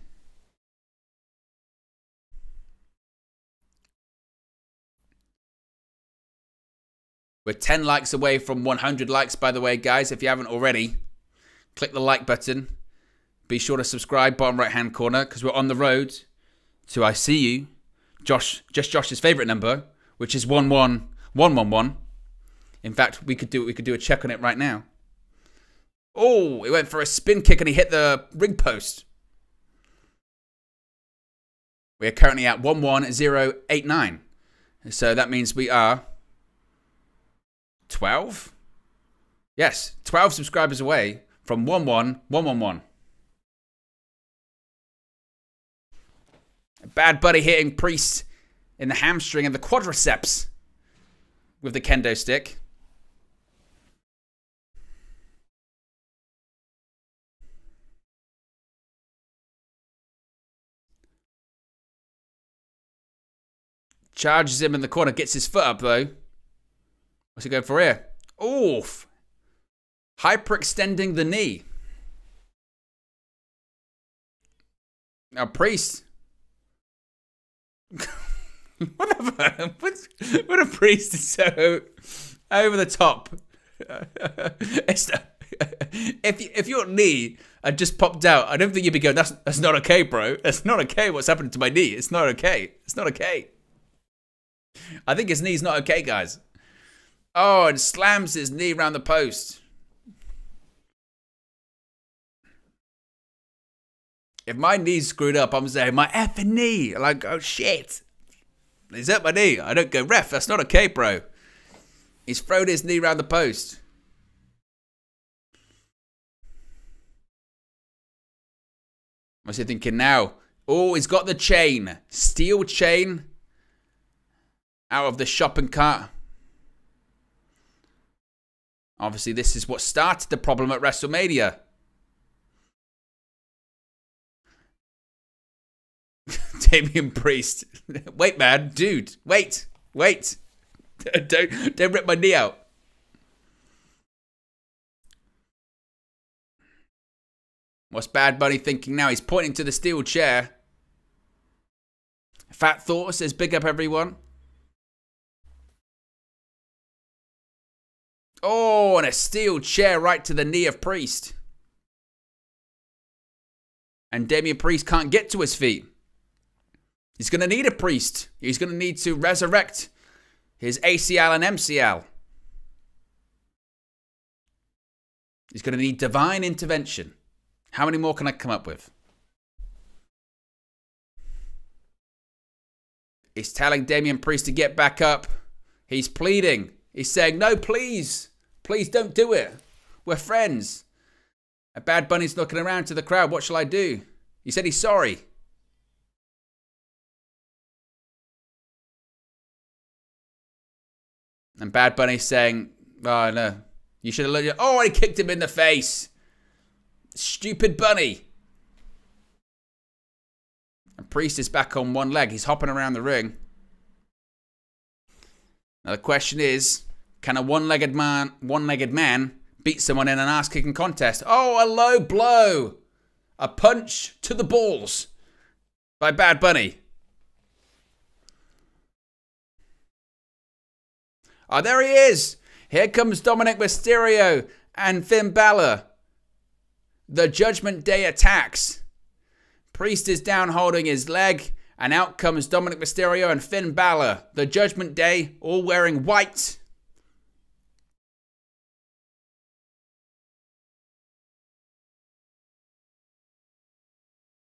We're 10 likes away from 100 likes, by the way, guys. If you haven't already, click the like button. Be sure to subscribe, bottom right-hand corner, because we're on the road to I See You. Josh's favourite number, which is 11111. In fact, we could do a check on it right now. Oh, he went for a spin kick and he hit the ring post. We are currently at 11089. So that means we are 12? Yes, 12 subscribers away from 11111. Bad Buddy hitting Priest in the hamstring and the quadriceps with the kendo stick. Charges him in the corner, gets his foot up though. What's he going for here? Oof. Hyperextending the knee. Now Priest. What a Priest is so over the top. If your knee had just popped out, I don't think you'd be going, that's not okay, bro. That's not okay what's happening to my knee. It's not okay. It's not okay. I think his knee's not okay, guys. Oh, and slams his knee around the post. If my knee's screwed up, I'm saying, my effing knee. Like, oh, shit. He's hurt my knee. I don't go, ref, that's not okay, bro. He's thrown his knee around the post. What's he thinking now? Oh, he's got the chain. Steel chain. Out of the shopping cart. Obviously, this is what started the problem at WrestleMania. Damian Priest. Wait, man. Dude. Wait. Don't rip my knee out. What's Bad Bunny thinking now? He's pointing to the steel chair. Fat Thought says, big up everyone. Oh, and a steel chair right to the knee of Priest. And Damian Priest can't get to his feet. He's going to need a Priest. He's going to need to resurrect his ACL and MCL. He's going to need divine intervention. How many more can I come up with? He's telling Damian Priest to get back up. He's pleading. He's saying, no, please. Please don't do it. We're friends. And Bad Bunny's looking around to the crowd. What shall I do? He said he's sorry. And Bad Bunny's saying, oh, no. You should have let you. Oh, he kicked him in the face. Stupid Bunny. And Priest is back on one leg. He's hopping around the ring. Now the question is, can a one-legged man beat someone in an ass-kicking contest? Oh, a low blow. A punch to the balls by Bad Bunny. Oh, there he is. Here comes Dominik Mysterio and Finn Balor. The Judgment Day attacks. Priest is down holding his leg. And out comes Dominik Mysterio and Finn Balor. The Judgment Day, all wearing white.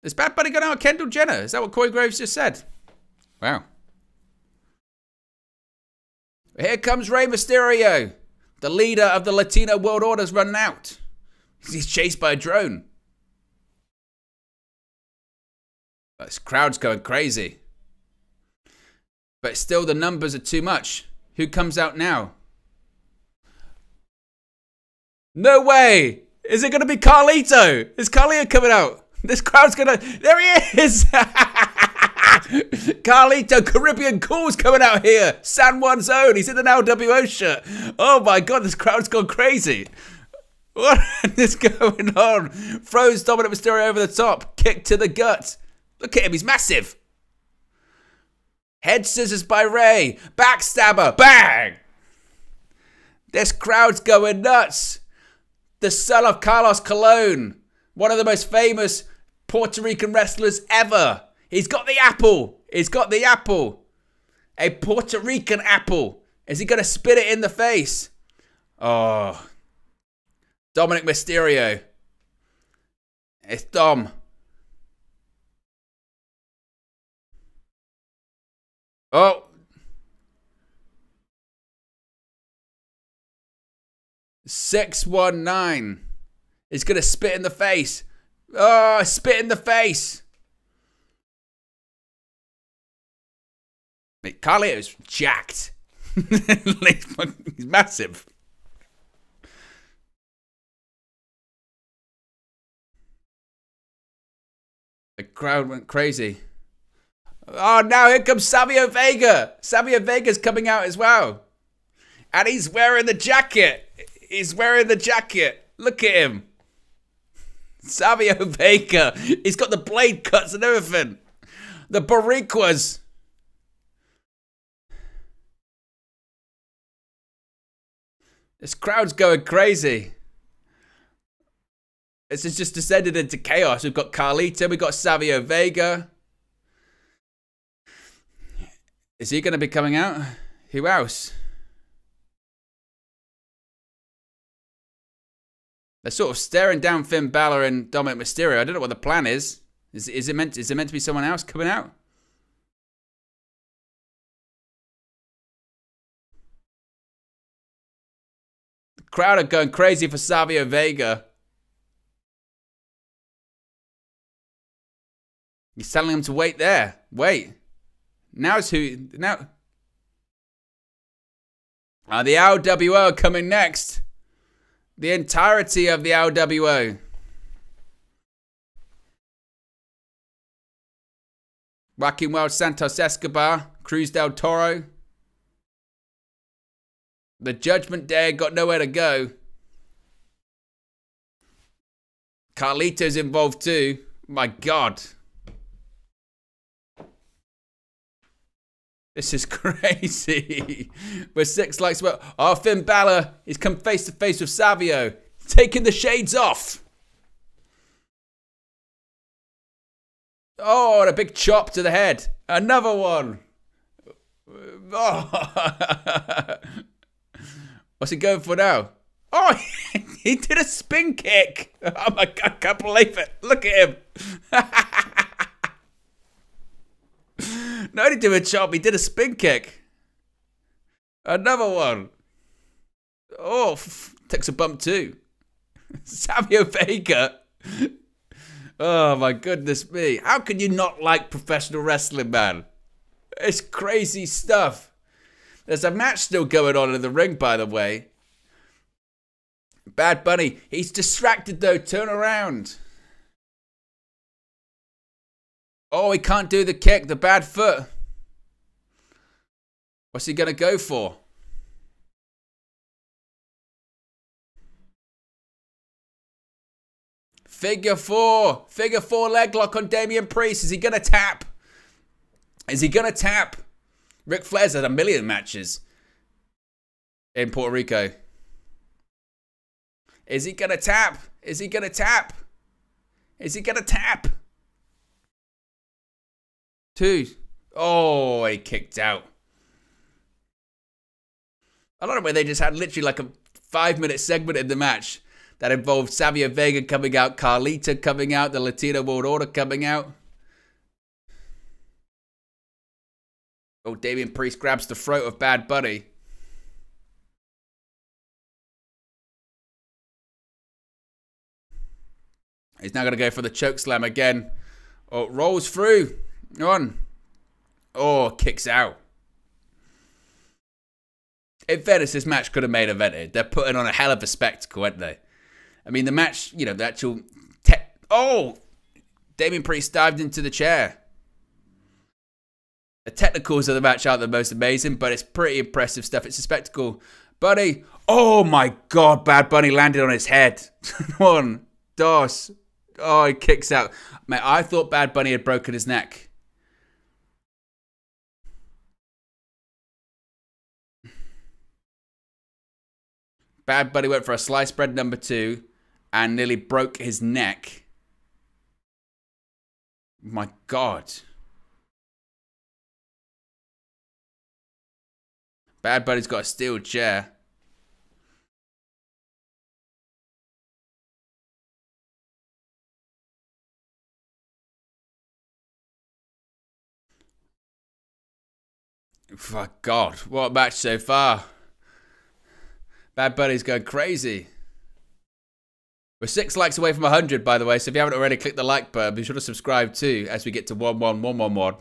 Is Bad Bunny going out with Kendall Jenner? Is that what Corey Graves just said? Wow. Here comes Rey Mysterio. The leader of the Latino World Order's run out. He's chased by a drone. This crowd's going crazy. But still, the numbers are too much. Who comes out now? No way! Is it going to be Carlito? Is Carlito coming out? This crowd's going to... There he is! Carlito, Caribbean Cool's coming out here. San Juan's own. He's in an LWO shirt. Oh my God, this crowd's gone crazy. What is going on? Throws Dominik Mysterio over the top. Kick to the gut. Look at him, he's massive. Head scissors by Rey. Backstabber. Bang! This crowd's going nuts. The son of Carlos Colon. One of the most famous Puerto Rican wrestlers ever. He's got the apple. He's got the apple. A Puerto Rican apple. Is he going to spit it in the face? Oh. Dominik Mysterio. It's Dom. Oh. $619. He's going to spit in the face. Oh, spit in the face. Mate, Carlito's jacked. He's massive. The crowd went crazy. Oh, now here comes Savio Vega. Savio Vega's coming out as well. And he's wearing the jacket. He's wearing the jacket. Look at him. Savio Vega. He's got the blade cuts and everything. The Boricuas. This crowd's going crazy. This has just descended into chaos. We've got Carlito. We've got Savio Vega. Is he going to be coming out? Who else? They're sort of staring down Finn Balor and Dominik Mysterio. I don't know what the plan is. Is it meant to be someone else coming out? The crowd are going crazy for Savio Vega. He's telling them to wait there. Wait. Now it's who? Now. The LWO are coming next. The entirety of the LWO. Joaquin Wild, Santos Escobar, Cruz del Toro. The Judgment Day got nowhere to go. Carlito's involved too. My God. This is crazy. We're 6 likes. Oh, Finn Balor. He's come face to face with Savio. Taking the shades off. Oh, and a big chop to the head. Another one. Oh. What's he going for now? Oh, he did a spin kick. Oh my God, I can't believe it. Look at him. Not only did a chop, he did a spin kick. Another one. Oh, takes a bump too. Savio Vega. Oh my goodness me. How can you not like professional wrestling, man? It's crazy stuff. There's a match still going on in the ring, by the way. Bad Bunny. He's distracted though. Turn around. Oh, he can't do the kick. The bad foot. What's he going to go for? Figure 4. Figure 4 leg lock on Damian Priest. Is he going to tap? Is he going to tap? Ric Flair's had a million matches in Puerto Rico. Is he going to tap? Is he going to tap? Is he going to tap? 2. Oh, he kicked out. I don't know where they just had literally like a 5-minute segment in the match. that involved Zelina Vega coming out, Carlito coming out, the Latino World Order coming out. Oh, Damian Priest grabs the throat of Bad Bunny. He's now going to go for the choke slam again. Oh, rolls through. On. Oh, kicks out. In fairness, this match could have main evented. They're putting on a hell of a spectacle, aren't they? I mean, the match, you know, the actual... Oh! Damian Priest dived into the chair. The technicals of the match aren't the most amazing, but it's pretty impressive stuff. It's a spectacle. Bunny. Oh, my God. Bad Bunny landed on his head. One. Dos. Oh, he kicks out. Man, I thought Bad Bunny had broken his neck. Bad Bunny went for a sliced bread number 2 and nearly broke his neck. My God. Bad Bunny's got a steel chair. For God, what a match so far. Bad Bunny's going crazy. We're 6 likes away from 100, by the way, so if you haven't already, click the like button. Be sure to subscribe too as we get to 11111.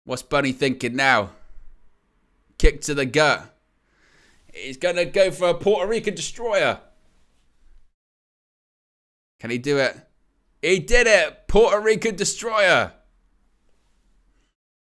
What's Bunny thinking now? Kick to the gut. He's going to go for a Puerto Rican destroyer. Can he do it? He did it! Puerto Rican destroyer.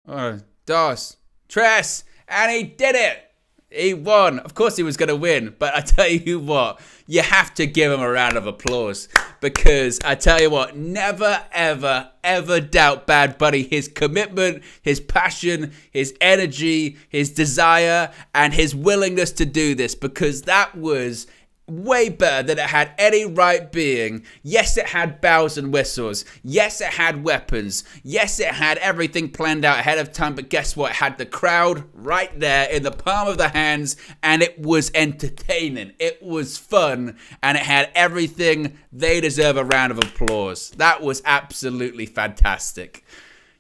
Oh, dos. Tres. And he did it! He won. Of course he was going to win. But I tell you what, you have to give him a round of applause. Because I tell you what, never, ever, ever doubt Bad Bunny. His commitment, his passion, his energy, his desire, and his willingness to do this. Because that was way better than it had any right being. Yes, it had bells and whistles. Yes, it had weapons. Yes, it had everything planned out ahead of time. But guess what? It had the crowd right there in the palm of the hands, and it was entertaining. It was fun, and it had everything. They deserve a round of applause. That was absolutely fantastic.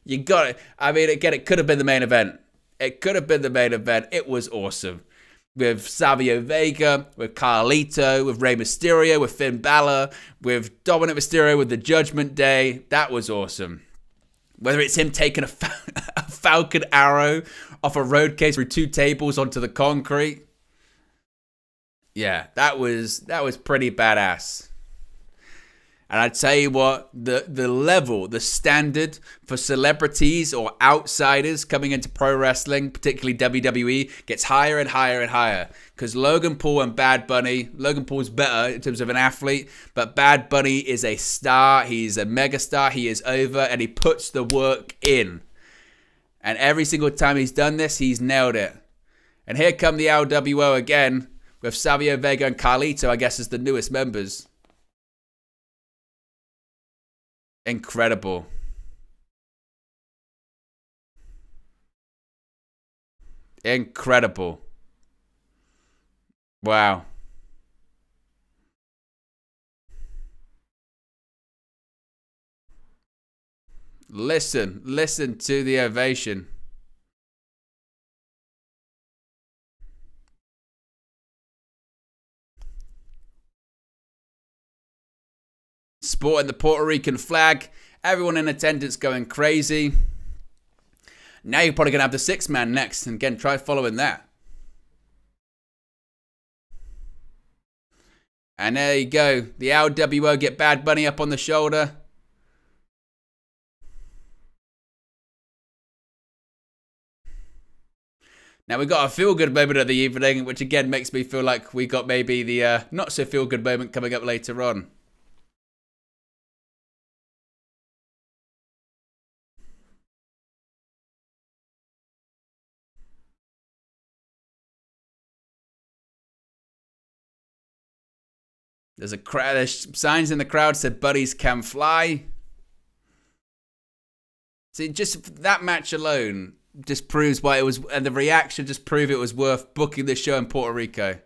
You got it. I mean, again, it could have been the main event. It could have been the main event. It was awesome. With Zelina Vega, with Carlito, with Rey Mysterio, with Finn Balor, with Dominik Mysterio, with the Judgment Day. That was awesome. Whether it's him taking a falcon arrow off a road case through 2 tables onto the concrete. Yeah, that was pretty badass. And I tell you what, the level, the standard for celebrities or outsiders coming into pro wrestling, particularly WWE, gets higher and higher and higher. Because Logan Paul and Bad Bunny, Logan Paul's better in terms of an athlete, but Bad Bunny is a star. He's a megastar. He is over, and he puts the work in. And every single time he's done this, he's nailed it. And here come the LWO again, with Zelina Vega and Carlito, I guess, as the newest members. Incredible. Incredible. Wow. Listen to the ovation. Sporting the Puerto Rican flag. Everyone in attendance going crazy. Now you're probably going to have the 6-man next. And again, try following that. And there you go. The LWO get Bad Bunny up on the shoulder. Now we got a feel-good moment of the evening, which again makes me feel like we got maybe the not-so-feel-good moment coming up later on. There's a crowd. There's signs in the crowd said "Buddies can fly." See, just that match alone just proves why it was, and the reaction just proved it was worth booking this show in Puerto Rico.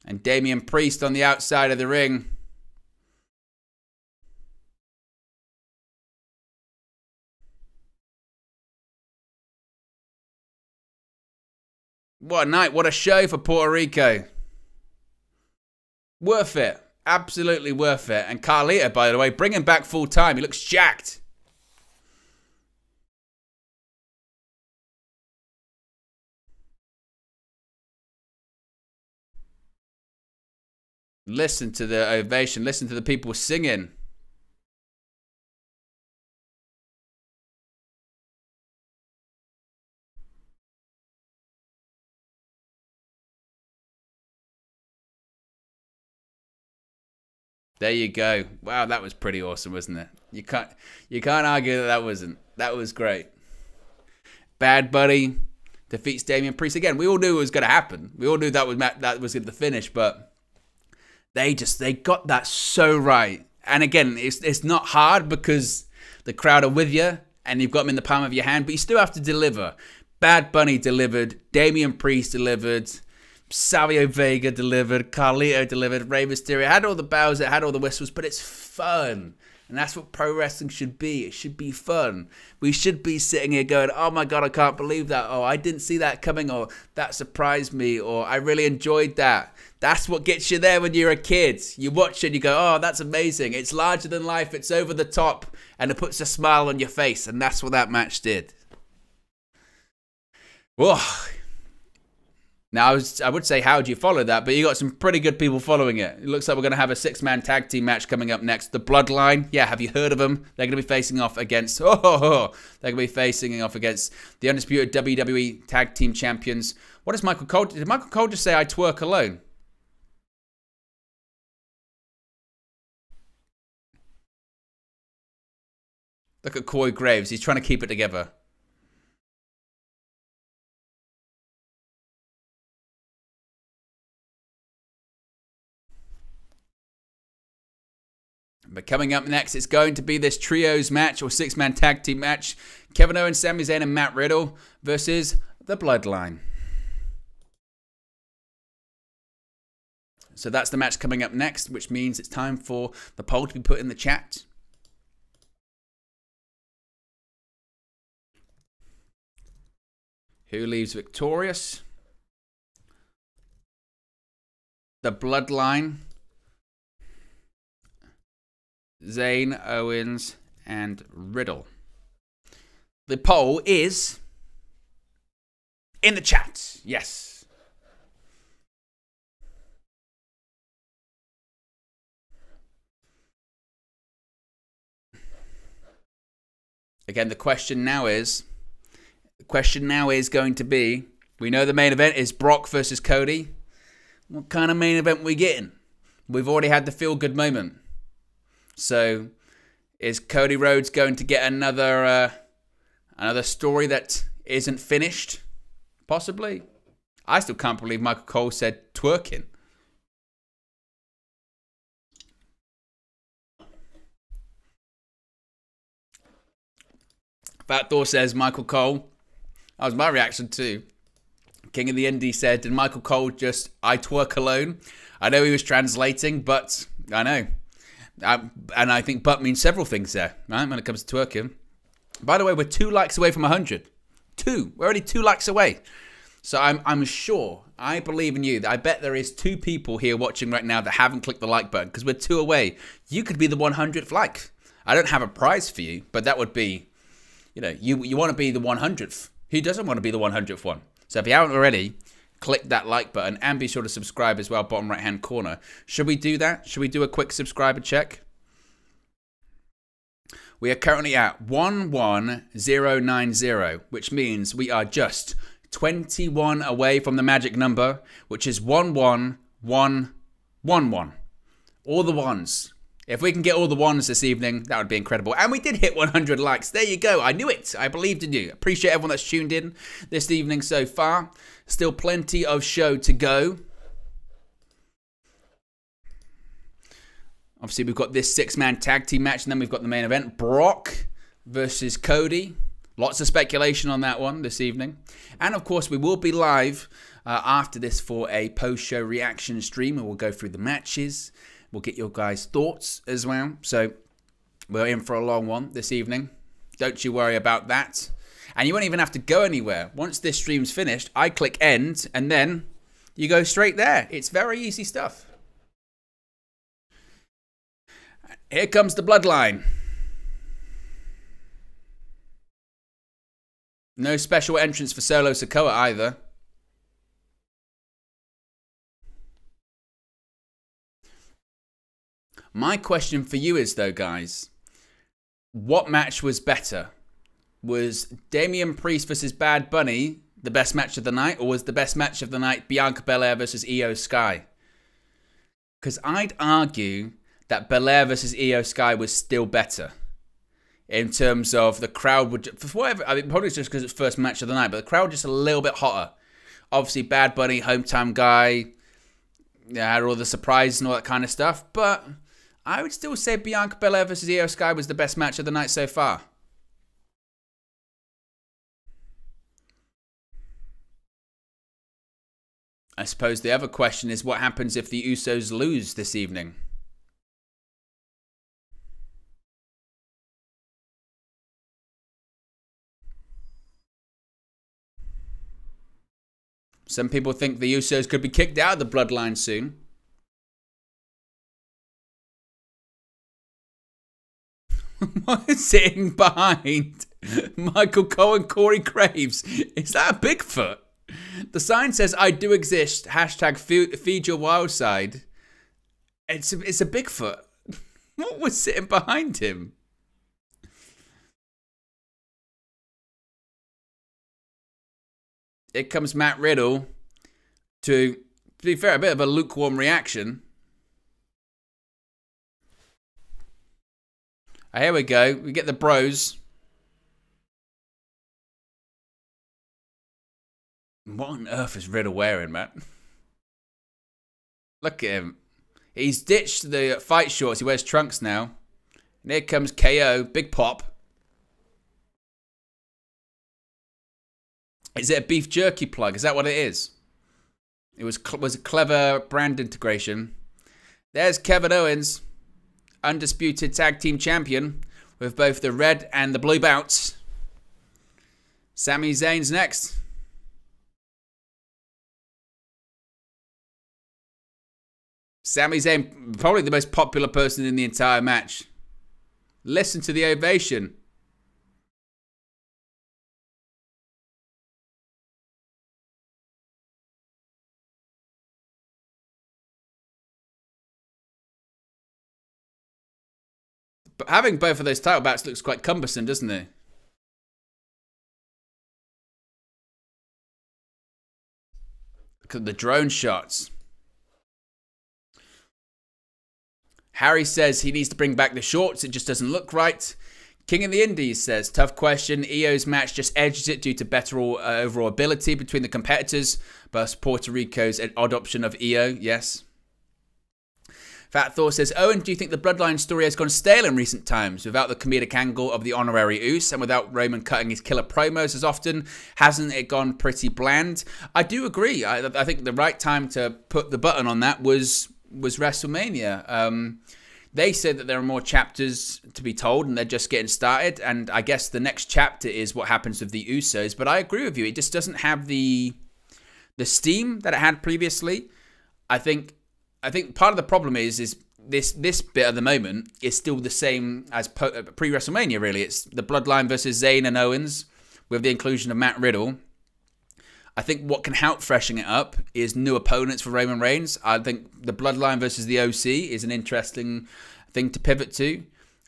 And Damian Priest on the outside of the ring. What a night. What a show for Puerto Rico. Worth it. Absolutely worth it. And Carlito, by the way, bring him back full time. He looks jacked. Listen to the ovation. Listen to the people singing. There you go. Wow, that was pretty awesome, wasn't it? You can't argue that wasn't. That was great. Bad Bunny defeats Damian Priest again. We all knew it was going to happen. We all knew that was the finish, but they got that so right. And again, it's not hard because the crowd are with you and you've got them in the palm of your hand, but you still have to deliver. Bad Bunny delivered. Damian Priest delivered. Zelina Vega delivered, Carlito delivered, Rey Mysterio had all the bows, it had all the whistles, but it's fun. And that's what pro wrestling should be. It should be fun. We should be sitting here going, oh my God, I can't believe that. Oh, I didn't see that coming, or that surprised me, or I really enjoyed that. That's what gets you there when you're a kid. You watch it and you go, oh, that's amazing. It's larger than life, it's over the top, and it puts a smile on your face. And that's what that match did. Whoa. Now, I would say, how do you follow that? But you got some pretty good people following it. It looks like we're going to have a 6-man tag team match coming up next. The Bloodline. Yeah, have you heard of them? They're going to be facing off against... they're going to be facing off against the undisputed WWE Tag Team Champions. What does Michael Cole... Did Michael Cole just say, I twerk alone? Look at Corey Graves. He's trying to keep it together. But coming up next, it's going to be this trios match or 6-man tag team match. Kevin Owens, Sami Zayn, and Matt Riddle versus the Bloodline. So that's the match coming up next, which means it's time for the poll to be put in the chat. Who leaves victorious? The Bloodline, Zayn, Owens, and Riddle. The poll is in the chat. Yes. Again, the question now is going to be, we know the main event is Brock versus Cody. What kind of main event are we getting? We've already had the feel-good moment. So, is Cody Rhodes going to get another story that isn't finished? Possibly. I still can't believe Michael Cole said twerking. Fat Thor says Michael Cole. That was my reaction too. King of the Indie said, did Michael Cole just, I twerk alone? I know he was translating, but I know. And I think but means several things there, right, when it comes to twerking. By the way, we're 2 likes away from 100. 2. We're already 2 likes away. So I'm sure, I believe in you, that I bet there is 2 people here watching right now that haven't clicked the like button, because we're 2 away. You could be the 100th like. I don't have a prize for you, but that would be, you know, you want to be the 100th. Who doesn't want to be the 100th one? So if you haven't already, click that like button and be sure to subscribe as well, bottom right hand corner. Should we do that? Should we do a quick subscriber check? We are currently at 11090, which means we are just 21 away from the magic number, which is 11111. All the ones. If we can get all the ones this evening, that would be incredible. And we did hit 100 likes. There you go. I knew it. I believed in you. Appreciate everyone that's tuned in this evening so far. Still plenty of show to go. Obviously, we've got this 6-man tag team match, and then we've got the main event. Brock versus Cody. Lots of speculation on that one this evening. And of course, we will be live after this for a post-show reaction stream, and we'll go through the matches. We'll get your guys' thoughts as well. So we're in for a long one this evening. Don't you worry about that. And you won't even have to go anywhere. Once this stream's finished, I click end, and then you go straight there. It's very easy stuff. Here comes the Bloodline. No special entrance for Solo Sikoa either. My question for you is, though, guys, what match was better? Was Damian Priest versus Bad Bunny the best match of the night, or was the best match of the night Bianca Belair versus Io Sky? Because I'd argue that Belair versus Io Sky was still better. In terms of the crowd would, for whatever, I mean, probably just because it's first match of the night, but the crowd just a little bit hotter. Obviously, Bad Bunny, hometown guy, had all the surprises and all that kind of stuff. But I would still say Bianca Belair versus Io Sky was the best match of the night so far. I suppose the other question is, what happens if the Usos lose this evening? Some people think the Usos could be kicked out of the Bloodline soon. What is sitting behind Michael Cole and Corey Graves? Is that a Bigfoot? The sign says, "I do exist." Hashtag feed your wild side. It's a Bigfoot. What was sitting behind him? It comes Matt Riddle to be fair, a bit of a lukewarm reaction. Here we go. We get the bros. What on earth is Riddle wearing, man? Look at him. He's ditched the fight shorts. He wears trunks now. And here comes KO. Big pop. Is it a beef jerky plug? Is that what it is? It was a clever brand integration. There's Kevin Owens, undisputed tag team champion, with both the red and the blue belts. Sami Zayn's next. Sami Zayn, probably the most popular person in the entire match. Listen to the ovation. But having both of those title bouts looks quite cumbersome, doesn't it? Look at the drone shots. Harry says he needs to bring back the shorts. It just doesn't look right. King of the Indies says, tough question. Io's match just edges it due to better overall ability between the competitors. But Puerto Rico's an odd option of Io. Yes. Fat Thor says, Owen, do you think the Bloodline story has gone stale in recent times? Without the comedic angle of the honorary Uce and without Roman cutting his killer promos as often, hasn't it gone pretty bland? I do agree. I think the right time to put the button on that was WrestleMania. They said that there are more chapters to be told and they're just getting started. And I guess the next chapter is what happens with the Usos. But I agree with you. It just doesn't have the steam that it had previously. I think part of the problem is this bit at the moment is still the same as pre-WrestleMania, really. It's the Bloodline versus Zayn and Owens with the inclusion of Matt Riddle. I think what can help freshen it up is new opponents for Roman Reigns. I think the Bloodline versus the OC is an interesting thing to pivot to.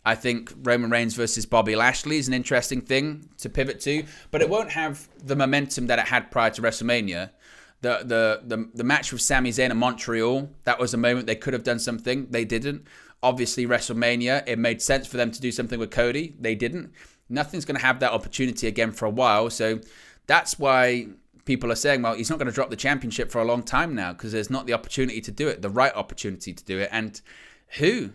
I think Roman Reigns versus Bobby Lashley is an interesting thing to pivot to. But it won't have the momentum that it had prior to WrestleMania. The match with Sami Zayn in Montreal, that was a moment they could have done something. They didn't. Obviously, WrestleMania, it made sense for them to do something with Cody. They didn't. Nothing's going to have that opportunity again for a while. So that's why people are saying, well, he's not going to drop the championship for a long time now because there's not the opportunity to do it, the right opportunity to do it. And who?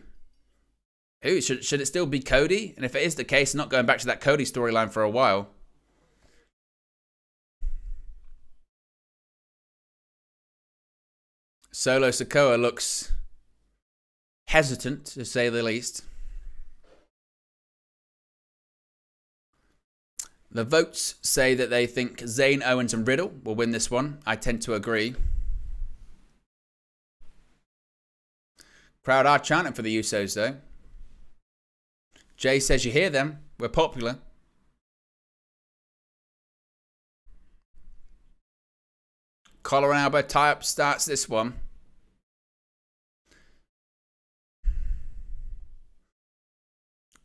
Should it still be Cody? And if it is the case, not going back to that Cody storyline for a while. Solo Sikoa looks hesitant, to say the least. The votes say that they think Zayn, Owens and Riddle will win this one. I tend to agree. Crowd are chanting for the Usos, though. Jay says you hear them. We're popular. Collar and elbow tie-up starts this one.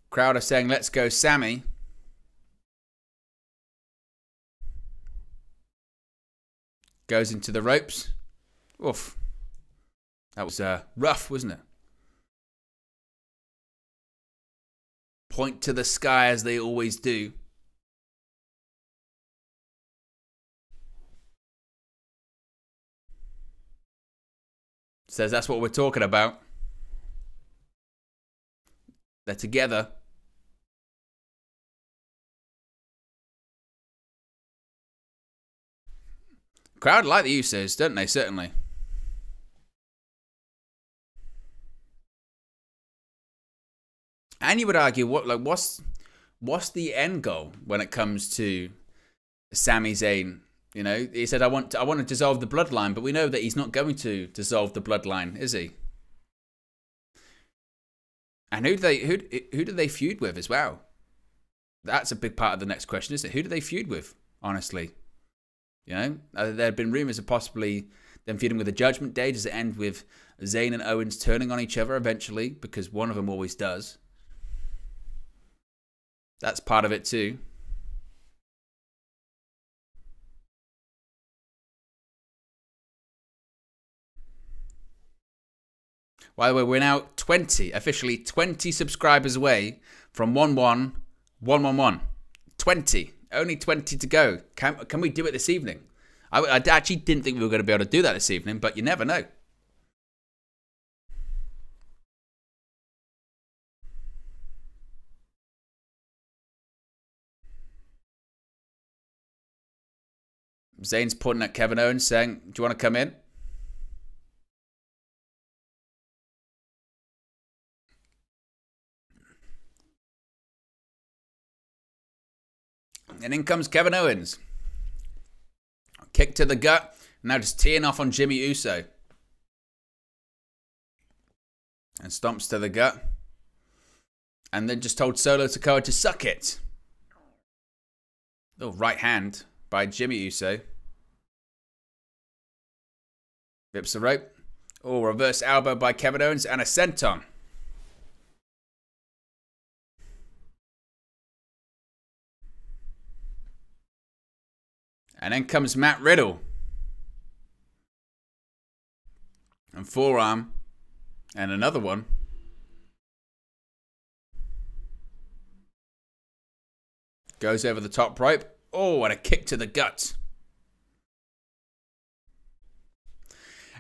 Crowd are saying, let's go, Sami. Goes into the ropes. Oof. That was rough, wasn't it? Point to the sky as they always do. Says that's what we're talking about. They're together. Crowd like the Usos, don't they? Certainly. And you would argue, what's the end goal when it comes to Sami Zayn? You know, he said, I want to dissolve the bloodline, but we know that he's not going to dissolve the bloodline, is he? And who do they feud with as well? That's a big part of the next question, isn't it? Who do they feud with, honestly? You know, there have been rumours of possibly them feuding with the Judgment Day. Does it end with Zayn and Owens turning on each other eventually? Because one of them always does. That's part of it too. By the way, we're now officially 20 subscribers away from 11111. 20. Only 20 to go. Can we do it this evening? I actually didn't think we were going to be able to do that this evening, but you never know. Zayn's pointing at Kevin Owens saying, do you want to come in? And in comes Kevin Owens. Kick to the gut. Now just teeing off on Jimmy Uso. And stomps to the gut. And then just told Solo Sikoa to suck it. Little right hand by Jimmy Uso. Rips the rope. Oh, reverse elbow by Kevin Owens and a senton. And then comes Matt Riddle. And forearm. And another one. Goes over the top rope. Oh, and a kick to the gut.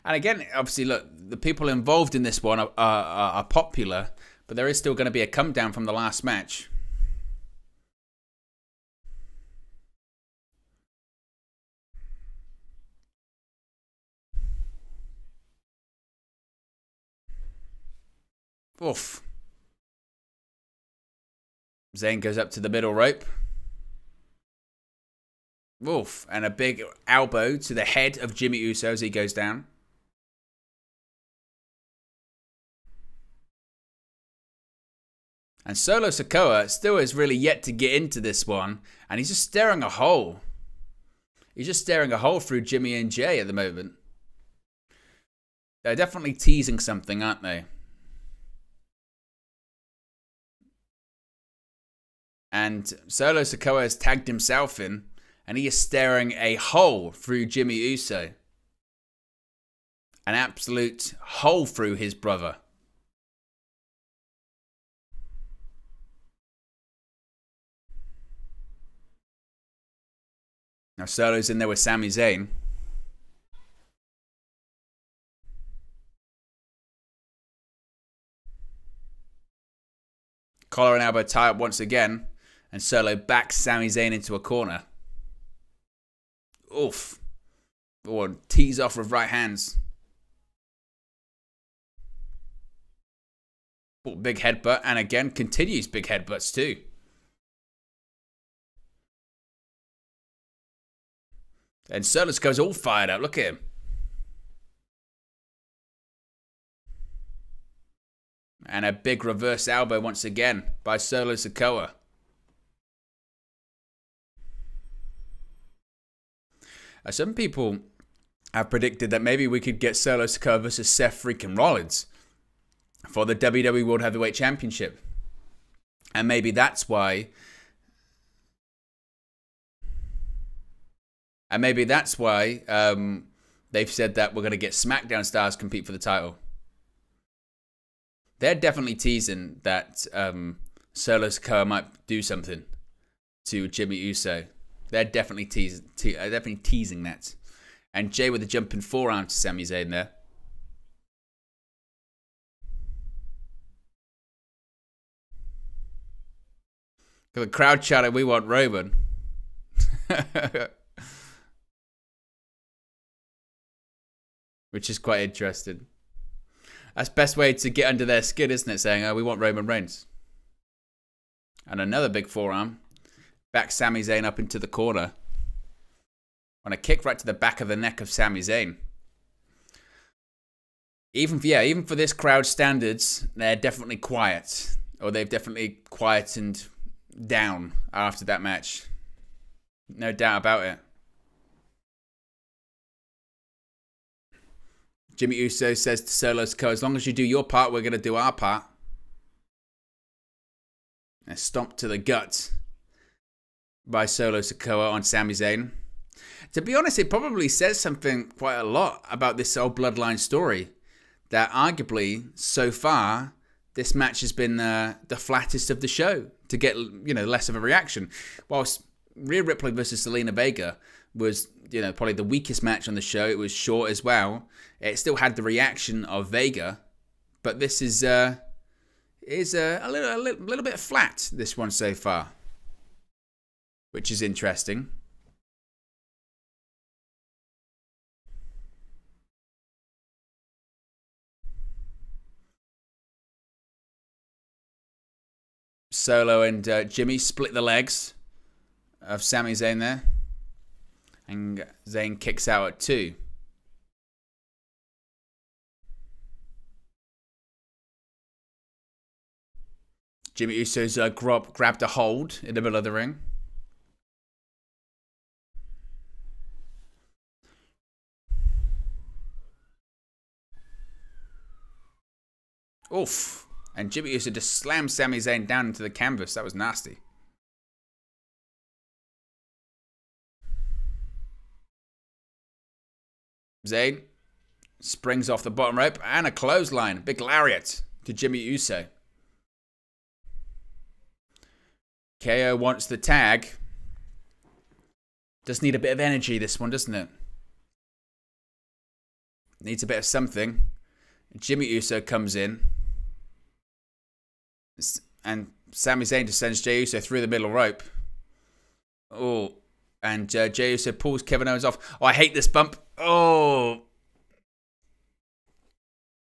And again, obviously, look, the people involved in this one are popular. But there is still going to be a come down from the last match. Oof. Zayn goes up to the middle rope. Oof. And a big elbow to the head of Jimmy Uso as he goes down. And Solo Sikoa still is really yet to get into this one. And he's just staring a hole. He's just staring a hole through Jimmy and Jay at the moment. They're definitely teasing something, aren't they? And Solo Sikoa has tagged himself in, and he is staring a hole through Jimmy Uso. An absolute hole through his brother. Now Solo's in there with Sami Zayn. Collar and elbow tie up once again. And Solo backs Sami Zayn into a corner. Oof. Or tees off with right hands. Oh, big headbutt, and again continues big headbutts too. And Solo's goes all fired up. Look at him. And a big reverse elbow once again by Solo Sikoa. Some people have predicted that maybe we could get Solo Sikoa versus Seth Freakin Rollins for the WWE World Heavyweight Championship. And maybe that's why... they've said that we're going to get SmackDown stars compete for the title. They're definitely teasing that Solo Sikoa might do something to Jimmy Uso. They're definitely teasing that. And Jay with a jumping forearm to Sami Zayn there. The crowd chanting, "We want Roman." Which is quite interesting. That's the best way to get under their skin, isn't it? Saying, "Oh, we want Roman Reigns." And another big forearm. Back Sami Zayn up into the corner. On a kick right to the back of the neck of Sami Zayn. Even for this crowd standards, they're definitely quiet. Or they've definitely quietened down after that match. No doubt about it. Jimmy Uso says to Solo Sikoa, "As long as you do your part, we're going to do our part." A stomp to the gut by Solo Sikoa on Sami Zayn. To be honest, it probably says something quite a lot about this old Bloodline story. That arguably, so far, this match has been the flattest of the show to get, less of a reaction. Whilst Rhea Ripley versus Zelina Vega was, probably the weakest match on the show. It was short as well. It still had the reaction of Vega, but this is a little bit flat, this one so far, which is interesting. Solo and Jimmy split the legs of Sami Zayn there. And Zayn kicks out at 2. Jimmy Uso's grabbed a hold in the middle of the ring. Oof. And Jimmy Uso just slammed Sami Zayn down into the canvas. That was nasty. Zayn springs off the bottom rope and a clothesline. Big lariat to Jimmy Uso. KO wants the tag. Does need a bit of energy, this one, doesn't it? Needs a bit of something. Jimmy Uso comes in. And Sami Zayn just sends Jey Uso through the middle rope. Oh. And Jey Uso pulls Kevin Owens off. Oh, I hate this bump. Oh.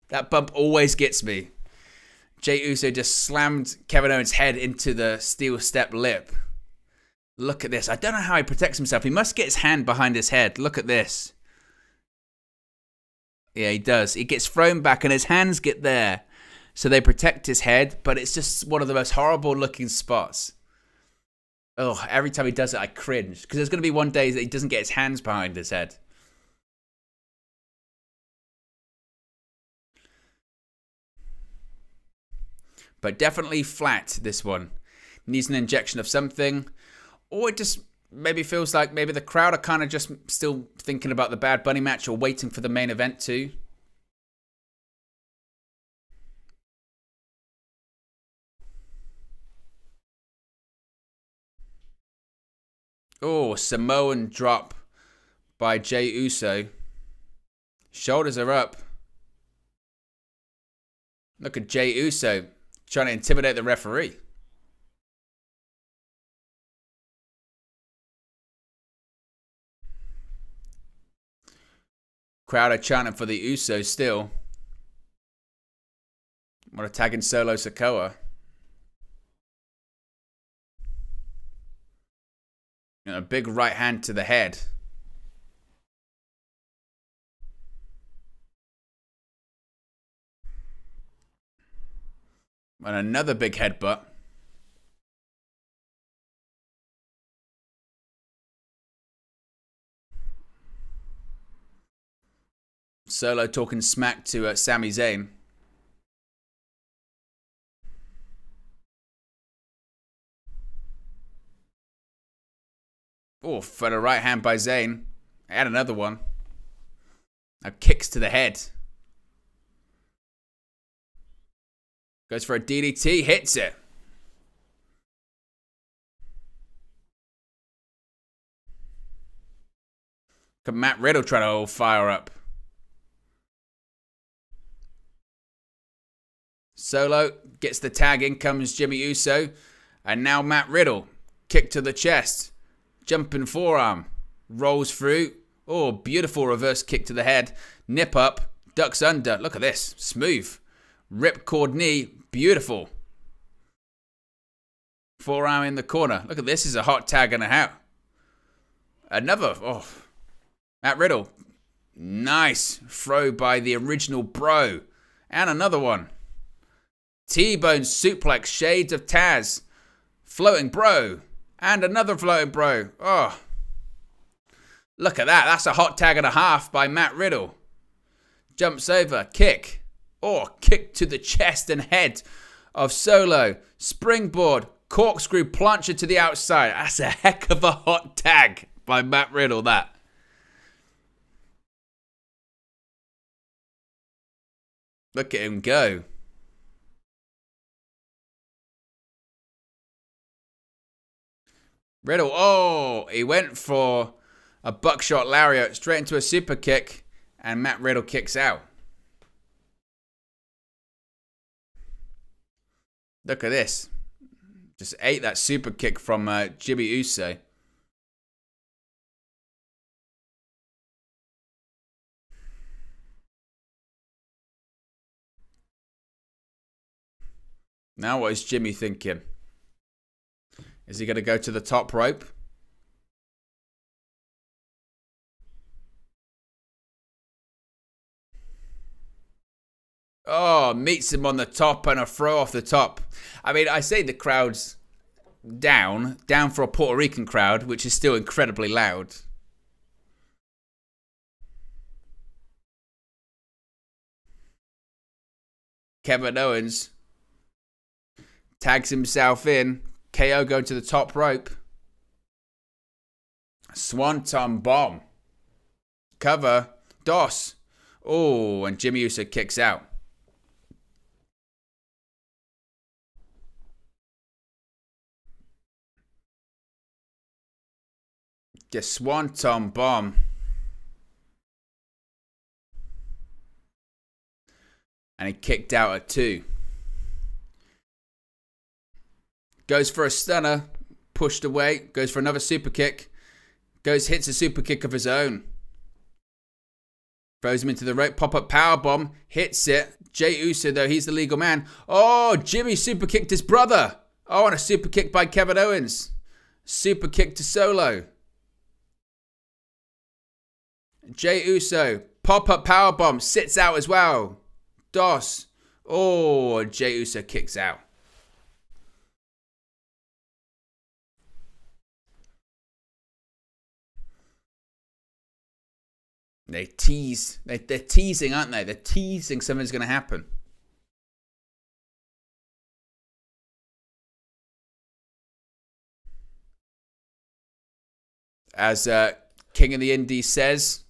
That bump always gets me. Jey Uso just slammed Kevin Owens' head into the steel step lip. Look at this. I don't know how he protects himself. He must get his hand behind his head. Look at this. Yeah, he does. He gets thrown back and his hands get there. So they protect his head, but it's just one of the most horrible looking spots. Oh, every time he does it, I cringe. Because there's going to be one day that he doesn't get his hands behind his head. But definitely flat, this one. Needs an injection of something. Or it just maybe feels like maybe the crowd are kind of just still thinking about the Bad Bunny match or waiting for the main event too. Oh, Samoan drop by Jey Uso. Shoulders are up. Look at Jey Uso trying to intimidate the referee. Crowd are chanting for the Usos still. Want to tag in Solo Sikoa. And a big right hand to the head. And another big headbutt. Solo talking smack to Sami Zayn. Oh, for the right hand by Zayn. And another one. Now kicks to the head. Goes for a DDT, hits it. Look at Matt Riddle trying to fire up. Solo gets the tag, in comes Jimmy Uso. And now Matt Riddle. Kick to the chest. Jumping forearm. Rolls through. Oh, beautiful reverse kick to the head. Nip up. Ducks under. Look at this. Smooth. Ripcord knee. Beautiful. Forearm in the corner. Look at this. Is a hot tag and a out. Another. Oh. Matt Riddle. Nice. Throw by the original bro. And another one. T-bone suplex. Shades of Taz. Floating bro. And another floating bro. Oh. Look at that. That's a hot tag and a half by Matt Riddle. Jumps over. Kick. Oh, kick to the chest and head of Solo. Springboard. Corkscrew plancher to the outside. That's a heck of a hot tag by Matt Riddle, that. Look at him go. Riddle, oh, he went for a buckshot lariat straight into a super kick, and Matt Riddle kicks out. Look at this. Just ate that super kick from Jimmy Uso. Now what is Jimmy thinking? Is he going to go to the top rope? Oh, meets him on the top and a throw off the top. I mean, I say the crowd's down for a Puerto Rican crowd, which is still incredibly loud. Kevin Owens tags himself in. KO going to the top rope. Swanton bomb. Cover. DOS. Oh, and Jimmy Uso kicks out. Just Swanton bomb. And he kicked out at 2. Goes for a stunner. Pushed away. Goes for another super kick. Hits a super kick of his own. Throws him into the rope. Pop-up powerbomb. Hits it. Jey Uso, though, he's the legal man. Oh, Jimmy super kicked his brother. Oh, and a super kick by Kevin Owens. Super kick to Solo. Jey Uso. Pop-up powerbomb. Sits out as well. DOS. Oh, Jey Uso kicks out. They tease. They're teasing, aren't they? They're teasing something's going to happen. As King of the Indies says,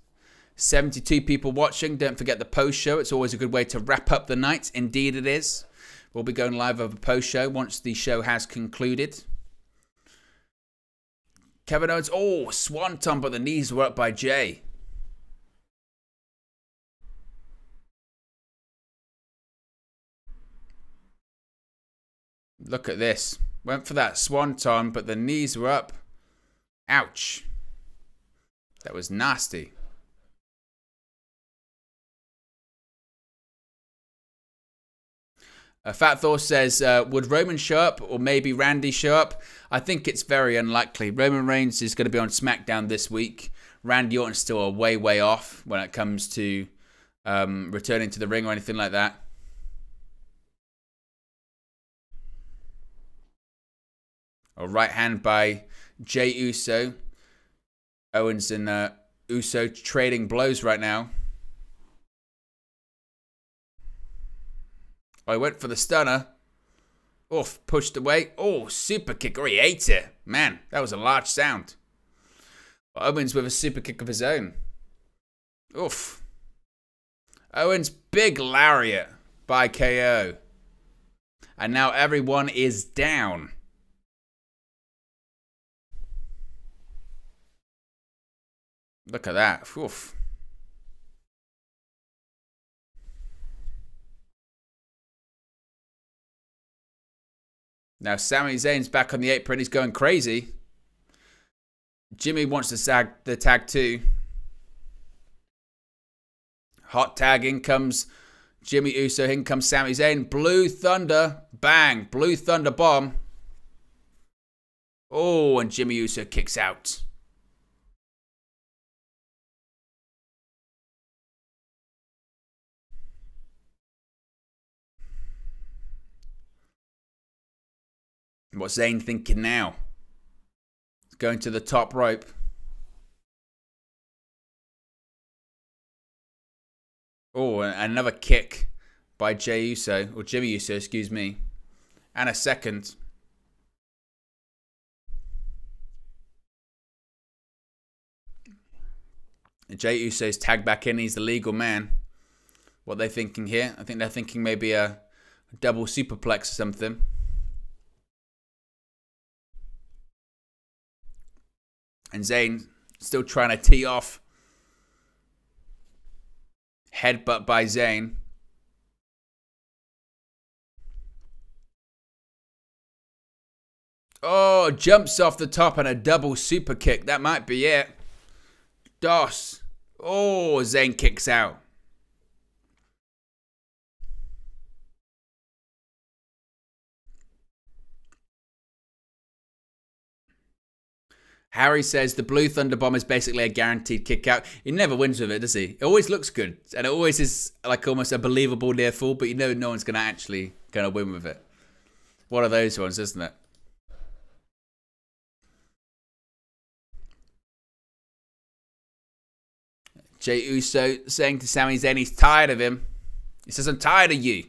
72 people watching. Don't forget the post show. It's always a good way to wrap up the night. Indeed it is. We'll be going live over post show once the show has concluded. Kevin Owens. Oh, swanton, but the knees were up by Jey. Look at this. Went for that swanton, but the knees were up. Ouch. That was nasty. Fat Thor says, would Roman show up or maybe Randy show up? I think it's very unlikely. Roman Reigns is going to be on SmackDown this week. Randy Orton's still a way off when it comes to returning to the ring or anything like that. A right hand by Jey Uso. Owens and Uso trading blows right now. Oh, he went for the stunner. Oof, pushed away. Oh, super kick. Oh, he ate it. Man, that was a large sound. Owens with a super kick of his own. Oof. Owens, big lariat by KO. And now everyone is down. Look at that. Oof. Now Sami Zayn's back on the apron. He's going crazy. Jimmy wants the tag too. Hot tag. In comes Jimmy Uso. In comes Sami Zayn. Blue Thunder. Bang. Blue Thunder bomb. Oh, and Jimmy Uso kicks out. What's Zayn thinking now? Going to the top rope. Oh, another kick by Jey Uso, or Jimmy Uso, excuse me. And a second. Jey Uso's tagged back in. He's the legal man. What are they thinking here? I think they're thinking maybe a double superplex or something. And Zayn still trying to tee off. Headbutt by Zayn. Oh, jumps off the top and a double super kick. That might be it. DOS. Oh, Zayn kicks out. Harry says the Blue Thunder Bomb is basically a guaranteed kick out. He never wins with it, does he? It always looks good. And it always is like almost a believable near fall, but you know no one's going to actually win with it. One of those ones, isn't it? Jey Uso saying to Sami Zayn he's tired of him. He says, I'm tired of you.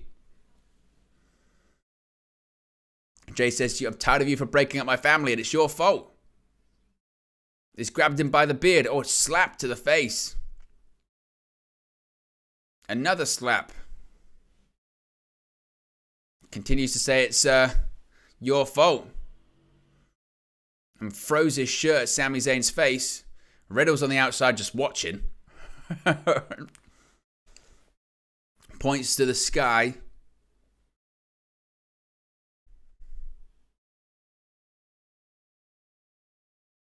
Jey says, I'm tired of you for breaking up my family and it's your fault. He's grabbed him by the beard. Oh, slap to the face. Another slap. Continues to say it's your fault. And throws his shirt at Sami Zayn's face. Riddle's on the outside just watching. Points to the sky.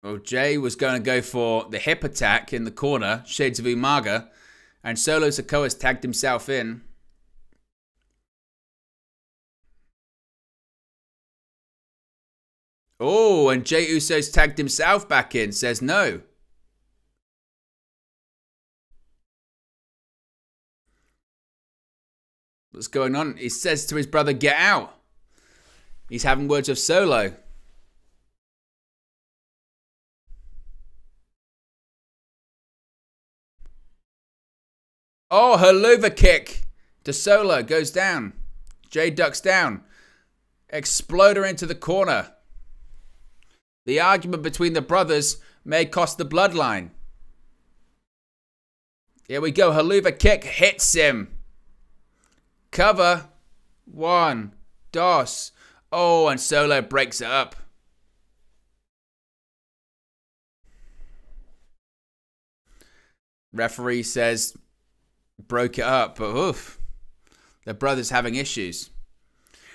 Well, Jey was going to go for the hip attack in the corner, Shades of Umaga, and Solo Sikoa's tagged himself in. Oh, and Jey Uso's tagged himself back in, says no. What's going on? He says to his brother, get out. He's having words with Solo. Oh, Helluva kick to Solo. Goes down. Jey ducks down. Exploder into the corner. The argument between the brothers may cost the bloodline. Here we go. Helluva kick hits him. Cover. One. Dos. Oh, and Solo breaks it up. Referee says broke it up, but oof. The brothers having issues.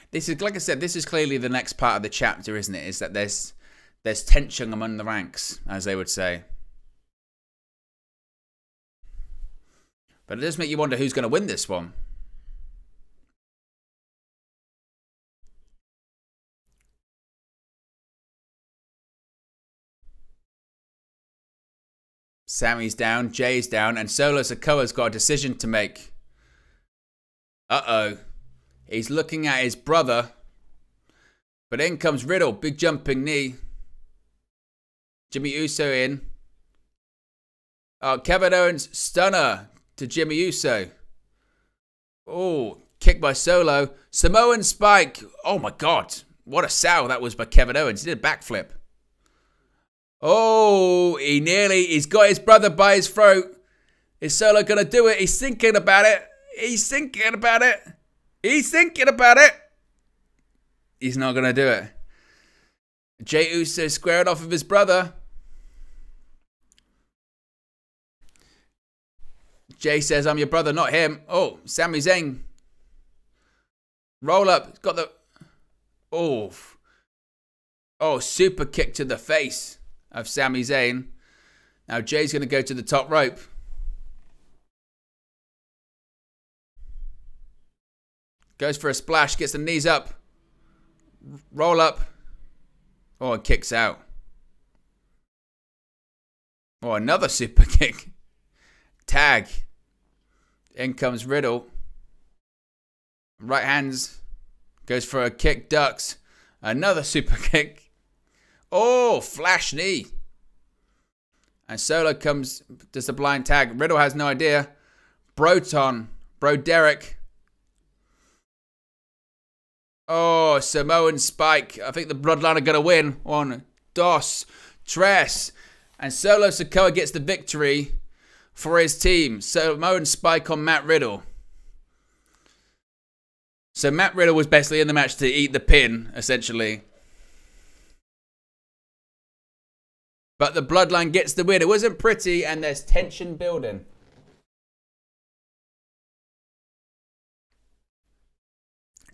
This is, like I said, this is clearly the next part of the chapter, isn't it? Is that there's tension among the ranks, as they would say. But it does make you wonder who's going to win this one. Sami's down, Jay's down, and Solo Sikoa's got a decision to make. Uh-oh. He's looking at his brother. But in comes Riddle. Big jumping knee. Jimmy Uso in. Oh, Kevin Owens stunner to Jimmy Uso. Oh, kick by Solo. Samoan spike. Oh my God. What a sow that was by Kevin Owens. He did a backflip. Oh, he's got his brother by his throat. Is Solo going to do it? He's thinking about it. He's thinking about it. He's thinking about it. He's not going to do it. Jey Uso squared off of his brother. Jay says, I'm your brother, not him. Oh, Sami Zayn. Roll up. Got the... Oh. Oh, super kick to the face of Sami Zayn. Now Jay's going to go to the top rope. Goes for a splash. Gets the knees up. Roll up. Oh, and kicks out. Oh, another super kick. Tag. In comes Riddle. Right hands. Goes for a kick. Ducks. Another super kick. Oh, flash knee. And Solo comes, does the blind tag. Riddle has no idea. Broton. Bro Derek. Oh, Samoan spike. I think the Bloodline are going to win. One, dos, tres. And Solo Sikoa gets the victory for his team. Samoan spike on Matt Riddle. So Matt Riddle was basically in the match to eat the pin, essentially. But the Bloodline gets the win. It wasn't pretty, and there's tension building.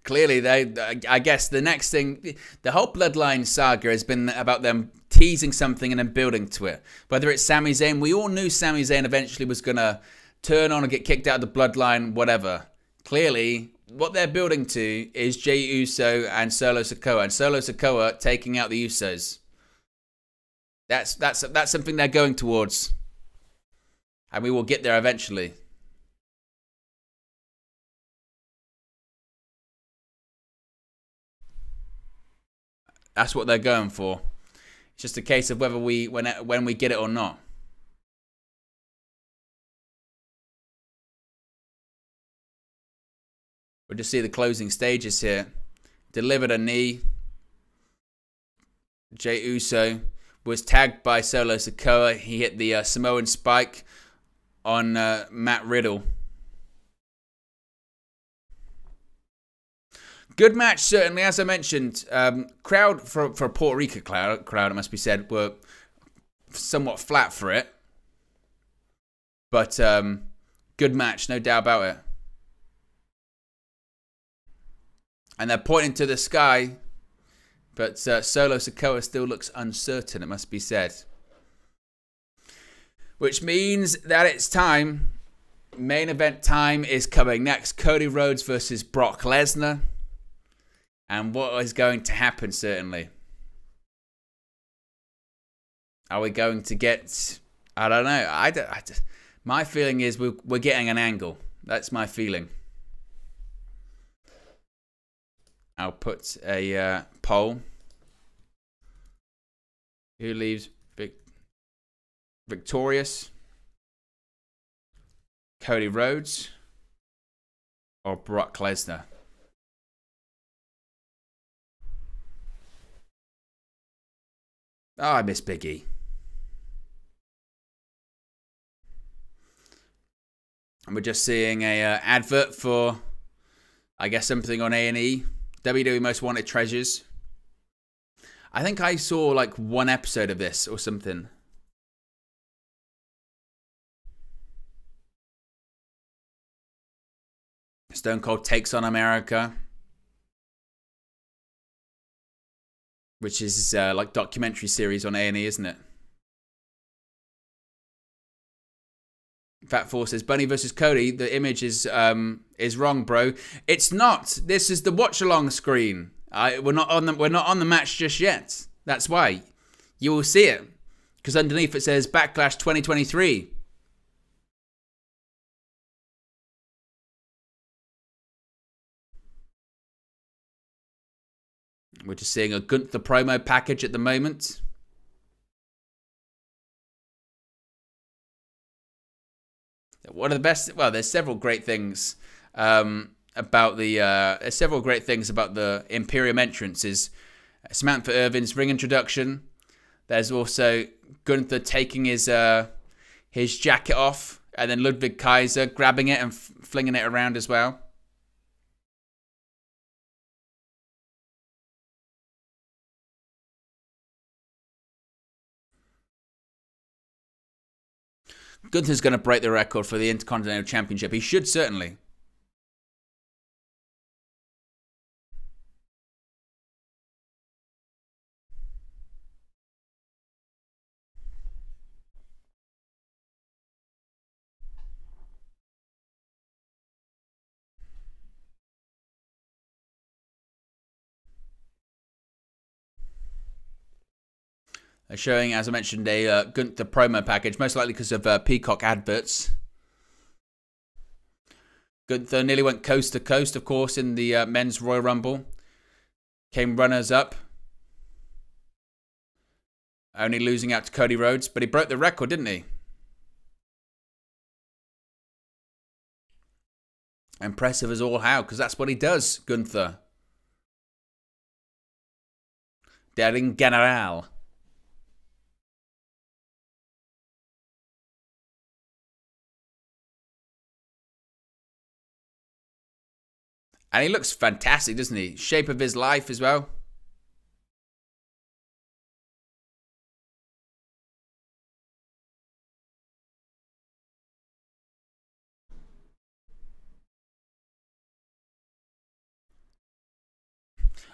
Clearly, I guess the next thing, the whole Bloodline saga has been about them teasing something and then building to it. Whether it's Sami Zayn, we all knew Sami Zayn eventually was going to turn on and get kicked out of the Bloodline, whatever. Clearly, what they're building to is Jey Uso and Solo Sikoa. And Solo Sikoa taking out the Usos. That's something they're going towards. And we will get there eventually. That's what they're going for. It's just a case of whether when we get it or not. We'll just see the closing stages here. Delivered a knee. Jey Uso was tagged by Solo Sikoa. He hit the Samoan spike on Matt Riddle. Good match, certainly. As I mentioned, crowd for a Puerto Rico crowd, it must be said, were somewhat flat for it. But good match, no doubt about it. And they're pointing to the sky, but Solo Sikoa still looks uncertain, it must be said. Which means that it's time. Main event time is coming next. Cody Rhodes versus Brock Lesnar. And what is going to happen, certainly? Are we going to get... I don't know. My feeling is we're getting an angle. That's my feeling. I'll put a poll. Who leaves victorious? Cody Rhodes or Brock Lesnar? Oh, I miss Big E. And we're just seeing a advert for, I guess, something on A&E. WWE Most Wanted Treasures. I think I saw like one episode of this or something. Stone Cold takes on America. Which is like documentary series on A&E, isn't it? Fat Four says Bunny versus Cody. The image is wrong, bro. It's not. This is the watch along screen. We're not on the match just yet. That's why you will see it. Because underneath it says Backlash 2023. We're just seeing a Gunther promo package at the moment. One of the best, well, there's several great things about the Imperium entrances. Samantha Irvin's ring introduction. There's also Gunther taking his jacket off, and then Ludwig Kaiser grabbing it and flinging it around as well. Gunther's going to break the record for the Intercontinental Championship. He should certainly. Showing, as I mentioned, a Gunther promo package, most likely because of Peacock adverts. Gunther nearly went coast to coast, of course, in the men's Royal Rumble. Came runners up. Only losing out to Cody Rhodes, but he broke the record, didn't he? Impressive as all how, because that's what he does, Gunther. Der Ring General. And he looks fantastic, doesn't he? Shape of his life as well.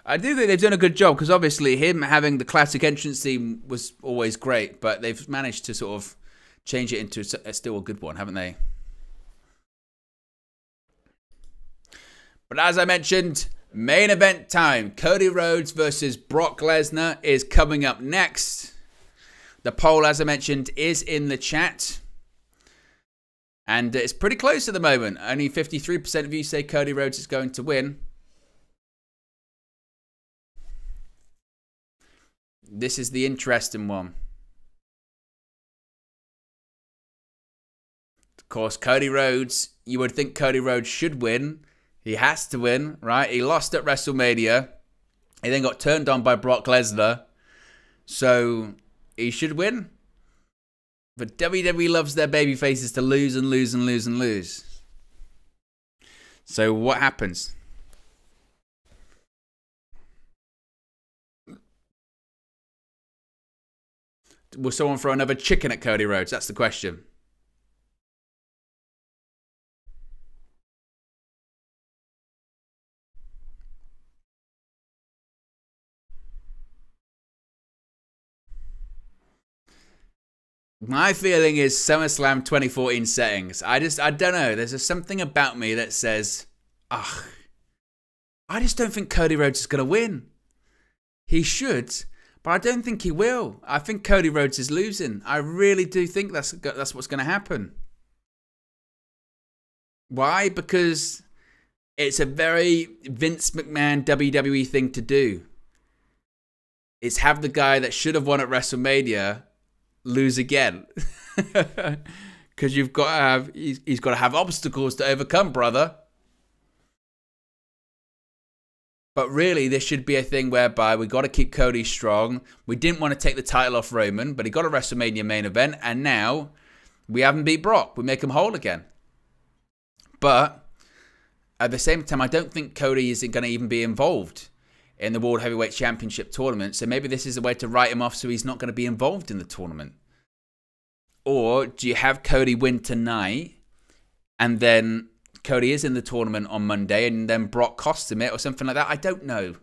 I do think they've done a good job, because obviously him having the classic entrance theme was always great, but they've managed to sort of change it into still a good one, haven't they? But as I mentioned, main event time. Cody Rhodes versus Brock Lesnar is coming up next. The poll, as I mentioned, is in the chat. And it's pretty close at the moment. Only 53% of you say Cody Rhodes is going to win. This is the interesting one. Of course, Cody Rhodes, you would think Cody Rhodes should win. He has to win, right? He lost at WrestleMania. He then got turned on by Brock Lesnar. So, he should win. But WWE loves their baby faces to lose and lose and lose and lose. So, what happens? Will someone throw another chicken at Cody Rhodes? That's the question. My feeling is SummerSlam 2014 settings. I don't know. There's just something about me that says, ugh, I just don't think Cody Rhodes is going to win. He should, but I don't think he will. I think Cody Rhodes is losing. I really do think that's what's going to happen. Why? Because it's a very Vince McMahon WWE thing to do. It's have the guy that should have won at WrestleMania lose again. Because you've got to have, he's got to have obstacles to overcome, brother. But really, this should be a thing whereby we got to keep Cody strong. We didn't want to take the title off Roman, but he got a WrestleMania main event, and now we haven't beat Brock. We make him whole again. But at the same time, I don't think Cody isn't going to even be involved in the World Heavyweight Championship tournament. So maybe this is a way to write him off so he's not going to be involved in the tournament. Or do you have Cody win tonight and then Cody is in the tournament on Monday and then Brock costs him it or something like that? I don't know.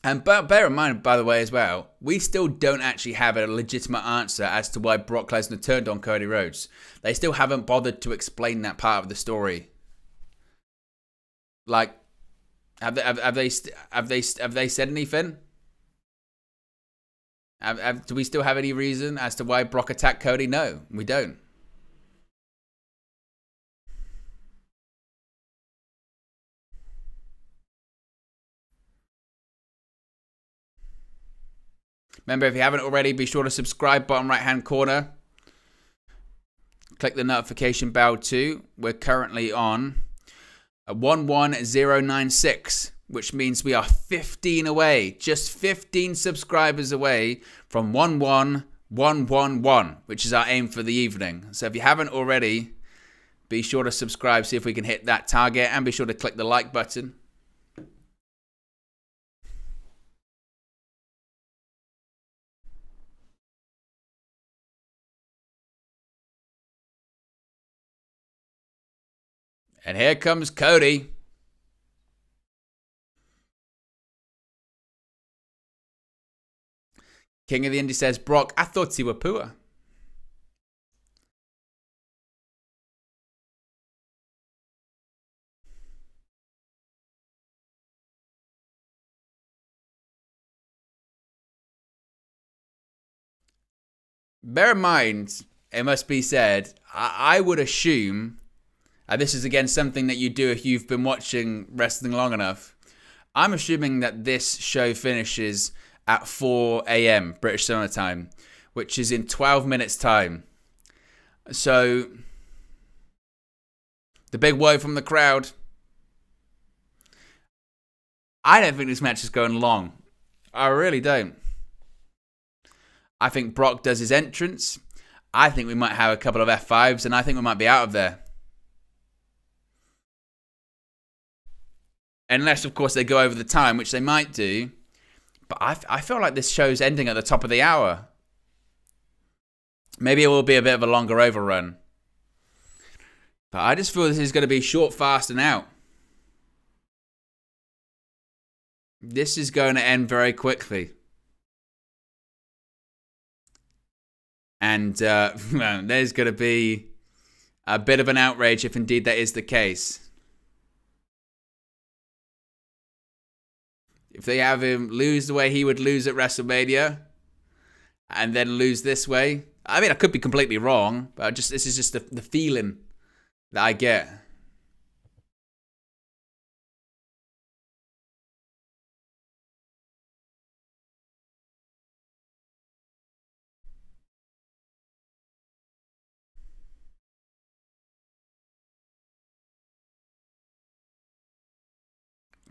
And bear in mind, by the way, as well, we still don't actually have a legitimate answer as to why Brock Lesnar turned on Cody Rhodes. They still haven't bothered to explain that part of the story. Like, have they said anything? Do we still have any reason as to why Brock attacked Cody? No, we don't. Remember, if you haven't already, be sure to subscribe, bottom right-hand corner. Click the notification bell too. We're currently on 11096, which means we are 15 away, just 15 subscribers away from 11111, which is our aim for the evening. So if you haven't already, be sure to subscribe, see if we can hit that target, and be sure to click the like button. And here comes Cody. King of the Indie says, Brock, I thought he were poor. Bear in mind, it must be said, I would assume, and this is again something that you do if you've been watching wrestling long enough, I'm assuming that this show finishes at 4 a.m. British Summer Time, which is in 12 minutes time. So, the big woe from the crowd. I don't think this match is going long. I really don't. I think Brock does his entrance. I think we might have a couple of F5s, and I think we might be out of there. Unless, of course, they go over the time, which they might do. But I feel like this show's ending at the top of the hour. Maybe it will be a bit of a longer overrun. But I just feel this is going to be short, fast, and out. This is going to end very quickly. And there's going to be a bit of an outrage if indeed that is the case. If they have him lose the way he would lose at WrestleMania, and then lose this way, I mean, I could be completely wrong, but this is just the feeling that I get.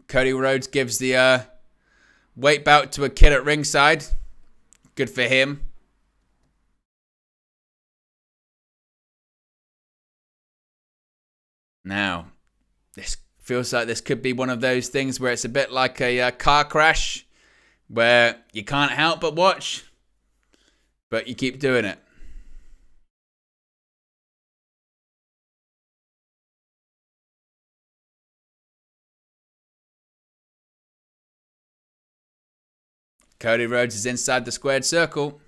Cody Rhodes gives the weight belt to a kid at ringside. Good for him. Now, this feels like this could be one of those things where it's a bit like a car crash where you can't help but watch, but you keep doing it. Cody Rhodes is inside the squared circle.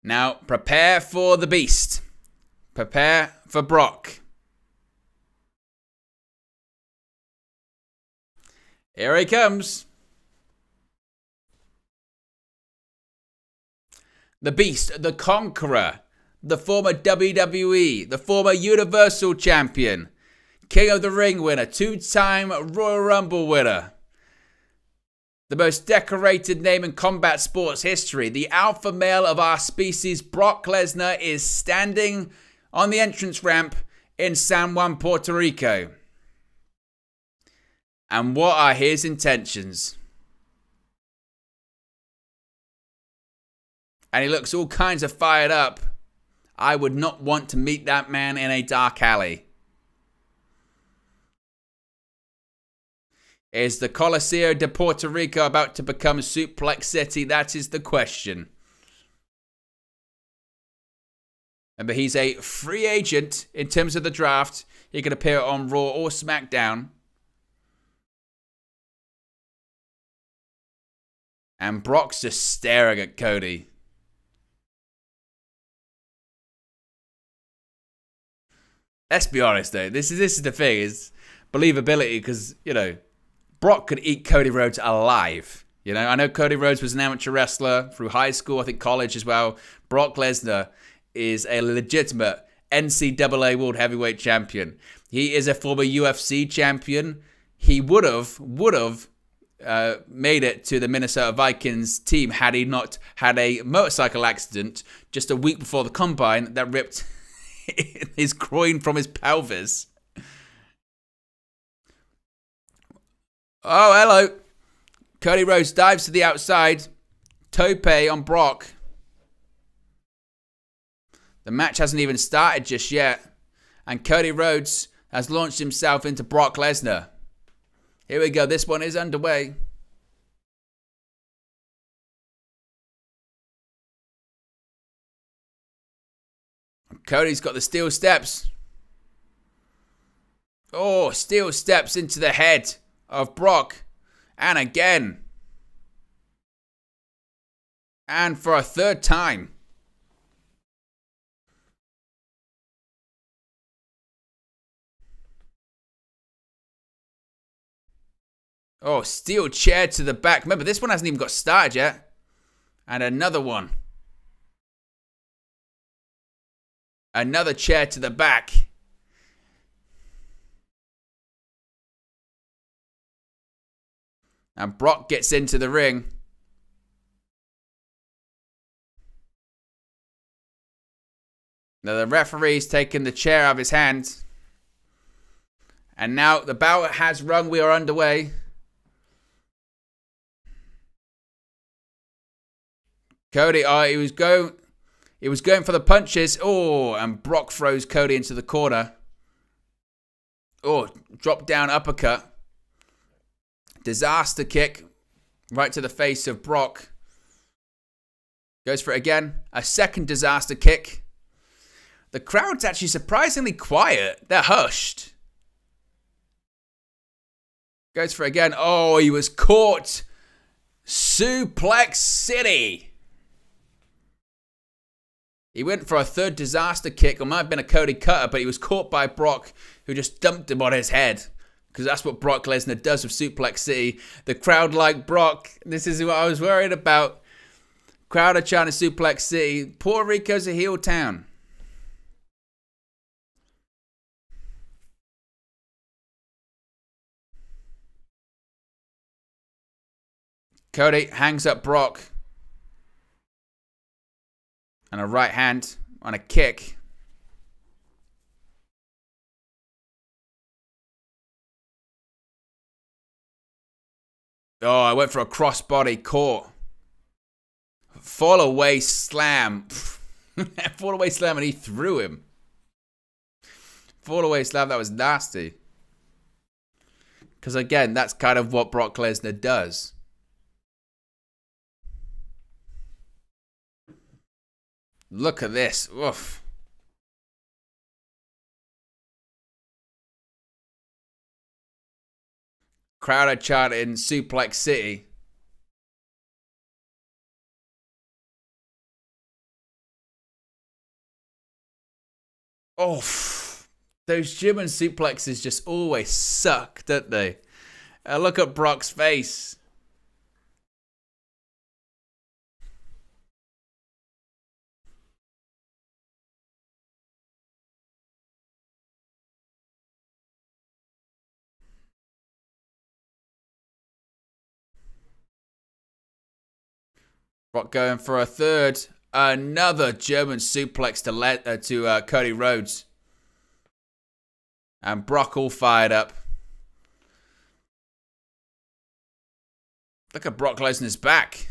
Now, prepare for the beast. Prepare for Brock. Here he comes. The Beast, the Conqueror, the former WWE, the former Universal Champion, King of the Ring winner, two-time Royal Rumble winner. The most decorated name in combat sports history, the alpha male of our species, Brock Lesnar, is standing on the entrance ramp in San Juan, Puerto Rico. And what are his intentions? And he looks all kinds of fired up. I would not want to meet that man in a dark alley. Is the Coliseo de Puerto Rico about to become Suplex City? That is the question. Remember, he's a free agent in terms of the draft. He can appear on Raw or SmackDown. And Brock's just staring at Cody. Let's be honest though, this is the thing, is believability, because, you know, Brock could eat Cody Rhodes alive. You know, I know Cody Rhodes was an amateur wrestler through high school, I think college as well. Brock Lesnar is a legitimate NCAA World Heavyweight Champion. He is a former UFC champion. He would have made it to the Minnesota Vikings team had he not had a motorcycle accident just a week before the combine that ripped his groin from his pelvis. Oh, hello. Cody Rhodes dives to the outside. Tope on Brock. The match hasn't even started just yet. And Cody Rhodes has launched himself into Brock Lesnar. Here we go. This one is underway. Cody's got the steel steps. Oh, steel steps into the head of Brock. And again. And for a third time. Oh, steel chair to the back. Remember, this one hasn't even got started yet. And another one. Another chair to the back. And Brock gets into the ring. Now the referee's taking the chair out of his hand. And now the bell has rung. We are underway. Cody, he was going for the punches. Oh, and Brock throws Cody into the corner. Oh, drop down uppercut. Disaster kick right to the face of Brock. Goes for it again. A second disaster kick. The crowd's actually surprisingly quiet. They're hushed. Goes for it again. Oh, he was caught. Suplex City. He went for a third disaster kick. It might have been a Cody cutter, but he was caught by Brock, who just dumped him on his head. Because that's what Brock Lesnar does with Suplex City. The crowd like Brock. This is what I was worried about. Crowd are trying to Suplex City. Puerto Rico's a heel town. Cody hangs up Brock. And a right hand on a kick. Oh, I went for a crossbody caught. Fall away slam. Fall away slam and he threw him. Fall away slam, that was nasty. Because again, that's kind of what Brock Lesnar does. Look at this. Oof. Crowd are chanting Suplex City. Oh, those German suplexes just always suck, don't they? Look at Brock's face. Brock going for a third. Another German suplex to Cody Rhodes. And Brock all fired up. Look at Brock Lesnar's back.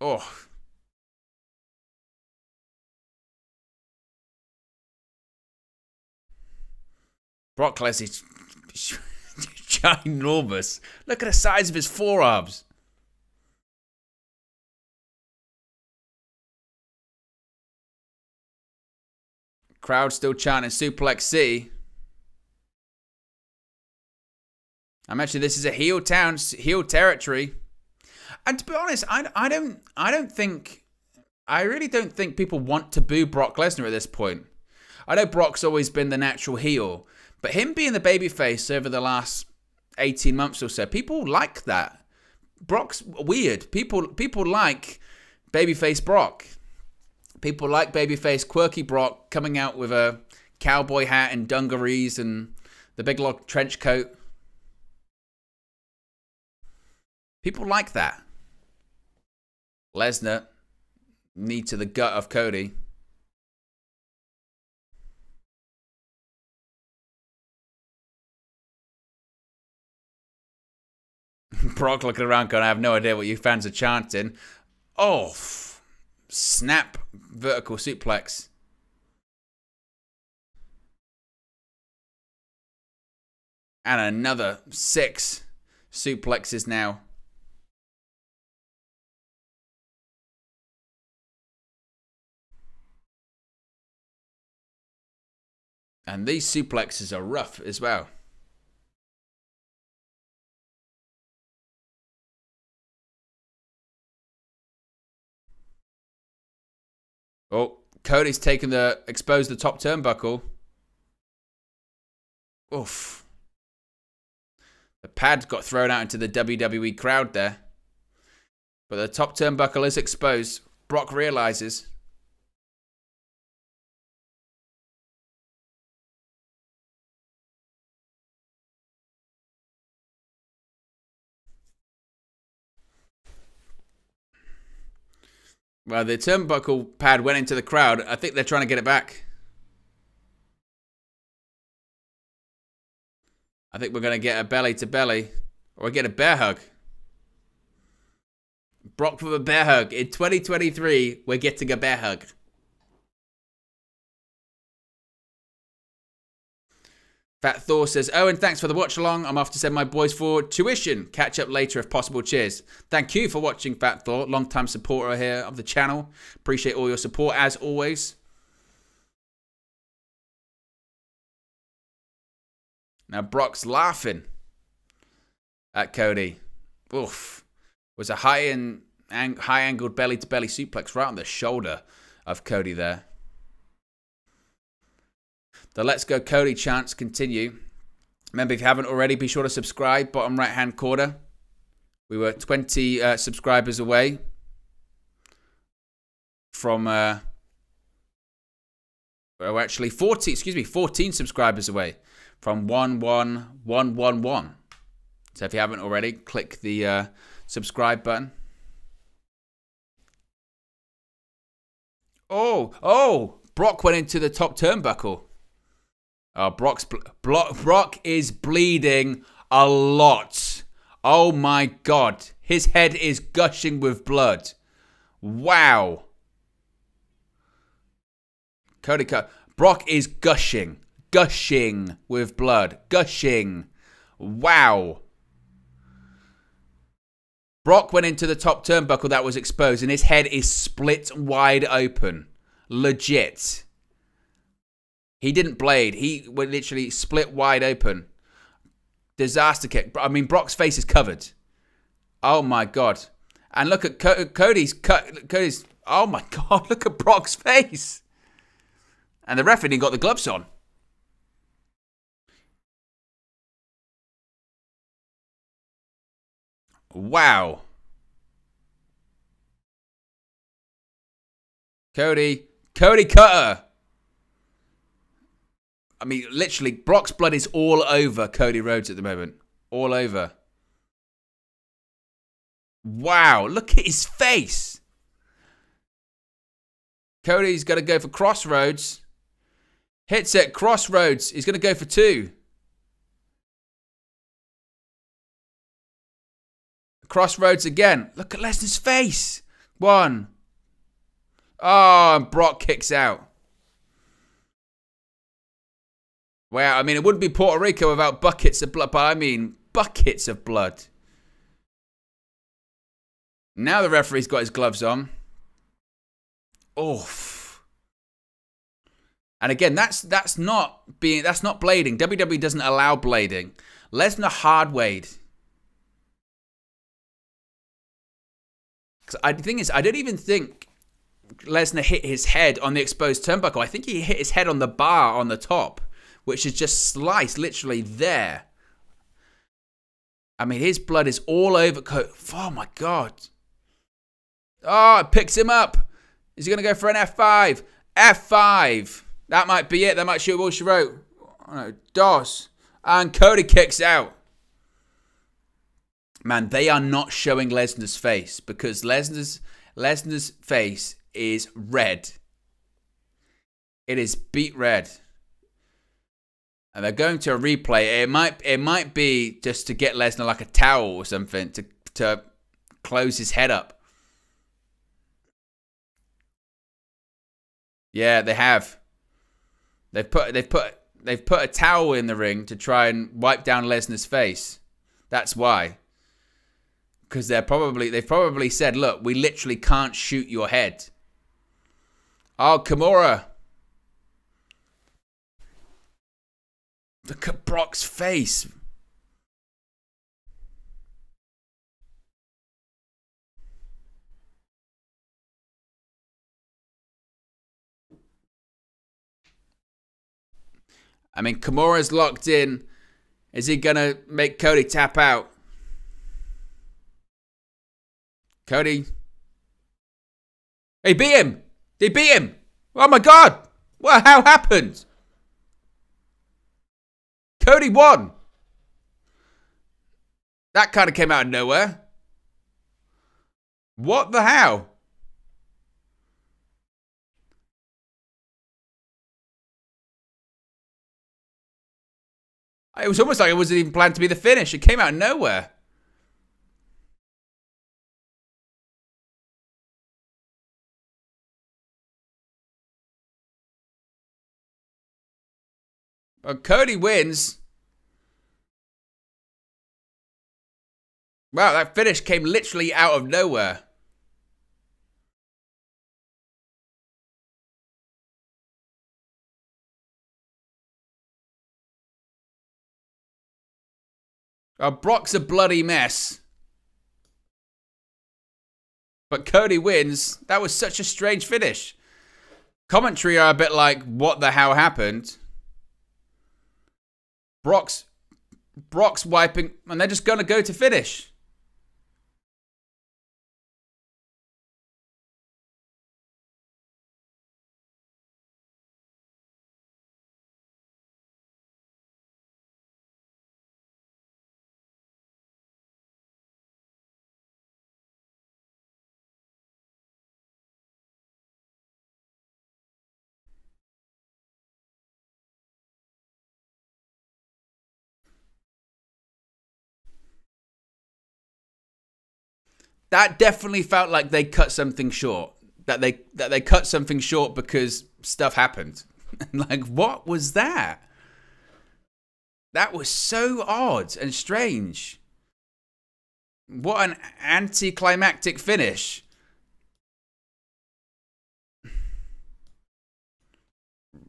Oh. Brock Lesnar's ginormous. Look at the size of his forearms. Crowd still chanting Suplex City. I'm actually, this is a heel town, heel territory. And to be honest, I really don't think people want to boo Brock Lesnar at this point. I know Brock's always been the natural heel, but him being the babyface over the last 18 months or so, people like that. Brock's weird. People like babyface Brock. People like babyface quirky Brock coming out with a cowboy hat and dungarees and the big long trench coat. People like that. Lesnar, knee to the gut of Cody. Brock looking around going, I have no idea what you fans are chanting. Oh, snap vertical suplex. And another 6 suplexes now. And these suplexes are rough as well. Oh, Cody's exposed the top turnbuckle. Oof. The pad got thrown out into the WWE crowd there. But the top turnbuckle is exposed. Brock realizes. Well, the turnbuckle pad went into the crowd. I think they're trying to get it back. I think we're going to get a belly-to-belly. Or get a bear hug. Brock with a bear hug. In 2023, we're getting a bear hug. Fat Thor says, Owen, thanks for the watch along. I'm off to send my boys for tuition. Catch up later if possible. Cheers. Thank you for watching, Fat Thor. Long-time supporter here of the channel. Appreciate all your support as always. Now Brock's laughing at Cody. Oof. Was a high-angled belly-to-belly suplex right on the shoulder of Cody there. The Let's Go Cody chants continue. Remember, if you haven't already, be sure to subscribe. Bottom right-hand corner. We were 20 subscribers away from... well, actually, 14 subscribers away from 11111. So if you haven't already, click the subscribe button. Oh! Brock went into the top turnbuckle. Oh, Brock is bleeding a lot. Oh my God. His head is gushing with blood. Wow. Brock is gushing. Gushing with blood. Gushing. Wow. Brock went into the top turnbuckle that was exposed and his head is split wide open. Legit. He didn't blade. He went literally split wide open. Disaster kick. I mean, Brock's face is covered. Oh my God. And look at Cody's. Oh my God. Look at Brock's face. And the ref got the gloves on. Wow. Cody Cutter. I mean, literally, Brock's blood is all over Cody Rhodes at the moment. All over. Wow, look at his face. Cody's going to go for Crossroads. Hits it, Crossroads. He's going to go for 2. Crossroads again. Look at Lesnar's face. 1. Oh, and Brock kicks out. Wow, I mean, it wouldn't be Puerto Rico without buckets of blood, but I mean buckets of blood. Now the referee's got his gloves on. Oof. And again, that's not blading. WWE doesn't allow blading. Lesnar hard-weighed. The thing is, I don't even think Lesnar hit his head on the exposed turnbuckle. I think he hit his head on the bar on the top, which is just sliced literally there. I mean, his blood is all over. Oh, my God. Oh, it picks him up. Is he going to go for an F5? F5. That might be it. That might shoot all she wrote. Oh, no. DOS. And Cody kicks out. Man, they are not showing Lesnar's face because Lesnar's face is red. It is beet red. And they're going to a replay. It might be just to get Lesnar like a towel or something to close his head up. Yeah, they have. They've put a towel in the ring to try and wipe down Lesnar's face. That's why. Because they've probably said, look, we literally can't shoot your head. Oh, Kimura. Look at Brock's face. I mean, Kimura's locked in. Is he going to make Cody tap out? Cody. He beat him. They beat him. Oh, my God. What? How happened? Cody won. That kind of came out of nowhere. What the hell? It was almost like it wasn't even planned to be the finish. It came out of nowhere. But Cody wins. Wow, that finish came literally out of nowhere. Oh, Brock's a bloody mess. But Cody wins. That was such a strange finish. Commentary are a bit like, what the hell happened? Brock's wiping, and they're just going to go to finish. That definitely felt like they cut something short. That they cut something short because stuff happened. Like, what was that? That was so odd and strange. What an anticlimactic finish.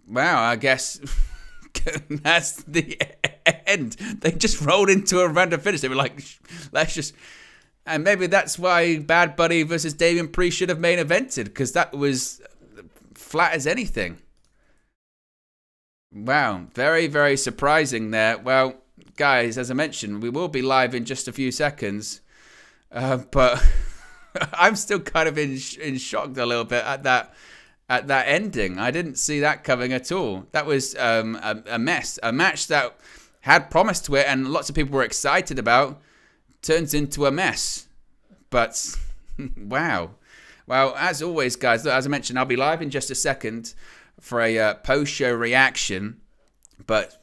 Wow, I guess that's the end. They just rolled into a random finish. They were like, let's just... And maybe that's why Bad Bunny versus Damian Priest should have main evented, because that was flat as anything. Wow, very, very surprising there. Well, guys, as I mentioned, we will be live in just a few seconds. But I'm still kind of in shock a little bit at that ending. I didn't see that coming at all. That was a mess. A match that had promise to it and lots of people were excited about turns into a mess. But wow. Well, as always, guys, as I mentioned, I'll be live in just a second for a post-show reaction. But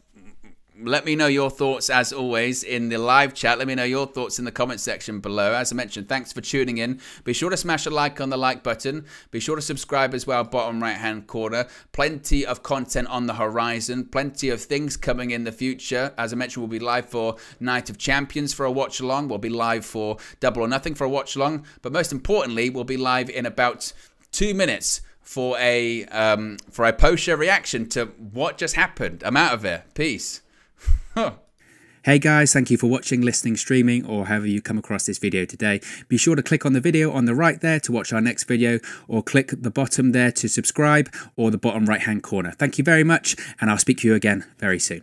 let me know your thoughts, as always, in the live chat. Let me know your thoughts in the comment section below. As I mentioned, thanks for tuning in. Be sure to smash a like on the like button. Be sure to subscribe as well, bottom right-hand corner. Plenty of content on the horizon. Plenty of things coming in the future. As I mentioned, we'll be live for Night of Champions for a watch-along. We'll be live for Double or Nothing for a watch-along. But most importantly, we'll be live in about 2 minutes for a post-show reaction to what just happened. I'm out of here. Peace. Hey guys, thank you for watching, listening, streaming, or however you come across this video today. Be sure to click on the video on the right there to watch our next video, or click the bottom there to subscribe, or the bottom right hand corner. Thank you very much, and I'll speak to you again very soon.